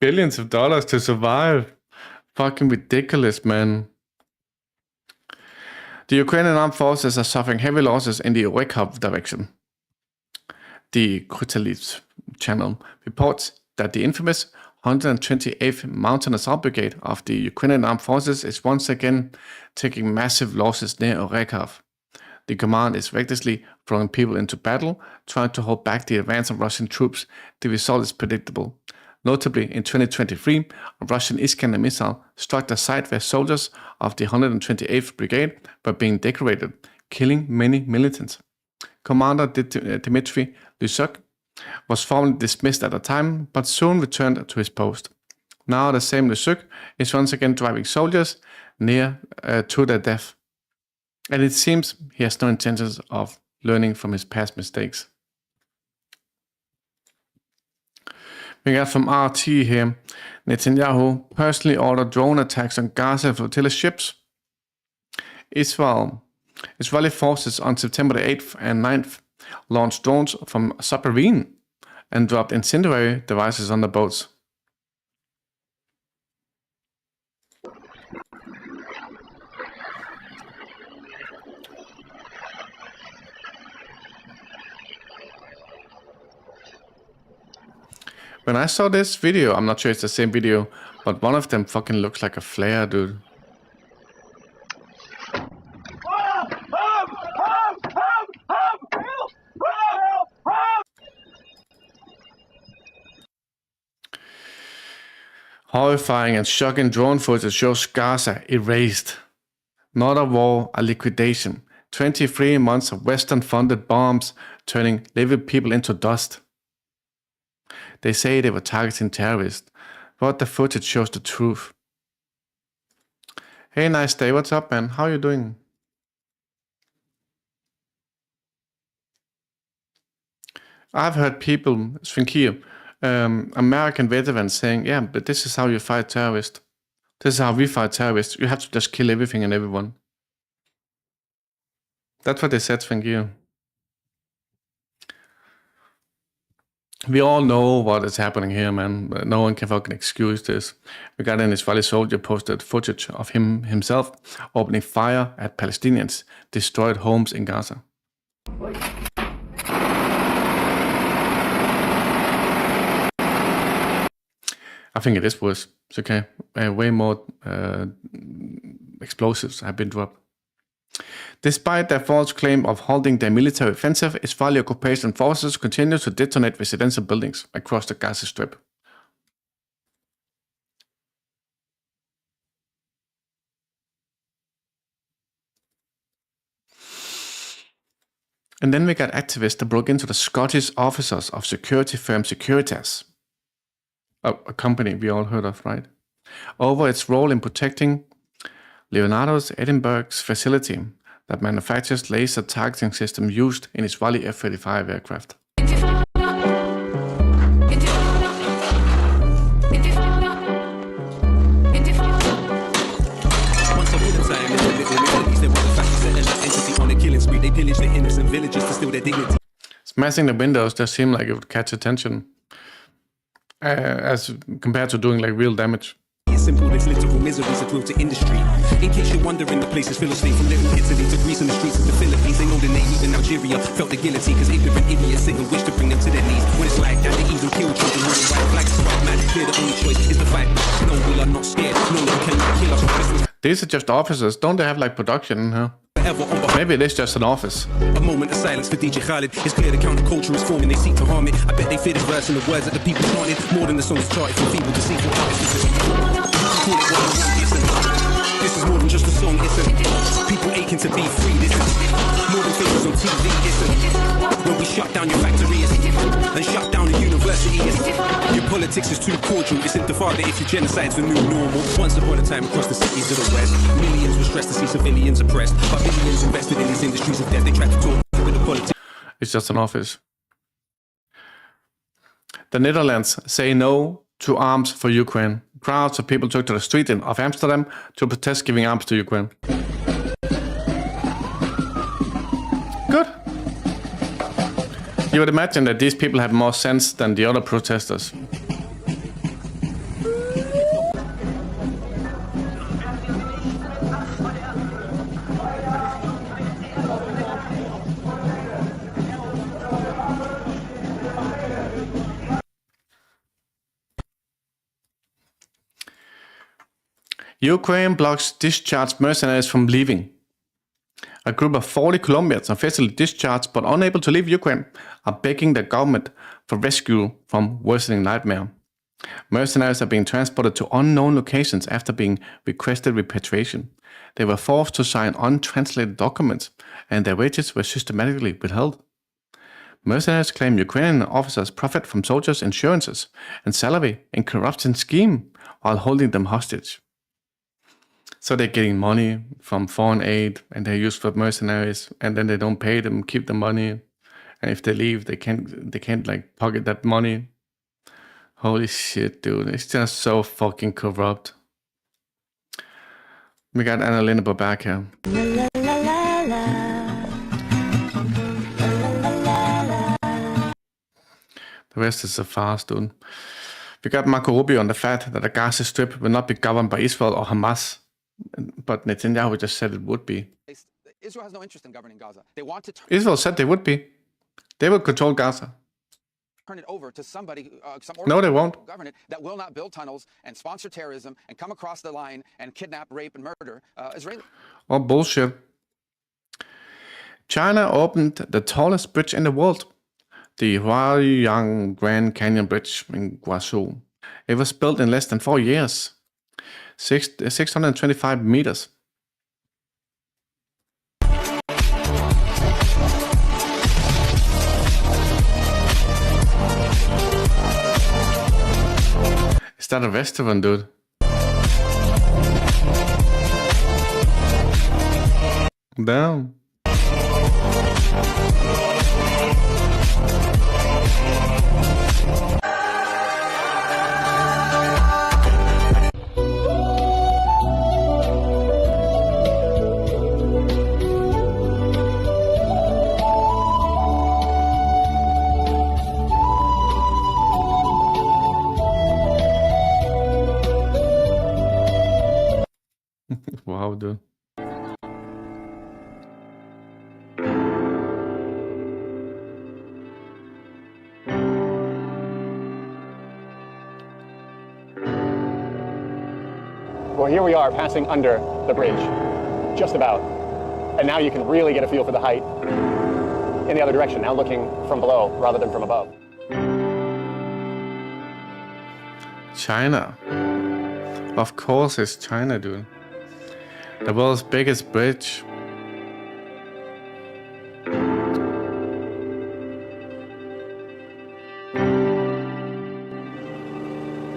Billions of dollars to survive. Fucking ridiculous, man. The Ukrainian armed forces are suffering heavy losses in the Orekov direction. The Kruteliv channel reports that the infamous 128th Mountain Assault Brigade of the Ukrainian armed forces is once again taking massive losses near Orekov. The command is recklessly throwing people into battle, trying to hold back the advance of Russian troops. The result is predictable. Notably, in 2023, a Russian Iskander missile struck the site where soldiers of the 128th Brigade were being decorated, killing many militants. Commander Dmitry Lysyk was formally dismissed at the time, but soon returned to his post. Now the same Lysyk is once again driving soldiers near to their death. And it seems he has no intentions of learning from his past mistakes. We got from RT here. Netanyahu personally ordered drone attacks on Gaza flotilla ships. Israeli forces on September the 8th and 9th launched drones from a submarine and dropped incendiary devices on the boats. When I saw this video, I'm not sure it's the same video, but one of them fucking looks like a flare, dude. Horrifying and shocking drone footage shows Gaza erased. Not a war, a liquidation. 23 months of Western-funded bombs turning living people into dust. They say they were targeting terrorists, but the footage shows the truth. Hey, nice day. What's up, man? How are you doing? I've heard people, Svinkir, American veterans saying, yeah, but this is how you fight terrorists. This is how we fight terrorists. You have to just kill everything and everyone. That's what they said, Svinkir. We all know what is happening here, man. No one can fucking excuse this. We got an Israeli soldier posted footage of himself opening fire at Palestinians, destroyed homes in Gaza. I think it is worse. It's okay. Way more explosives have been dropped. Despite their false claim of holding their military offensive, Israeli occupation forces continue to detonate residential buildings across the Gaza Strip. And then we got activists that broke into the Scottish officers of security firm Securitas, a company we all heard of, right? Over its role in protecting Leonardo's Edinburgh's facility that manufactures laser targeting system used in Israeli F-35 aircraft. Smashing the windows just seemed like it would catch attention, as compared to doing like real damage. It's simple, there's literal miseries that will to industry. In case you're wondering, the place is full of slaves from little Italy to Greece and the streets of the Philippines. They know the name, even Algeria felt the guillotine, cause ignorant idiots sit and wish to bring them to their knees. When it's like that, they even kill children wearing white flags. Right, man, clear the only choice is the fight. No, we are not scared. No, you cannot kill us for Christmas. These are just officers. Don't they have like production in here? Maybe it is just an office. A moment of silence for DJ Khaled. It's clear the counterculture is forming. They seek to harm it. I bet they fear this verse and the words that the people chanted. More than the songs charted from people to see for artists. This is more than just a song, isn't people aching to be free, this is more than faces on TV, isn't when we shut down your factories and shut down the universities. Your politics is too cordial, it's intifada if your genocide's the new normal. Once upon a time across the cities of the west, millions were stressed to see civilians oppressed, but millions invested in these industries of death. They tried to talk with the politics. It's just an office. The Netherlands say no to arms for Ukraine. Crowds of people took to the street of Amsterdam to protest giving arms to Ukraine. Good. You would imagine that these people have more sense than the other protesters. Ukraine blocks discharged mercenaries from leaving. A group of 40 Colombians officially discharged but unable to leave Ukraine are begging the government for rescue from worsening nightmare. Mercenaries are being transported to unknown locations after being requested repatriation. They were forced to sign untranslated documents and their wages were systematically withheld. Mercenaries claim Ukrainian officers profit from soldiers' insurances and salary in corruption scheme while holding them hostage. So they're getting money from foreign aid and they're used for mercenaries and then they don't pay them, keep the money. And if they leave, they can't like pocket that money. Holy shit, dude. It's just so fucking corrupt. We got Anna Lindeberg back here. The rest is a farce, dude. We got Marco Rubio on the fact that the Gaza Strip will not be governed by Israel or Hamas. But Netanyahu just said it would be. Israel has no interest in governing Gaza. They want to Israel said they would be. They will control Gaza. turn it over to somebody, No, they won't. Govern it that will not build tunnels and sponsor terrorism and come across the line and kidnap, rape, and murder Israelis. Oh, bullshit. China opened the tallest bridge in the world, the Huaiyang Grand Canyon Bridge in Guangzhou. It was built in less than 4 years. 625 meters. that a restaurant, dude? Damn. Wow, dude. Well, here we are passing under the bridge, just about. And now you can really get a feel for the height in the other direction, now looking from below rather than from above. China. Of course it's China, dude. The world's biggest bridge.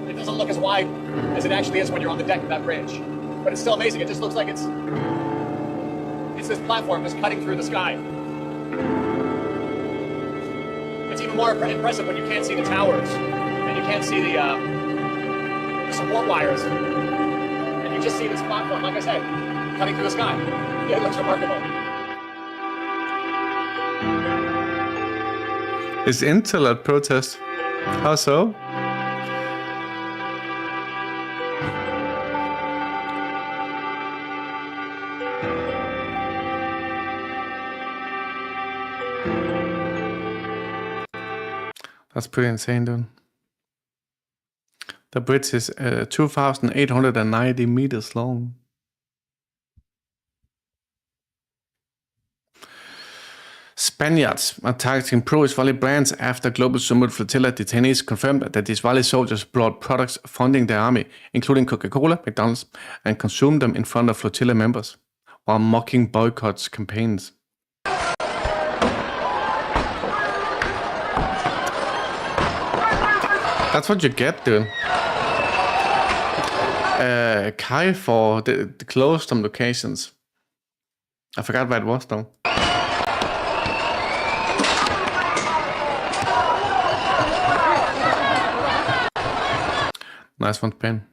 It doesn't look as wide as it actually is when you're on the deck of that bridge. But it's still amazing. It just looks like it's this platform just cutting through the sky. It's even more impressive when you can't see the towers and you can't see the support wires. And you just see this platform, like I said, cutting through the sky. Yeah, it looks remarkable. Is Intel at protest? How so? That's pretty insane, dude. The bridge is 2,890 meters long. Spaniards are targeting pro-Israeli brands after global summit flotilla detainees confirmed that the Israeli soldiers brought products funding their army, including Coca-Cola, McDonald's, and consumed them in front of flotilla members, while mocking boycotts campaigns. That's what you get, dude. Kai for the closed some locations. I forgot where it was though. Nice one, Ben.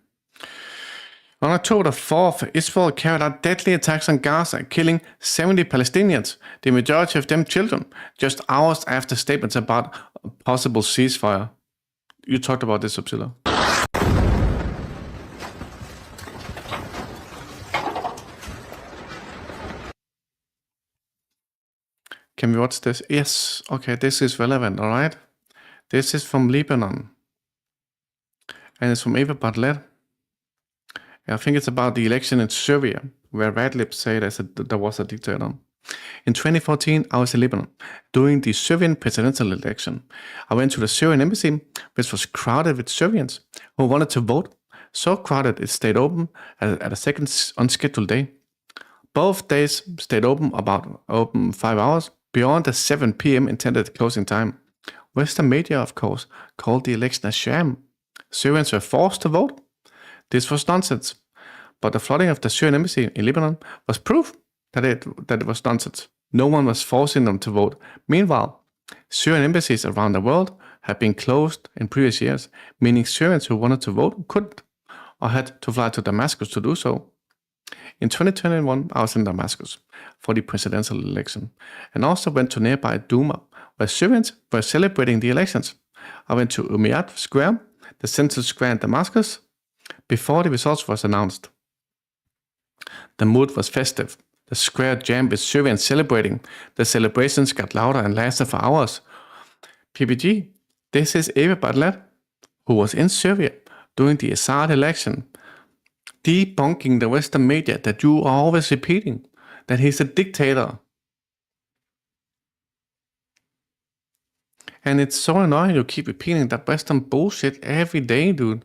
On October 4th, Israel carried out deadly attacks on Gaza, killing 70 Palestinians, the majority of them children, just hours after statements about a possible ceasefire. You talked about this, Subsilla. Can we watch this? Yes. Okay, this is relevant, all right? This is from Lebanon. And it's from Eva Bartlett. I think it's about the election in Syria, where Radlib said there was a dictator. In 2014, I was in Lebanon during the Syrian presidential election. I went to the Syrian embassy, which was crowded with Syrians who wanted to vote. So crowded it stayed open at a second unscheduled day. Both days stayed open 5 hours beyond the 7 p.m. intended closing time. Western media, of course, called the election a sham. Syrians were forced to vote. This was nonsense. But the flooding of the Syrian embassy in Lebanon was proof that it was nonsense. No one was forcing them to vote. Meanwhile, Syrian embassies around the world have been closed in previous years, meaning Syrians who wanted to vote couldn't or had to fly to Damascus to do so. In 2021, I was in Damascus for the presidential election and also went to nearby Douma, where Syrians were celebrating the elections. I went to Umayyad Square, the central square in Damascus, before the results was announced. The mood was festive. The square jammed with Syrians celebrating. The celebrations got louder and lasted for hours. PPG, this is Eva Bartlett, who was in Syria during the Assad election, debunking the Western media that you are always repeating, that he's a dictator. And it's so annoying you keep repeating that Western bullshit every day, dude.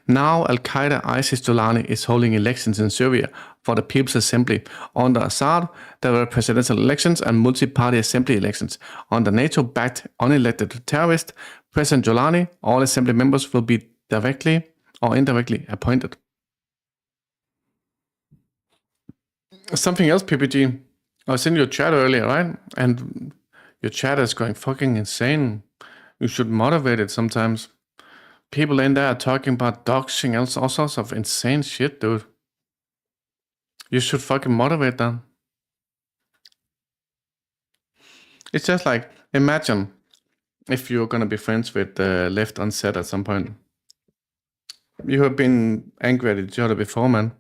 Now Al-Qaeda ISIS Jolani is holding elections in Syria for the People's Assembly. Under Assad, there were presidential elections and multi-party assembly elections. Under NATO-backed unelected terrorist President Giuliani, all assembly members will be directly or indirectly appointed. Something else, PPG. I was in your chat earlier, right? And your chat is going fucking insane. You should moderate it sometimes. People in there are talking about doxing and all sorts of insane shit, dude. You should fucking moderate that. It's just like, imagine if you're gonna be friends with the left unset at some point. You have been angry at each other before, man.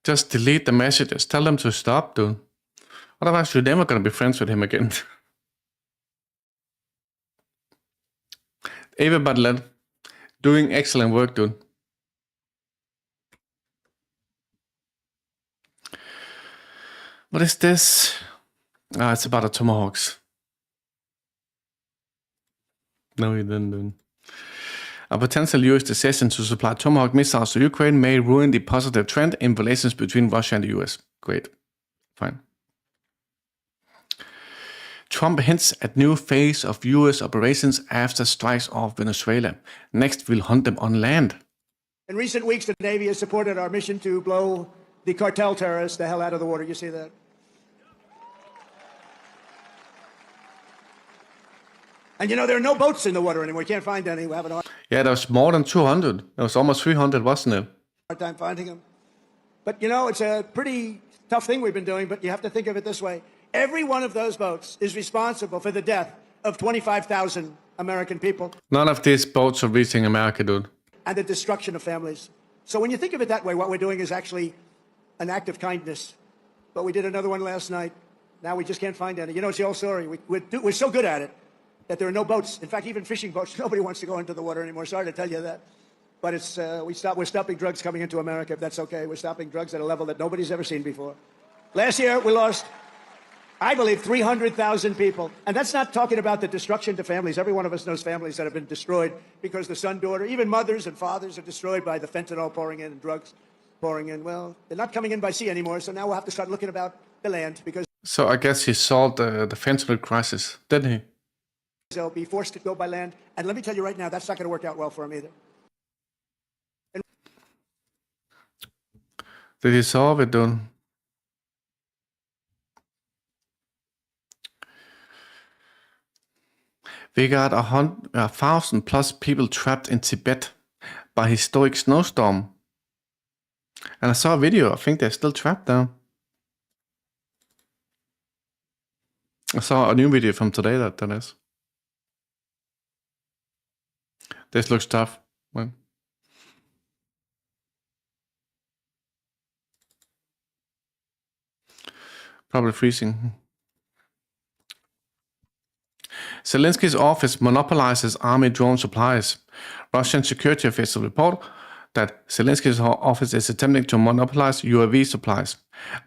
Just delete the messages. Tell them to stop, dude. Otherwise, you're never gonna be friends with him again. Ava Bartlett, doing excellent work, dude. What is this? Ah, it's about the Tomahawks. No, you didn't, dude. A potential US decision to supply Tomahawk missiles to Ukraine may ruin the positive trend in relations between Russia and the US. Great. Fine. Trump hints at new phase of US operations after strikes off Venezuela. Next, we'll hunt them on land. In recent weeks, the Navy has supported our mission to blow the cartel terrorists the hell out of the water. You see that? And you know, there are no boats in the water anymore. You can't find any. We have a Yeah, there was more than 200. There was almost 300, wasn't it? hard time finding them. But you know, it's a pretty tough thing we've been doing, but you have to think of it this way. Every one of those boats is responsible for the death of 25,000 American people. None of these boats are reaching America, dude. And the destruction of families. So when you think of it that way, what we're doing is actually an act of kindness. But we did another one last night. Now we just can't find any. You know, it's the old story. We're so good at it that there are no boats. In fact, even fishing boats, nobody wants to go into the water anymore. Sorry to tell you that. But it's we're stopping drugs coming into America, if that's okay. We're stopping drugs at a level that nobody's ever seen before. Last year, we lost, I believe, 300,000 people. And that's not talking about the destruction to families. Every one of us knows families that have been destroyed because the son, daughter, even mothers and fathers are destroyed by the fentanyl pouring in and drugs pouring in. Well, they're not coming in by sea anymore, so now we'll have to start looking about the land because... So I guess he solved the fentanyl crisis, didn't he? They'll be forced to go by land. And let me tell you right now, that's not going to work out well for them either. Did he solve it, dude? We got 1,000 plus people trapped in Tibet by historic snowstorm. And I saw a video, I think they're still trapped there. I saw a new video from today that is. This looks tough. Well, probably freezing. Zelensky's office monopolizes army drone supplies. Russian security officials report that Zelensky's office is attempting to monopolize UAV supplies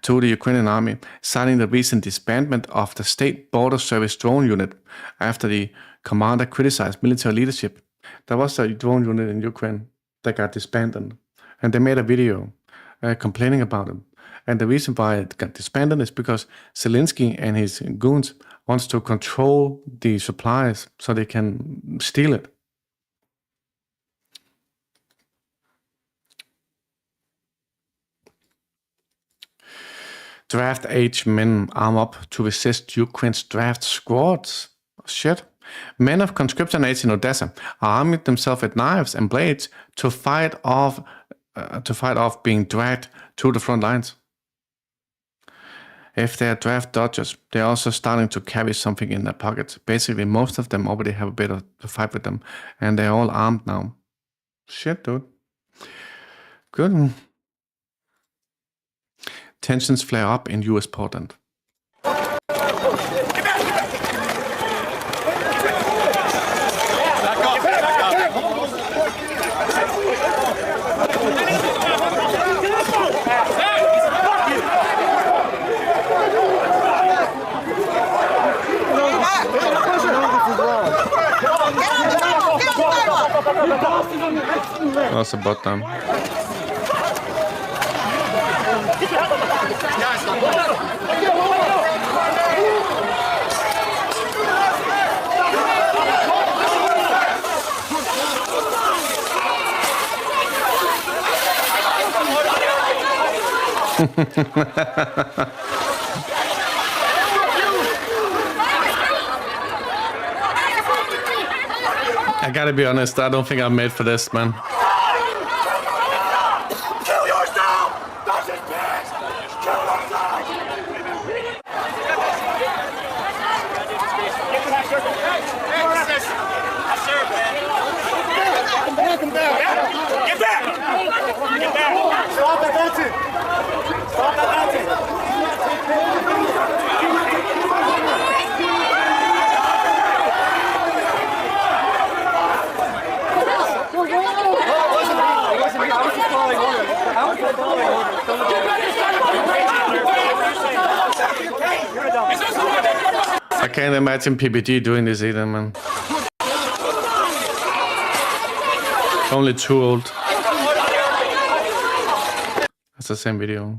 to the Ukrainian army, citing the recent disbandment of the State Border Service drone unit after the commander criticized military leadership. There was a drone unit in Ukraine that got disbanded, and they made a video complaining about it. And the reason why it got disbanded is because Zelensky and his goons wants to control the supplies so they can steal it. Draft age men arm up to resist Ukraine's draft squads. Shit. Men of conscription age in Odessa are arming themselves with knives and blades to fight off being dragged to the front lines. If they are draft dodgers, they're also starting to carry something in their pockets. Basically, most of them already have a bit of a fight with them, and they're all armed now. Shit, dude. Good. Tensions flare up in US Portland. That's about time. I gotta be honest, I don't think I'm made for this, man. Kill yourself! That's his best! Kill yourself! Get to that circle. Hey, what is this? That serve, man. Come back. Get back! Get back! Stop that dancing! Stop that dancing! I can't imagine PPG doing this either, man. Only too old. That's the same video.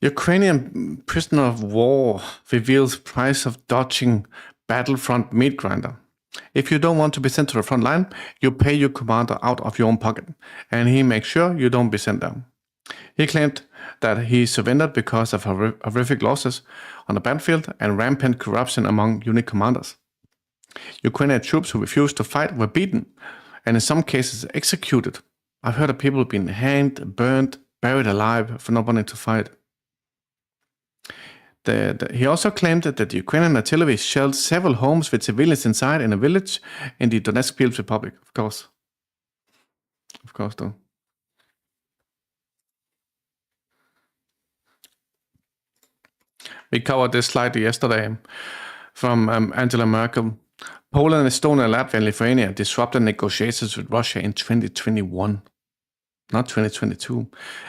Ukrainian prisoner of war reveals price of dodging battlefront meat grinder. If you don't want to be sent to the front line, you pay your commander out of your own pocket, and he makes sure you don't be sent there. He claimed that he surrendered because of horrific losses on the battlefield and rampant corruption among unit commanders. Ukrainian troops who refused to fight were beaten, and in some cases executed. I've heard of people being hanged, burned, buried alive for not wanting to fight. He also claimed that the Ukrainian artillery shelled several homes with civilians inside in a village in the Donetsk People's Republic. Of course, though. We covered this slightly yesterday from Angela Merkel. Poland, Estonia, Latvia, and Lithuania disrupted negotiations with Russia in 2021, not 2022,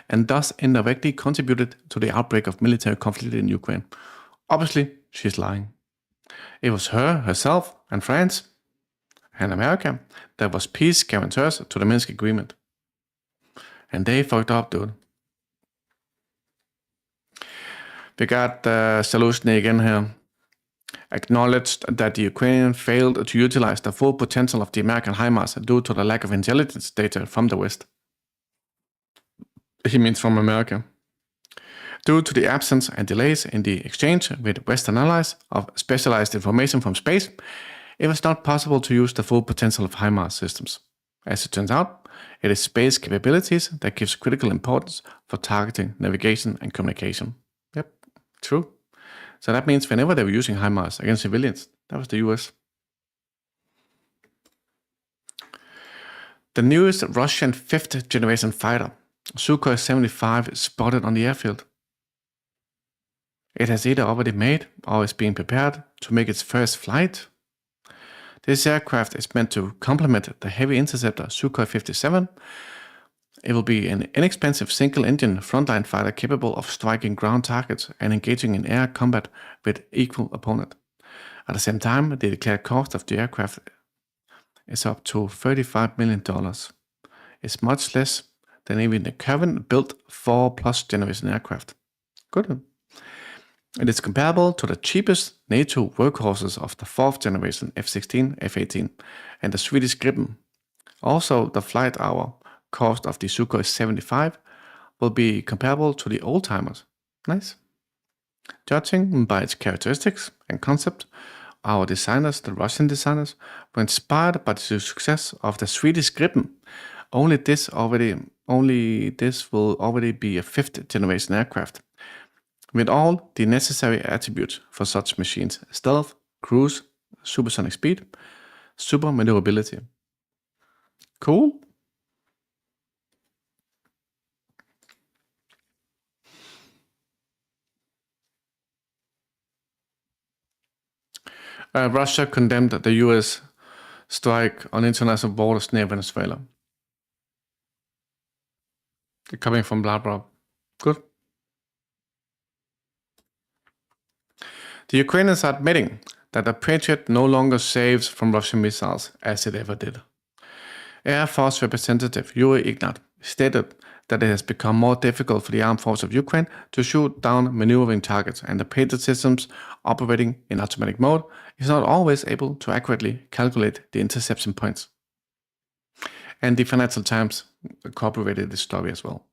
and thus indirectly contributed to the outbreak of military conflict in Ukraine. Obviously, she's lying. It was herself, and France, and America that was peace guarantors to the Minsk agreement. And they fucked up, dude. We got Zaluzhny again here. Acknowledged that the Ukrainians failed to utilize the full potential of the American HIMARS due to the lack of intelligence data from the West. He means from America. Due to the absence and delays in the exchange with Western allies of specialized information from space, it was not possible to use the full potential of HIMARS systems. As it turns out, it is space capabilities that gives critical importance for targeting, navigation, and communication. Yep, true. So that means whenever they were using HIMARS against civilians, that was the US. The newest Russian 5th generation fighter, Sukhoi 75, spotted on the airfield. It has either already made or is being prepared to make its first flight. This aircraft is meant to complement the heavy interceptor Sukhoi 57. It will be an inexpensive single-engine frontline fighter capable of striking ground targets and engaging in air combat with equal opponent. At the same time, the declared cost of the aircraft is up to $35 million. It's much less than even the current built 4+ generation aircraft. Good. It is comparable to the cheapest NATO workhorses of the 4th generation F-16, F-18 and the Swedish Gripen. Also, the flight hour cost of the Sukhoi 75 will be comparable to the old-timers. Nice. Judging by its characteristics and concept, our designers, the Russian designers, were inspired by the success of the Swedish Gripen. Only this will already be a 5th generation aircraft, with all the necessary attributes for such machines: stealth, cruise, supersonic speed, super maneuverability. Cool. Russia condemned the US strike on international borders near Venezuela. Coming from Blah. Good. The Ukrainians are admitting that the Patriot no longer saves from Russian missiles as it ever did. Air Force Representative Yuri Ignat stated that it has become more difficult for the armed forces of Ukraine to shoot down maneuvering targets, and the Patriot systems operating in automatic mode is not always able to accurately calculate the interception points. And the Financial Times corroborated this story as well.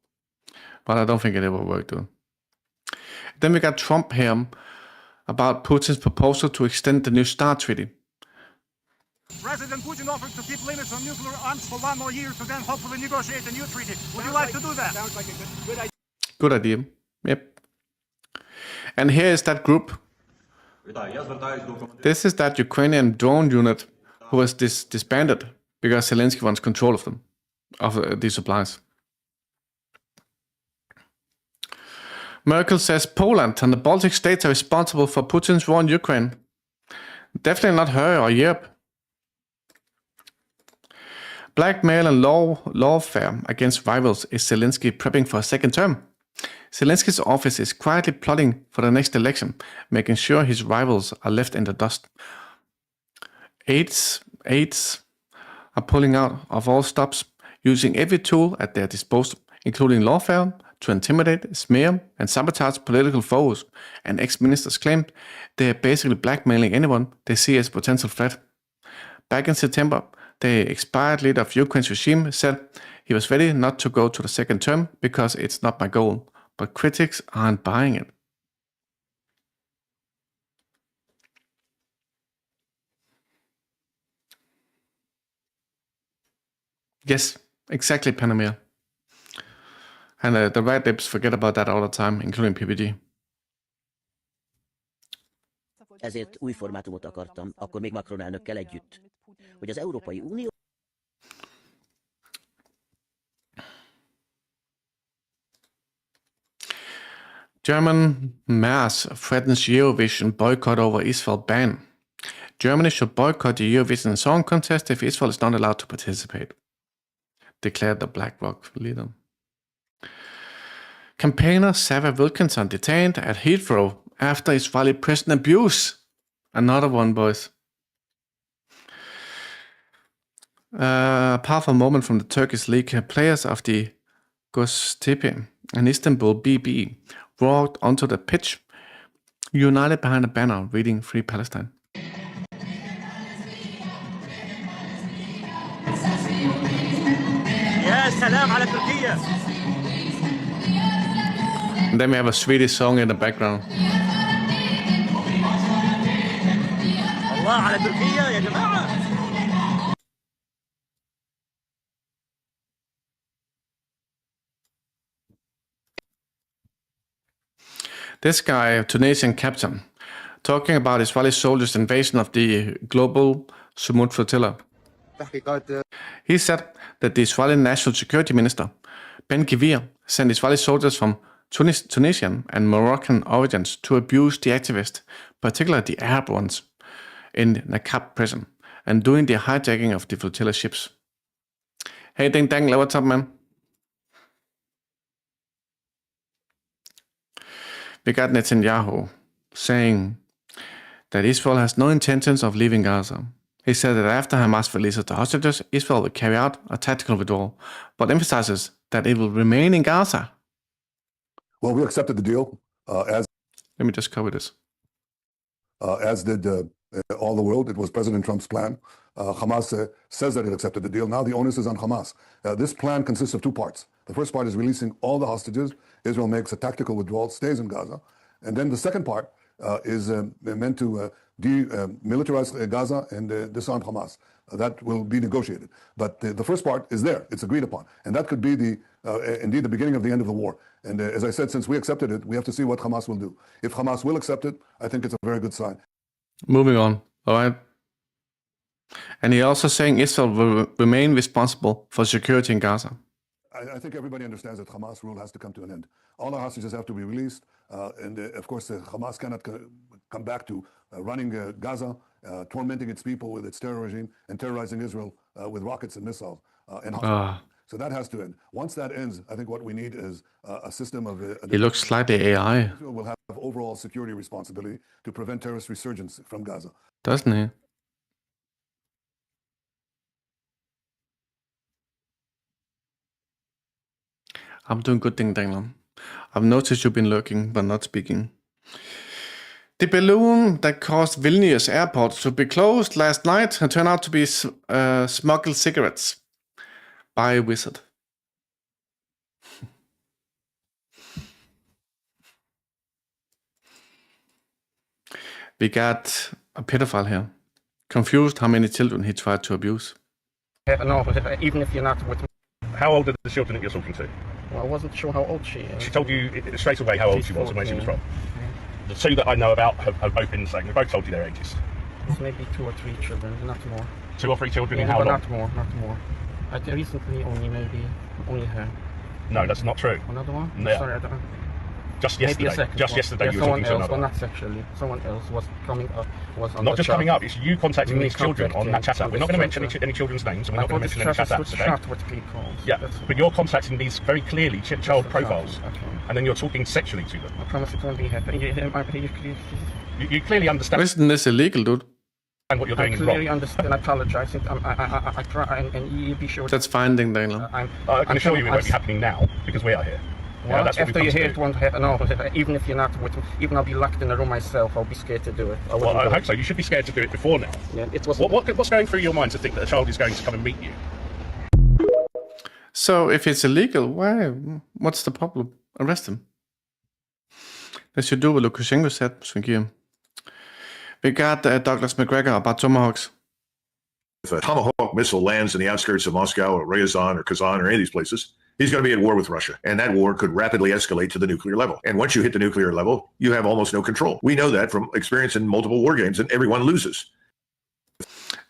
But I don't think it ever worked, though. Then we got Trump here about Putin's proposal to extend the New START treaty. President Putin offered to keep limits on nuclear arms for 1 more year to then hopefully negotiate a new treaty. Would you like to do that? Sounds like a good idea. Good idea. Yep. And here is that group. This is that Ukrainian drone unit who was disbanded because Zelensky wants control of them, of these supplies. Merkel says Poland and the Baltic states are responsible for Putin's war in Ukraine. Definitely not her or Europe. Blackmail and lawfare against rivals. Is Zelensky prepping for a second term? Zelensky's office is quietly plotting for the next election, making sure his rivals are left in the dust. Aides are pulling out of all stops, using every tool at their disposal, including lawfare, to intimidate, smear, and sabotage political foes, and ex-ministers claimed they are basically blackmailing anyone they see as a potential threat. Back in September, the expired leader of Ukraine's regime said he was ready not to go to the second term because it's not my goal, but critics aren't buying it. Yes, exactly, Panamera. And the red lips forget about that all the time, including PPG. Ezért új formátumot akartam, akkor még Macron elnökkel együtt, hogy az Európai Unió... German mass threatens Eurovision boycott over Israel ban. Germany should boycott the Eurovision Song Contest if Israel is not allowed to participate, declared the BlackRock leader. Campaigner Sarah Wilkinson detained at Heathrow after Israeli prison abuse. Another one, boys. A powerful moment from the Turkish league. Players of the Göztepe and Istanbul BB walked onto the pitch, united behind a banner reading Free Palestine. And then we have a Swedish song in the background. This guy, Tunisian captain, talking about Israeli soldiers' invasion of the global Sumut flotilla. He said that the Israeli National Security Minister, Ben Gvir, sent Israeli soldiers from Tunisian and Moroccan origins to abuse the activists, particularly the Arab ones, in Nakab prison, and doing the hijacking of the flotilla ships. Hey Ding Dang, what's up, man? We got Netanyahu saying that Israel has no intentions of leaving Gaza. He said that after Hamas releases the hostages, Israel will carry out a tactical withdrawal, but emphasizes that it will remain in Gaza. Well, we accepted the deal as... Let me just cover this. As did all the world. It was President Trump's plan. Hamas says that it accepted the deal. Now the onus is on Hamas. This plan consists of two parts. The first part is releasing all the hostages. Israel makes a tactical withdrawal, stays in Gaza. And then the second part is meant to demilitarize Gaza and disarm Hamas. That will be negotiated. But the first part is there. It's agreed upon. And that could be indeed the beginning of the end of the war. And as I said, since we accepted it, we have to see what Hamas will do. If Hamas will accept it, I think it's a very good sign. Moving on. All right. And he also saying Israel will remain responsible for security in Gaza. I think everybody understands that Hamas rule has to come to an end. All our hostages have to be released. And of course, Hamas cannot come back to running Gaza, tormenting its people with its terror regime, and terrorizing Israel with rockets and missiles. So that has to end. Once that ends, I think what we need is a system of... He looks slightly AI. Israel will have overall security responsibility to prevent terrorist resurgence from Gaza. Doesn't he? I'm doing good, Ding Dangler. I've noticed you've been lurking, but not speaking. The balloon that caused Vilnius airport to be closed last night turned out to be smuggled cigarettes by a wizard. We got a pedophile here. Confused how many children he tried to abuse. No, even if you're not with me. How old are the children that you're talking to? Well, I wasn't sure how old she is. She told you straight away how old she was and where she was from. The two that I know about have both been the same. They both told you their ages. There's maybe 2 or 3 children, not more. 2 or 3 children in Yeah, how but long? not more. Recently, only her. No, that's not true. Another one? Yeah. Sorry, I don't. Just Maybe a yesterday. second Just one. yesterday Yeah, you were someone talking to else, another. but not sexually. Someone else was coming up. Was on Not the just chat. coming up, it's you contacting Me these children on that chat app. contacting We're not going to mention children. any children's names, and we're not going to mention any This chat chat apps is today. chat with people. Yeah, but you're contacting these very clearly child Yes, profiles, okay. and then you're talking sexually to them. I promise it won't be happening. You clearly understand. Isn't this illegal, dude? And what you're doing I is wrong. clearly understand. I apologize. I try, and you be sure. That's finding, Daniel. I can assure you it won't be happening now because we are here. Well, that's what after we've you come hear to it do. won't happen. No, even if you're not with me, even I'll be locked in a room myself. I'll be scared to do it. Well, I hope so. You should be scared to do it before now. Yeah, it was. What's going through your mind to think that a child is going to come and meet you? So if it's illegal, why? What's the problem? Arrest him. They should do what Lukashenko said, Svengier. We got Douglas McGregor about Tomahawks. If a Tomahawk missile lands in the outskirts of Moscow or Ryazan or Kazan or any of these places, he's going to be at war with Russia. And that war could rapidly escalate to the nuclear level. And once you hit the nuclear level, you have almost no control. We know that from experience in multiple war games, and everyone loses.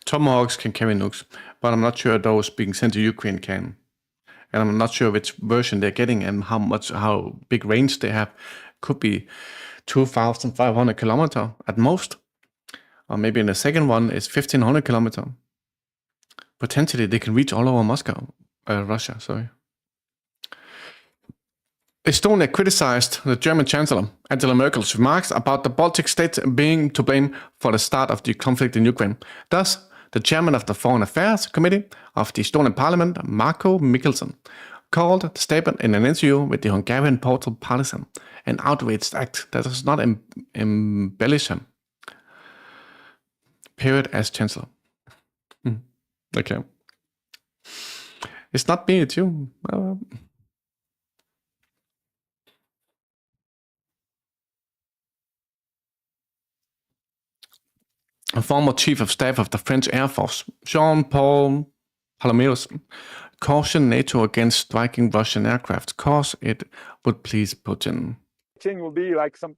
Tomahawks can carry nukes, but I'm not sure those being sent to Ukraine can. And I'm not sure which version they're getting and how big range they have. Could be 2,500 kilometers at most. Or maybe in the second one is 1,500 kilometers. Potentially they can reach all over Moscow, Russia, sorry. Estonia criticized the German Chancellor Angela Merkel's remarks about the Baltic states being to blame for the start of the conflict in Ukraine. Thus, the chairman of the Foreign Affairs Committee of the Estonian Parliament, Marko Mihkelson, called the statement in an interview with the Hungarian portal Partisan an outraged act that does not embellish him. Period as Chancellor. Okay. It's not me, it's you. A former chief of staff of the French Air Force, Jean-Paul Paloméus, cautioned NATO against striking Russian aircraft cause it would please Putin. Thing will be like some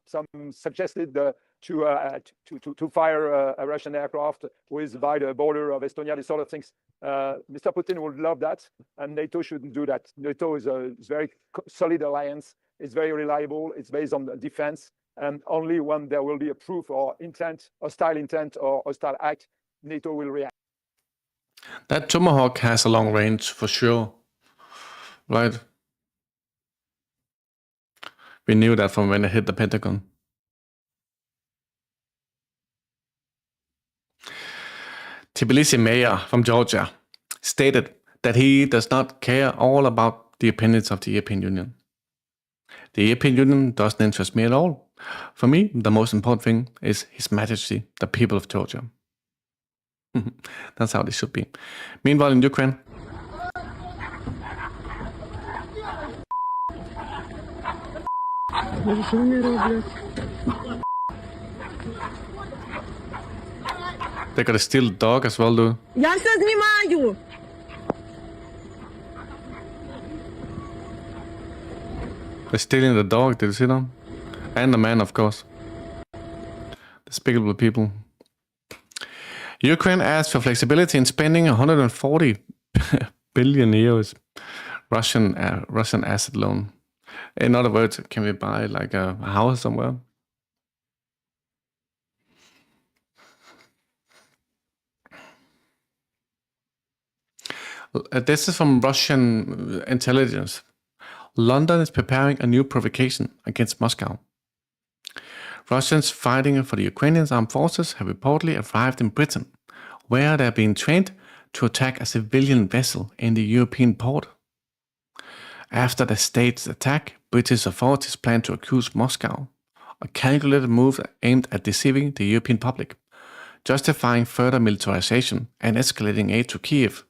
suggested to fire a Russian aircraft who is by the border of Estonia, these sort of things. Mr. Putin would love that, and NATO shouldn't do that. NATO is a very solid alliance. It's very reliable. It's based on defense, and only when there will be a proof or intent, intent or hostile act, NATO will react. That Tomahawk has a long range for sure, right? We knew that from when it hit the Pentagon. Tbilisi mayor from Georgia stated that he does not care all about the opinions of the European Union. The European Union doesn't interest me at all. For me, the most important thing is His Majesty, the people of Georgia. That's how they should be. Meanwhile, in Ukraine, they gotta steal the dog as well, dude. Я все знімаю. They're stealing the dog, did you see them? And the man, of course. Despicable people. Ukraine asked for flexibility in spending 140 billion euros Russian asset loan. In other words, can we buy like a house somewhere? This is from Russian intelligence. London is preparing a new provocation against Moscow. Russians fighting for the Ukrainian armed forces have reportedly arrived in Britain, where they are being trained to attack a civilian vessel in the European port. After the state's attack, British authorities plan to accuse Moscow, a calculated move aimed at deceiving the European public, justifying further militarization and escalating aid to Kiev.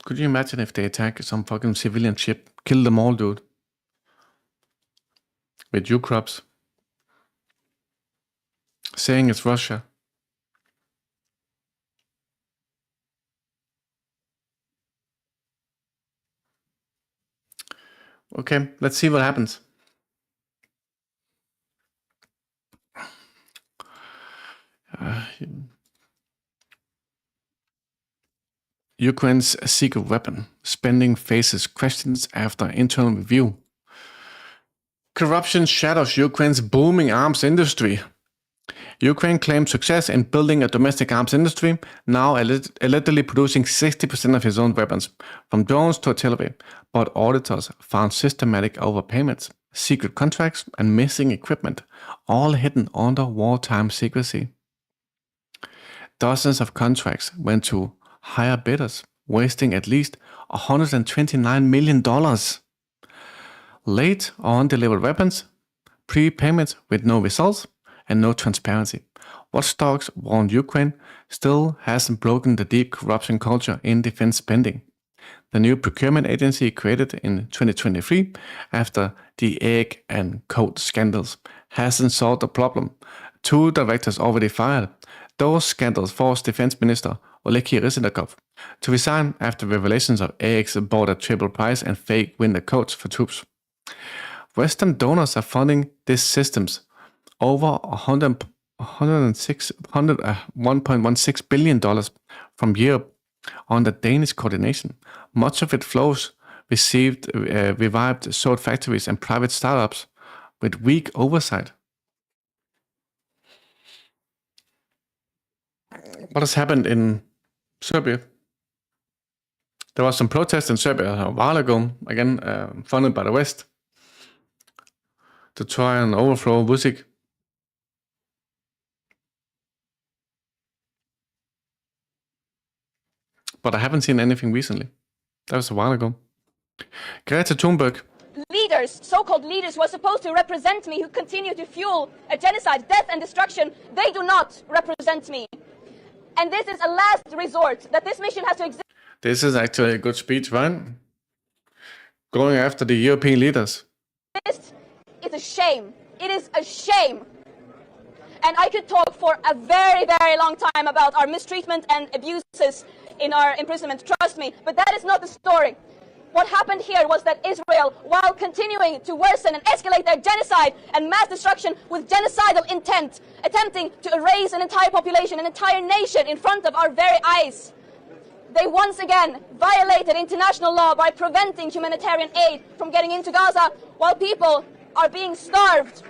Could you imagine if they attack some fucking civilian ship, kill them all, dude? With U-crops. saying it's Russia. Okay, let's see what happens. Ukraine's secret weapon spending faces questions after internal review. Corruption shadows Ukraine's booming arms industry. Ukraine claims success in building a domestic arms industry, now allegedly producing 60% of its own weapons, from drones to artillery. But auditors found systematic overpayments, secret contracts, and missing equipment, all hidden under wartime secrecy. Dozens of contracts went to higher bidders, wasting at least $129 million. Late or undelivered weapons, prepayments with no results, and no transparency. Watchdogs warned Ukraine still hasn't broken the deep corruption culture in defense spending. The new procurement agency created in 2023 after the egg and coat scandals hasn't solved the problem. 2 directors already fired. Those scandals forced Defense Minister Oleksiy Reznikov to resign after revelations of eggs bought at triple price and fake winter coats for troops. Western donors are funding these systems over $1.16 billion from Europe under Danish coordination. Much of it flows revived sword factories and private startups with weak oversight. What has happened in Serbia? There was some protest in Serbia a while ago, again funded by the West, to try and overthrow Vučić. But I haven't seen anything recently. That was a while ago. Greta Thunberg. Leaders, so-called leaders who are supposed to represent me, who continue to fuel a genocide, death and destruction, they do not represent me. And this is a last resort that this mission has to exist. This is actually a good speech, right? Going after the European leaders. It's a shame. It is a shame. And I could talk for a very, very long time about our mistreatment and abuses in our imprisonment, trust me, but that is not the story. What happened here was that Israel, while continuing to worsen and escalate their genocide and mass destruction with genocidal intent, attempting to erase an entire population, an entire nation in front of our very eyes, they once again violated international law by preventing humanitarian aid from getting into Gaza while people are being starved.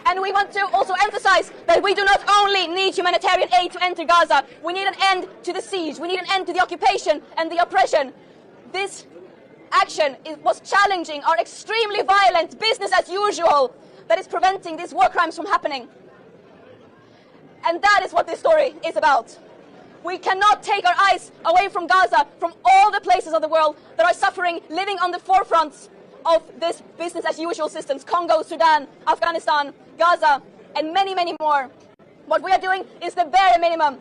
And we want to also emphasize that we do not only need humanitarian aid to enter Gaza, we need an end to the siege, we need an end to the occupation and the oppression. This action was challenging our extremely violent business as usual that is preventing these war crimes from happening. And that is what this story is about. We cannot take our eyes away from Gaza, from all the places of the world that are suffering, living on the forefronts of this business as usual systems. Congo, Sudan, Afghanistan, Gaza, and many, many more. What we are doing is the bare minimum.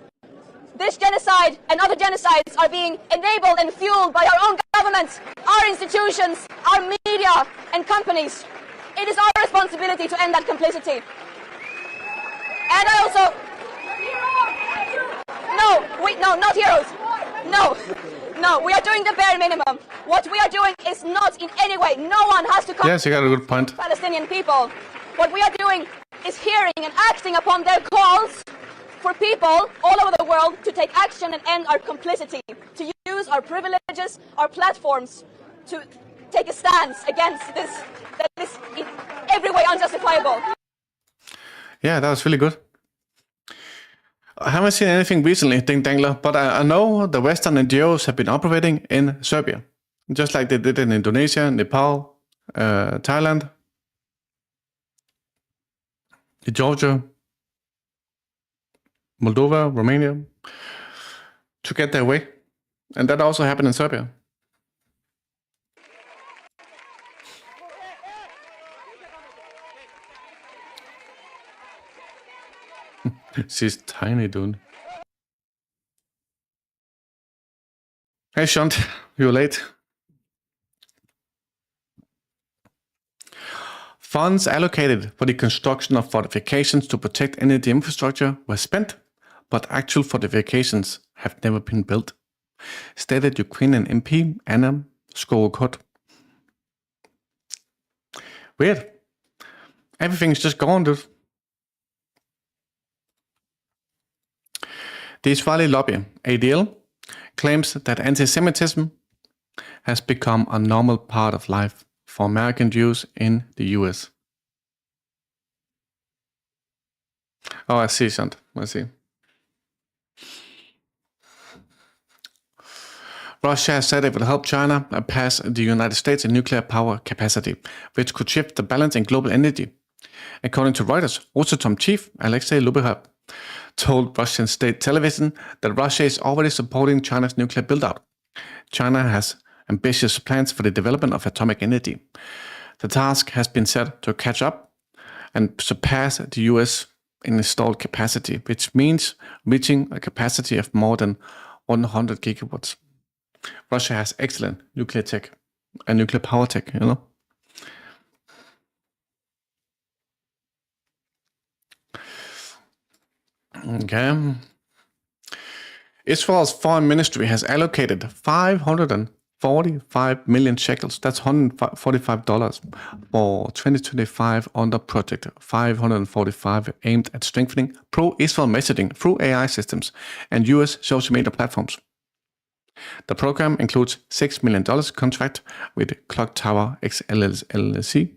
This genocide and other genocides are being enabled and fueled by our own governments, our institutions, our media and companies. It is our responsibility to end that complicity. And I also... No, not heroes. No, we are doing the bare minimum. What we are doing is not in any way, no one has to come. Yes, you got a good point. Palestinian people. What we are doing is hearing and acting upon their calls for people all over the world to take action and end our complicity, to use our privileges, our platforms to take a stance against this that is in every way unjustifiable. Yeah, that was really good. I haven't seen anything recently, Ding Dangler, but I know the Western NGOs have been operating in Serbia, just like they did in Indonesia, Nepal, Thailand, Georgia, Moldova, Romania, to get their way. And that also happened in Serbia. She's tiny, dude. Hey, Shant, you're late. Funds allocated for the construction of fortifications to protect energy infrastructure were spent, but actual fortifications have never been built, stated Ukrainian MP Anna Skowkot. Weird. Everything's just gone, dude. The Israeli lobby, ADL, claims that anti-Semitism has become a normal part of life for American Jews in the US. Oh, I see, Shant. I see. Russia has said it will help China pass the United States in nuclear power capacity, which could shift the balance in global energy. According to Reuters, Rosatom chief Alexei Lubarev told Russian state television that Russia is already supporting China's nuclear build-out. China has ambitious plans for the development of atomic energy. The task has been set to catch up and surpass the US in installed capacity, which means reaching a capacity of more than 100 gigawatts. Russia has excellent nuclear tech and nuclear power tech, you know. Okay. Israel's foreign ministry has allocated 545 million shekels, that's $145, for 2025 under Project 545, aimed at strengthening pro-Israel messaging through AI systems and US social media platforms. The program includes $6 million contract with Clock Tower X LLC,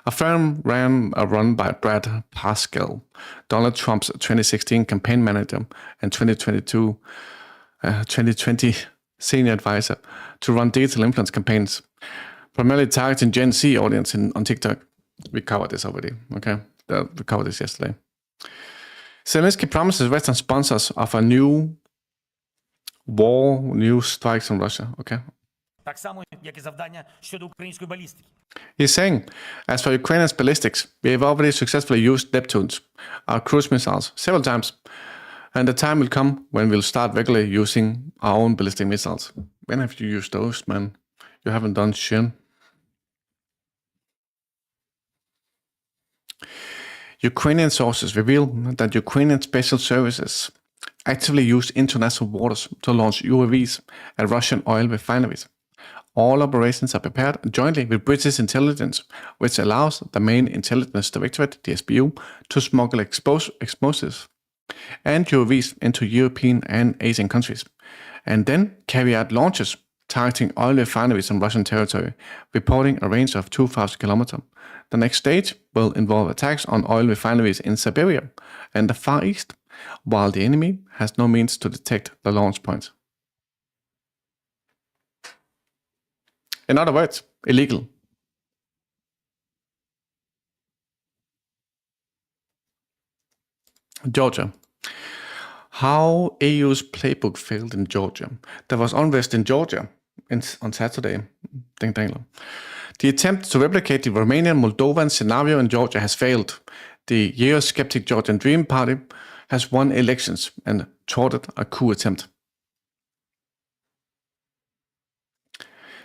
a firm run by Brad Parscale, Donald Trump's 2016 campaign manager and 2020 senior advisor, to run digital influence campaigns, primarily targeting Gen Z audience on TikTok. We covered this already, okay? We covered this yesterday. Zelensky promises Western sponsors of a new war, new strikes on Russia, okay? He's saying, as for Ukraine's ballistics, we have already successfully used Neptunes, our cruise missiles, several times, and the time will come when we'll start regularly using our own ballistic missiles. When have you used those, man? You haven't done shit. Ukrainian sources reveal that Ukrainian special services actively use international waters to launch UAVs at Russian oil refineries. All operations are prepared jointly with British intelligence, which allows the main intelligence directorate, the SBU, to smuggle explosives and UAVs into European and Asian countries, and then carry out launches targeting oil refineries on Russian territory, reporting a range of 2,000 kilometers. The next stage will involve attacks on oil refineries in Siberia and the Far East, while the enemy has no means to detect the launch points. In other words, illegal. Georgia. How EU's playbook failed in Georgia. There was unrest in Georgia on Saturday. The attempt to replicate the Romanian-Moldovan scenario in Georgia has failed. The Eurosceptic Georgian Dream Party has won elections and thwarted a coup attempt.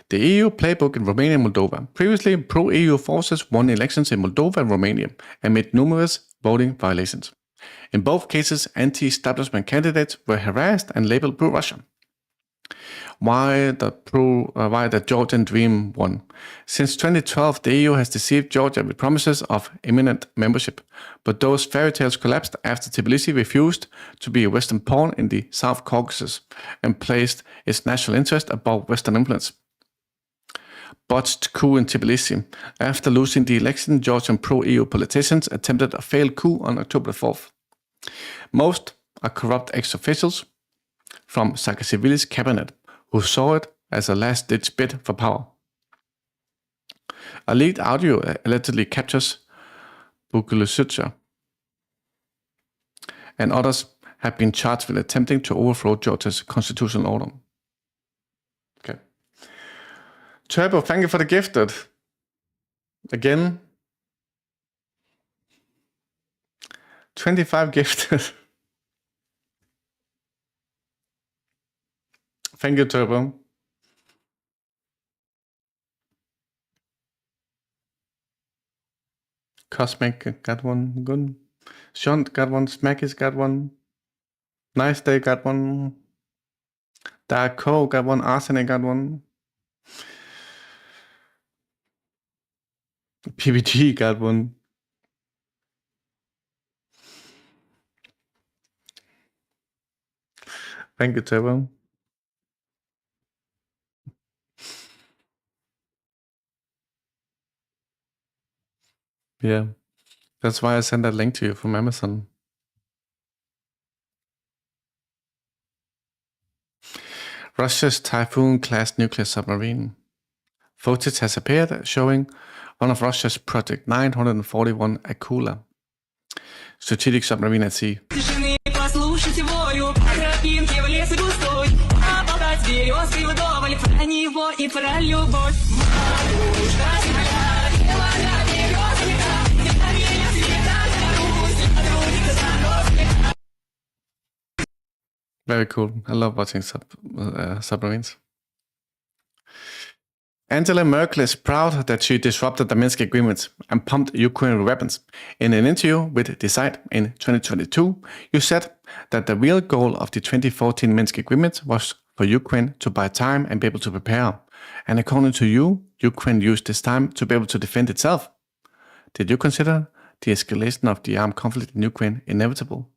The EU playbook in Romania and Moldova. Previously, pro-EU forces won elections in Moldova and Romania amid numerous voting violations. In both cases, anti-establishment candidates were harassed and labeled pro-Russian. Why the Georgian Dream won? Since 2012, the EU has deceived Georgia with promises of imminent membership, but those fairy tales collapsed after Tbilisi refused to be a Western pawn in the South Caucasus and placed its national interest above Western influence. Botched coup in Tbilisi. After losing the election, Georgian pro-EU politicians attempted a failed coup on October 4th. Most are corrupt ex-officials from Saakashvili's cabinet, who saw it as a last-ditch bid for power. A leaked audio allegedly captures Bukulisucha, and others have been charged with attempting to overthrow Georgia's constitutional order. Okay. Turbo, thank you for the gifted. Again. 25 gifted. Thank you, Turbo. Cosmic got one. Good. Shunt got one. Smackis got one. Nice Day got one. Dark Coal got one. Arsenic got one. PBG got one. Thank you, Taiwan. Yeah, that's why I sent that link to you from Amazon. Russia's Typhoon-class nuclear submarine. Footage has appeared showing one of Russia's Project 941 Akula strategic submarine at sea. Very cool. I love watching submarines. Angela Merkel is proud that she disrupted the Minsk agreements and pumped Ukraine with weapons. In an interview with Decide in 2022, you said that the real goal of the 2014 Minsk agreement was for Ukraine to buy time and be able to prepare. And according to you, Ukraine used this time to be able to defend itself. Did you consider the escalation of the armed conflict in Ukraine inevitable?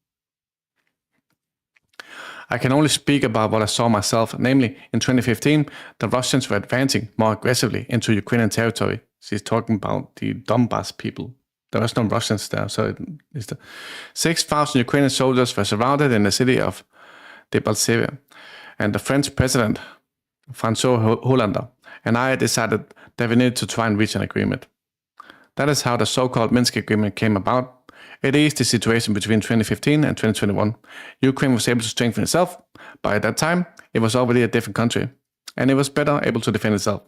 I can only speak about what I saw myself, namely, in 2015, the Russians were advancing more aggressively into Ukrainian territory. She's talking about the Donbas people. There was no Russians there, so 6,000 Ukrainian soldiers were surrounded in the city of Debaltseve, and the French president, François Hollande, and I decided that we needed to try and reach an agreement. That is how the so-called Minsk agreement came about. It eased the situation between 2015 and 2021. Ukraine was able to strengthen itself, but at that time, it was already a different country, and it was better able to defend itself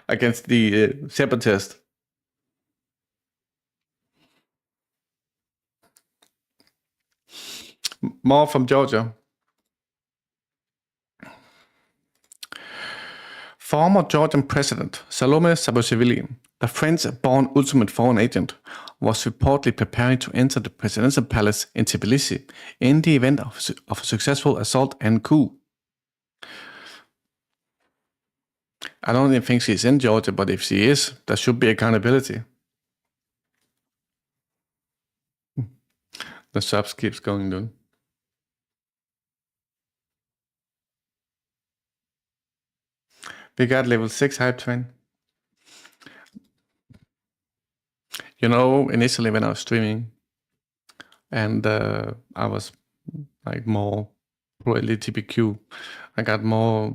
against the separatists. More from Georgia. Former Georgian President Salome Saakashvili, the French-born ultimate foreign agent, was reportedly preparing to enter the presidential palace in Tbilisi in the event of a successful assault and coup. I don't even think she's in Georgia, but if she is, there should be accountability. The subs keeps going down. We got level 6 hype train. You know, initially when I was streaming and I was like more pro LGBTQ, I got more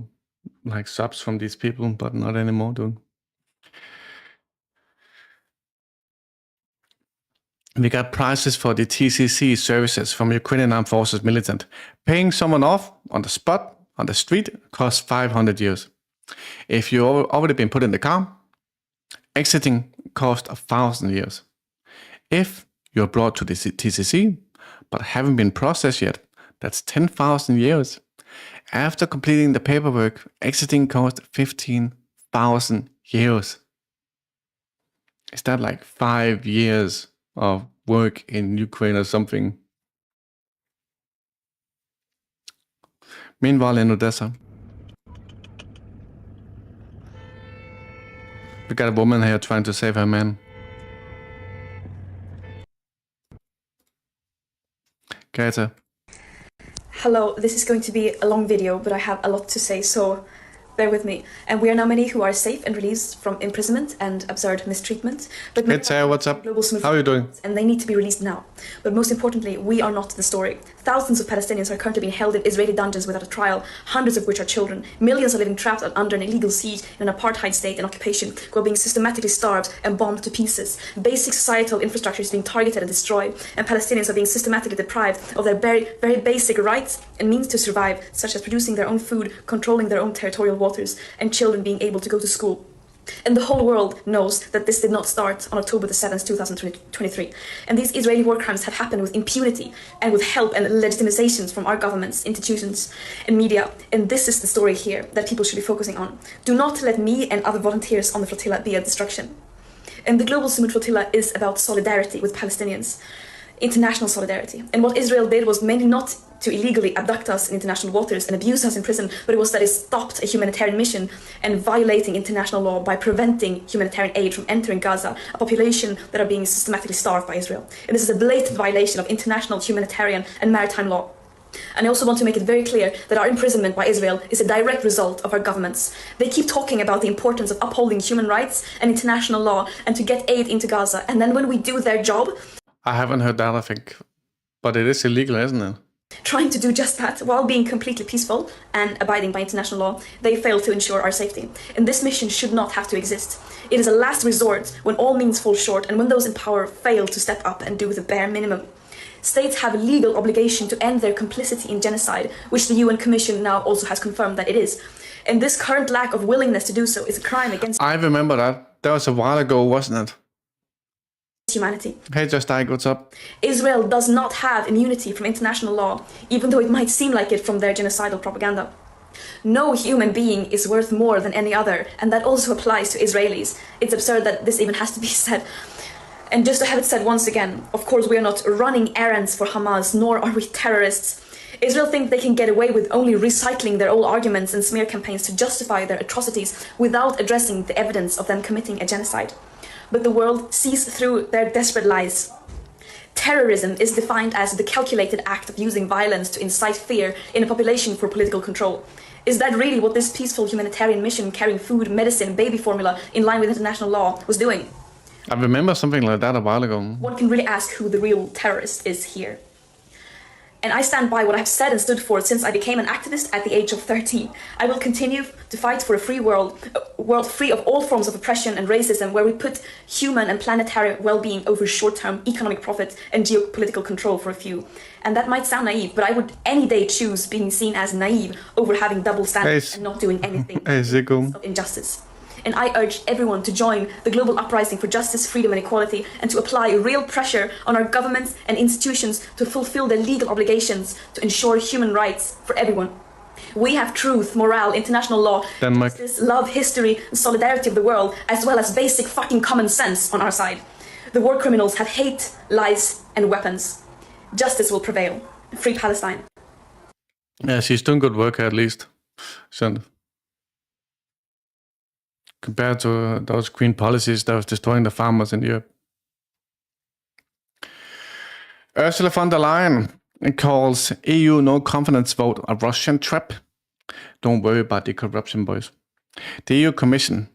like subs from these people, but not anymore, dude. We got prices for the TCC services from Ukrainian Armed Forces militant. Paying someone off on the spot, on the street, costs 500 euros. If you've already been put in the car, exiting cost 1,000 euros. If you're brought to the TCC, but haven't been processed yet, that's 10,000 euros. After completing the paperwork, exiting cost 15,000 euros. Is that like 5 years of work in Ukraine or something? Meanwhile, in Odessa, we got a woman here trying to save her man. Greta. Hello, this is going to be a long video, but I have a lot to say, so bear with me. And we are now many who are safe and released from imprisonment and absurd mistreatment. But hey Tara, what's up? How are you doing? And they need to be released now. But most importantly, we are not the story. Thousands of Palestinians are currently being held in Israeli dungeons without a trial, hundreds of which are children. Millions are living trapped under an illegal siege in an apartheid state and occupation, who are being systematically starved and bombed to pieces. Basic societal infrastructure is being targeted and destroyed, and Palestinians are being systematically deprived of their very basic rights and means to survive, such as producing their own food, controlling their own territorial waters, and children being able to go to school. And the whole world knows that this did not start on October the 7th, 2023. And these Israeli war crimes have happened with impunity and with help and legitimizations from our governments, institutions, and media. And this is the story here that people should be focusing on. Do not let me and other volunteers on the flotilla be a distraction. And the Global Summit Flotilla is about solidarity with Palestinians, international solidarity. And what Israel did was mainly not to illegally abduct us in international waters and abuse us in prison, but it was that it stopped a humanitarian mission and violating international law by preventing humanitarian aid from entering Gaza, a population that are being systematically starved by Israel. And this is a blatant violation of international humanitarian and maritime law. And I also want to make it very clear that our imprisonment by Israel is a direct result of our governments. They keep talking about the importance of upholding human rights and international law and to get aid into Gaza. And then when we do their job... I haven't heard that, I think. But it is illegal, isn't it? Trying to do just that while being completely peaceful and abiding by international law, they fail to ensure our safety. And this mission should not have to exist. It is a last resort when all means fall short and when those in power fail to step up and do the bare minimum. States have a legal obligation to end their complicity in genocide, which the UN Commission now also has confirmed that it is. And this current lack of willingness to do so is a crime against... I remember that. That was a while ago, wasn't it? ...humanity. Hey, Just Ike, what's up? Israel does not have immunity from international law, even though it might seem like it from their genocidal propaganda. No human being is worth more than any other, and that also applies to Israelis. It's absurd that this even has to be said. And just to have it said once again, of course we are not running errands for Hamas, nor are we terrorists. Israel think they can get away with only recycling their old arguments and smear campaigns to justify their atrocities without addressing the evidence of them committing a genocide. But the world sees through their desperate lies. Terrorism is defined as the calculated act of using violence to incite fear in a population for political control. Is that really what this peaceful humanitarian mission carrying food, medicine, baby formula in line with international law was doing? I remember something like that a while ago. One can really ask who the real terrorist is here. And I stand by what I've said and stood for since I became an activist at the age of 13. I will continue to fight for a free world, a world free of all forms of oppression and racism, where we put human and planetary well-being over short-term economic profit and geopolitical control for a few. And that might sound naive, but I would any day choose being seen as naive over having double standards and not doing anything of injustice. And I urge everyone to join the global uprising for justice, freedom and equality, and to apply real pressure on our governments and institutions to fulfill their legal obligations to ensure human rights for everyone. We have truth, morale, international law, justice, love, history, and solidarity of the world, as well as basic fucking common sense on our side. The war criminals have hate, lies, and weapons. Justice will prevail. Free Palestine. Yeah, she's doing good work at least. So, compared to those green policies that was destroying the farmers in Europe. Ursula von der Leyen calls EU no confidence vote a Russian trap. Don't worry about the corruption, boys. The EU Commission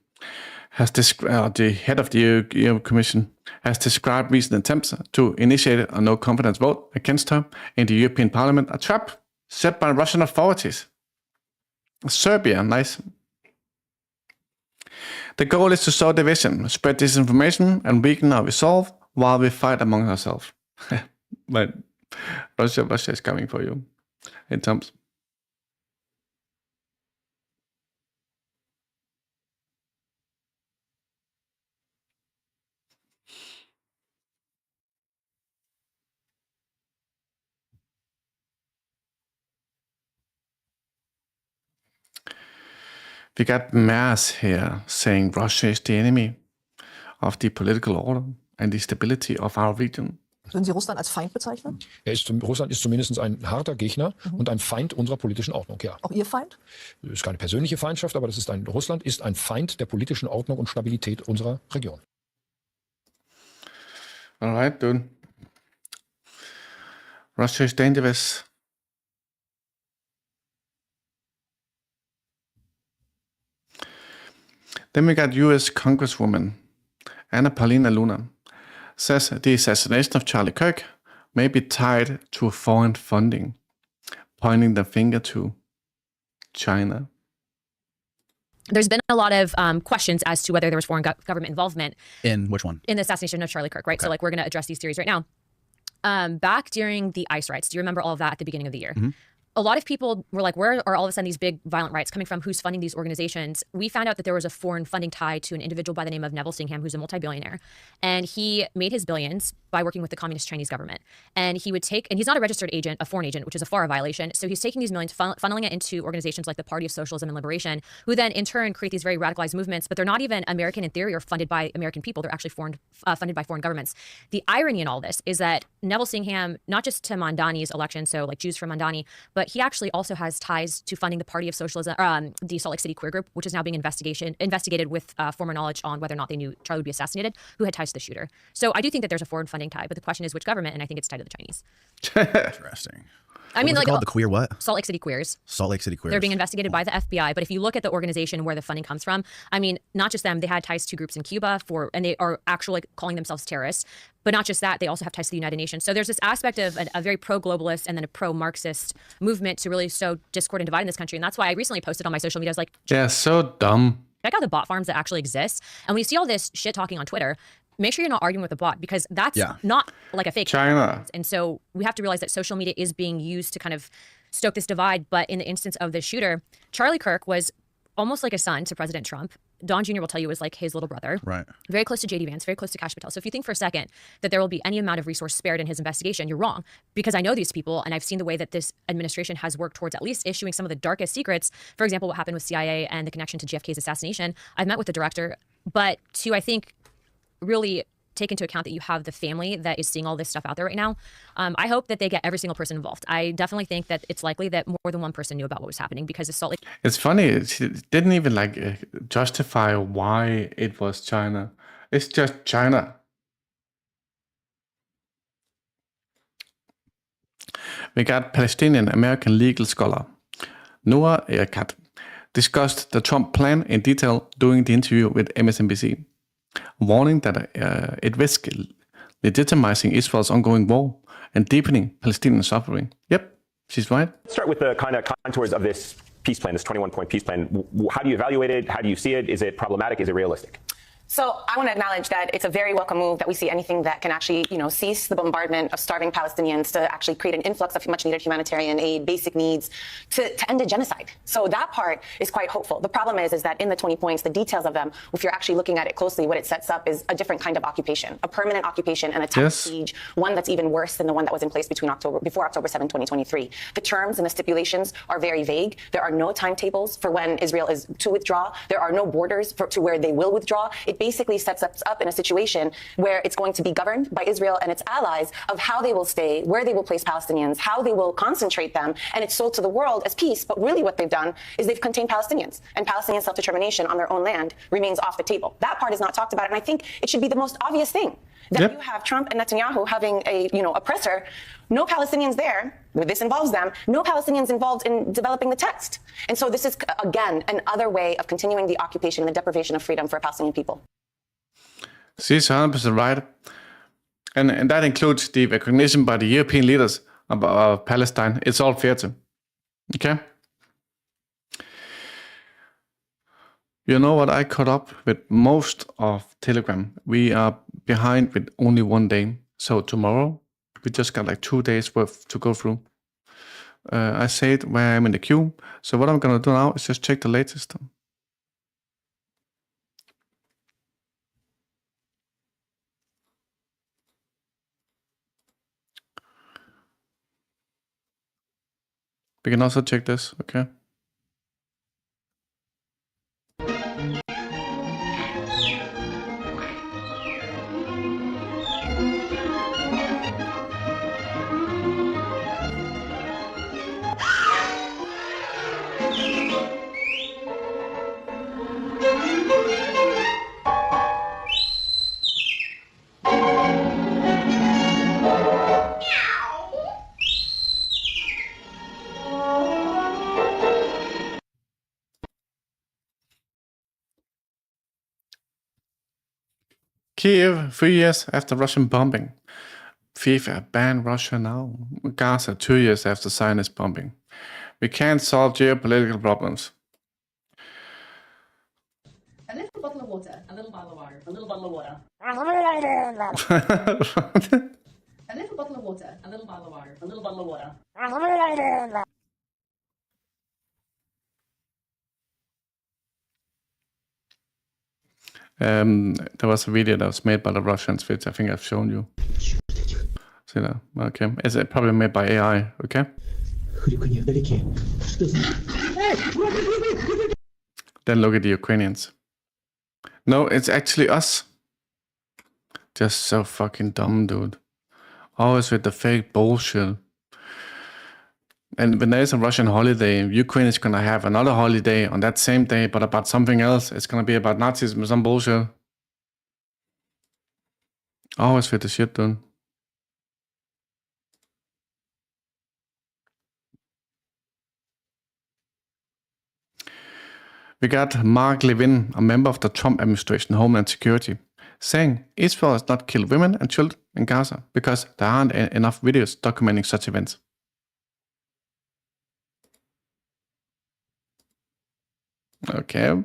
has described, the head of the EU Commission has described recent attempts to initiate a no confidence vote against her in the European Parliament a trap set by Russian authorities. Serbia, nice. The goal is to sow division, spread disinformation, and weaken our resolve while we fight among ourselves. But Russia is coming for you in terms. We got Mass here saying Russia is the enemy of the political order and the stability of our region. Würden Sie Russland als Feind bezeichnen? Russland ist zumindest ein harter Gegner und ein Feind unserer politischen Ordnung, ja. Auch Ihr Feind? Das ist keine persönliche Feindschaft, aber Russland ist ein Feind der politischen Ordnung und Stabilität unserer Region. All right, dude. Russia is dangerous. Then we got US Congresswoman Anna Paulina Luna says the assassination of Charlie Kirk may be tied to foreign funding, pointing the finger to China. There's been a lot of questions as to whether there was foreign government involvement. In which one? In the assassination of Charlie Kirk, right? Okay. So we're going to address these theories right now. Back during the ICE riots, do you remember all of that at the beginning of the year? a lot of people were like, where are all of a sudden these big violent riots coming from? Who's funding these organizations? We found out that there was a foreign funding tied to an individual by the name of Neville Singham, who's a multi-billionaire. And he made his billions by working with the communist Chinese government. And he would take, and he's not a registered agent, a foreign agent, which is a FARA violation. So he's taking these millions, funneling it into organizations like the Party of Socialism and Liberation, who then in turn create these very radicalized movements, but they're not even American in theory or funded by American people. They're actually funded by foreign governments. The irony in all this is that Neville Singham, not just to Mandani's election, so like Jews from Mandani, but he actually also has ties to funding the Party of Socialism, the Salt Lake City Queer Group, which is now being investigated with former knowledge on whether or not they knew Charlie would be assassinated, who had ties to the shooter. So I do think that there's a foreign funding tie, but the question is which government, and I think it's tied to the Chinese. Interesting. I mean, like called the queer what? Salt Lake City Queers. Salt Lake City Queers. They're being investigated by the FBI. But if you look at the organization where the funding comes from, I mean, not just them, they had ties to groups in Cuba and they are actually calling themselves terrorists. But not just that, they also have ties to the United Nations. So there's this aspect of a very pro-globalist and then a pro-Marxist movement to really sow discord and divide in this country. And that's why I recently posted on my social media, I was like, yeah, so dumb. check out the bot farms that actually exist. And when you see all this shit talking on Twitter, make sure you're not arguing with a bot, because that's not like a fake China. And so we have to realize that social media is being used to kind of stoke this divide. But in the instance of the shooter, Charlie Kirk was almost like a son to President Trump. Don Jr. will tell you was like his little brother. Right. Very close to J.D. Vance, very close to Kash Patel. So if you think for a second that there will be any amount of resource spared in his investigation, you're wrong. Because I know these people, and I've seen the way that this administration has worked towards at least issuing some of the darkest secrets. For example, what happened with CIA and the connection to JFK's assassination. I've met with the director. But to, I think, really take into account that you have the family that is seeing all this stuff out there right now. I hope that they get every single person involved. I definitely think that it's likely that more than one person knew about what was happening, because it's Salt Lake. It's funny. She didn't even justify why it was China. It's just China. We got Palestinian American legal scholar Noah Erekat discussed the Trump plan in detail during the interview with MSNBC. Warning that it risks legitimizing Israel's ongoing war and deepening Palestinian suffering. Yep, she's right. Let's start with the kind of contours of this peace plan, this 21-point peace plan. How do you evaluate it? How do you see it? Is it problematic? Is it realistic? So I want to acknowledge that it's a very welcome move that we see anything that can actually, cease the bombardment of starving Palestinians, to actually create an influx of much needed humanitarian aid, basic needs, to end a genocide. So that part is quite hopeful. The problem is that in the 20 points, the details of them, if you're actually looking at it closely, what it sets up is a different kind of occupation, a permanent occupation and a tactical siege, one that's even worse than the one that was in place before October 7, 2023. The terms and the stipulations are very vague. There are no timetables for when Israel is to withdraw. There are no borders to where they will withdraw. It basically sets us up in a situation where it's going to be governed by Israel and its allies of how they will stay, where they will place Palestinians, how they will concentrate them, and it's sold to the world as peace. But really what they've done is they've contained Palestinians, and Palestinian self-determination on their own land remains off the table. That part is not talked about, and I think it should be the most obvious thing. That you have Trump and Netanyahu having a oppressor, no Palestinians there, this involves them, no Palestinians involved in developing the text. And so this is, again, another way of continuing the occupation and the deprivation of freedom for Palestinian people. She's 100% right. And that includes the recognition by the European leaders of Palestine. It's all fair to. Okay? You know what? I caught up with most of Telegram. We are behind with only 1 day. So tomorrow, we just got 2 days worth to go through. I said where I'm in the queue. So what I'm going to do now is just check the latest. We can also check this, okay? Kiev, 3 years after Russian bombing. FIFA ban Russia now. Gaza, 2 years after Zionist bombing. We can't solve geopolitical problems. A little bottle of water, a little bottle of water, a little bottle of water. A little bottle of water, a little bottle of water, a little bottle of water. There was a video that was made by the Russians, which I think I've shown you. See that? Okay. It's probably made by AI, okay? Then look at the Ukrainians. No, it's actually us. Just so fucking dumb, dude. Always with the fake bullshit. And when there's a Russian holiday, Ukraine is gonna have another holiday on that same day, but about something else. It's gonna be about Nazism, some bullshit. Always with the shit, dude. We got Mark Levin, a member of the Trump administration, Homeland Security, saying Israel has not killed women and children in Gaza because there aren't enough videos documenting such events. Okay.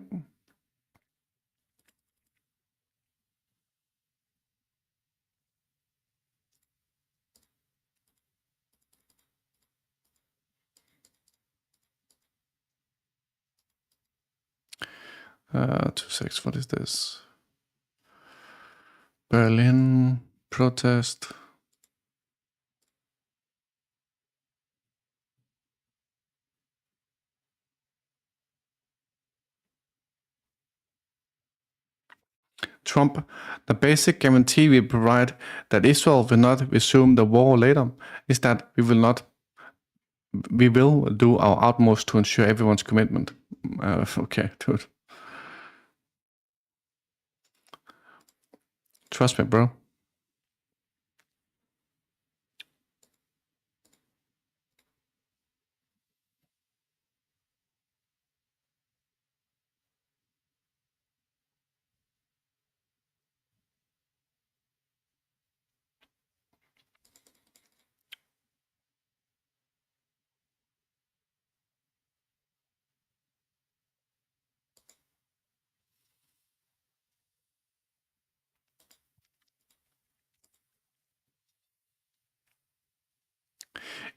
Two seconds, what is this? Berlin protest. Trump, the basic guarantee we provide that Israel will not resume the war later is that we will do our utmost to ensure everyone's commitment. Okay, dude. Trust me, bro.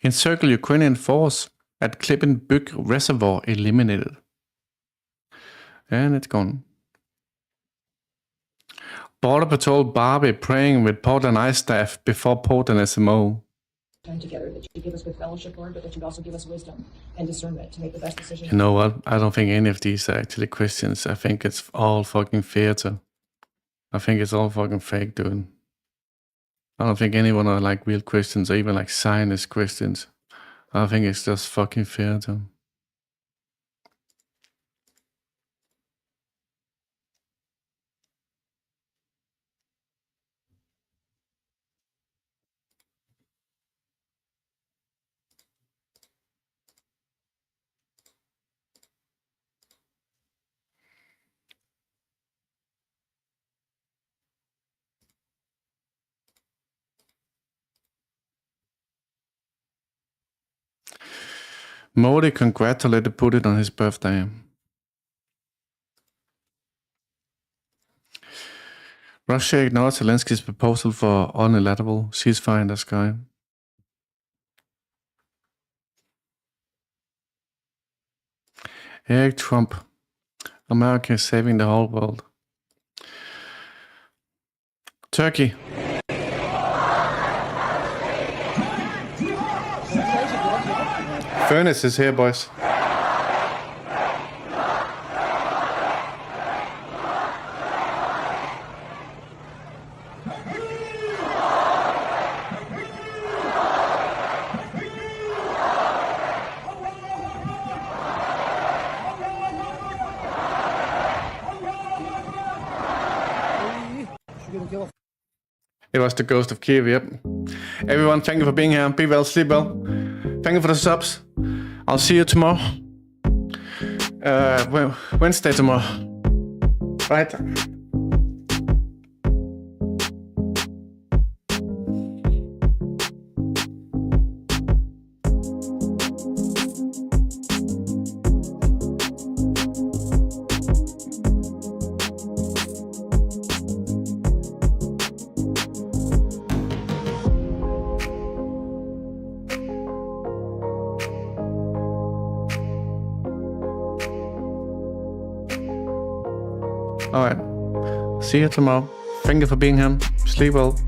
Encircle Ukrainian force at Klippenbøk Reservoir eliminated. And it's gone. Border Patrol Barbie praying with Portland ICE staff before Portland SMO. Time together, that you give us good fellowship, Lord, but that you also give us wisdom and discernment to make the best decision. You know what? I don't think any of these are actually questions. I think it's all fucking theater. I think it's all fucking fake, dude. I don't think anyone are like real questions or even like science questions. I think it's just fucking theater. Modi congratulated Putin on his birthday. Russia ignored Zelensky's proposal for unilateral ceasefire in the sky. Eric Trump. America is saving the whole world. Turkey. Furnace is here, boys. It was the ghost of Kiev, yep. Everyone, thank you for being here. Be well, sleep well. Thank you for the subs. I'll see you tomorrow. Wednesday tomorrow. Right. All right. See you tomorrow. Thank you for being here. Sleep well.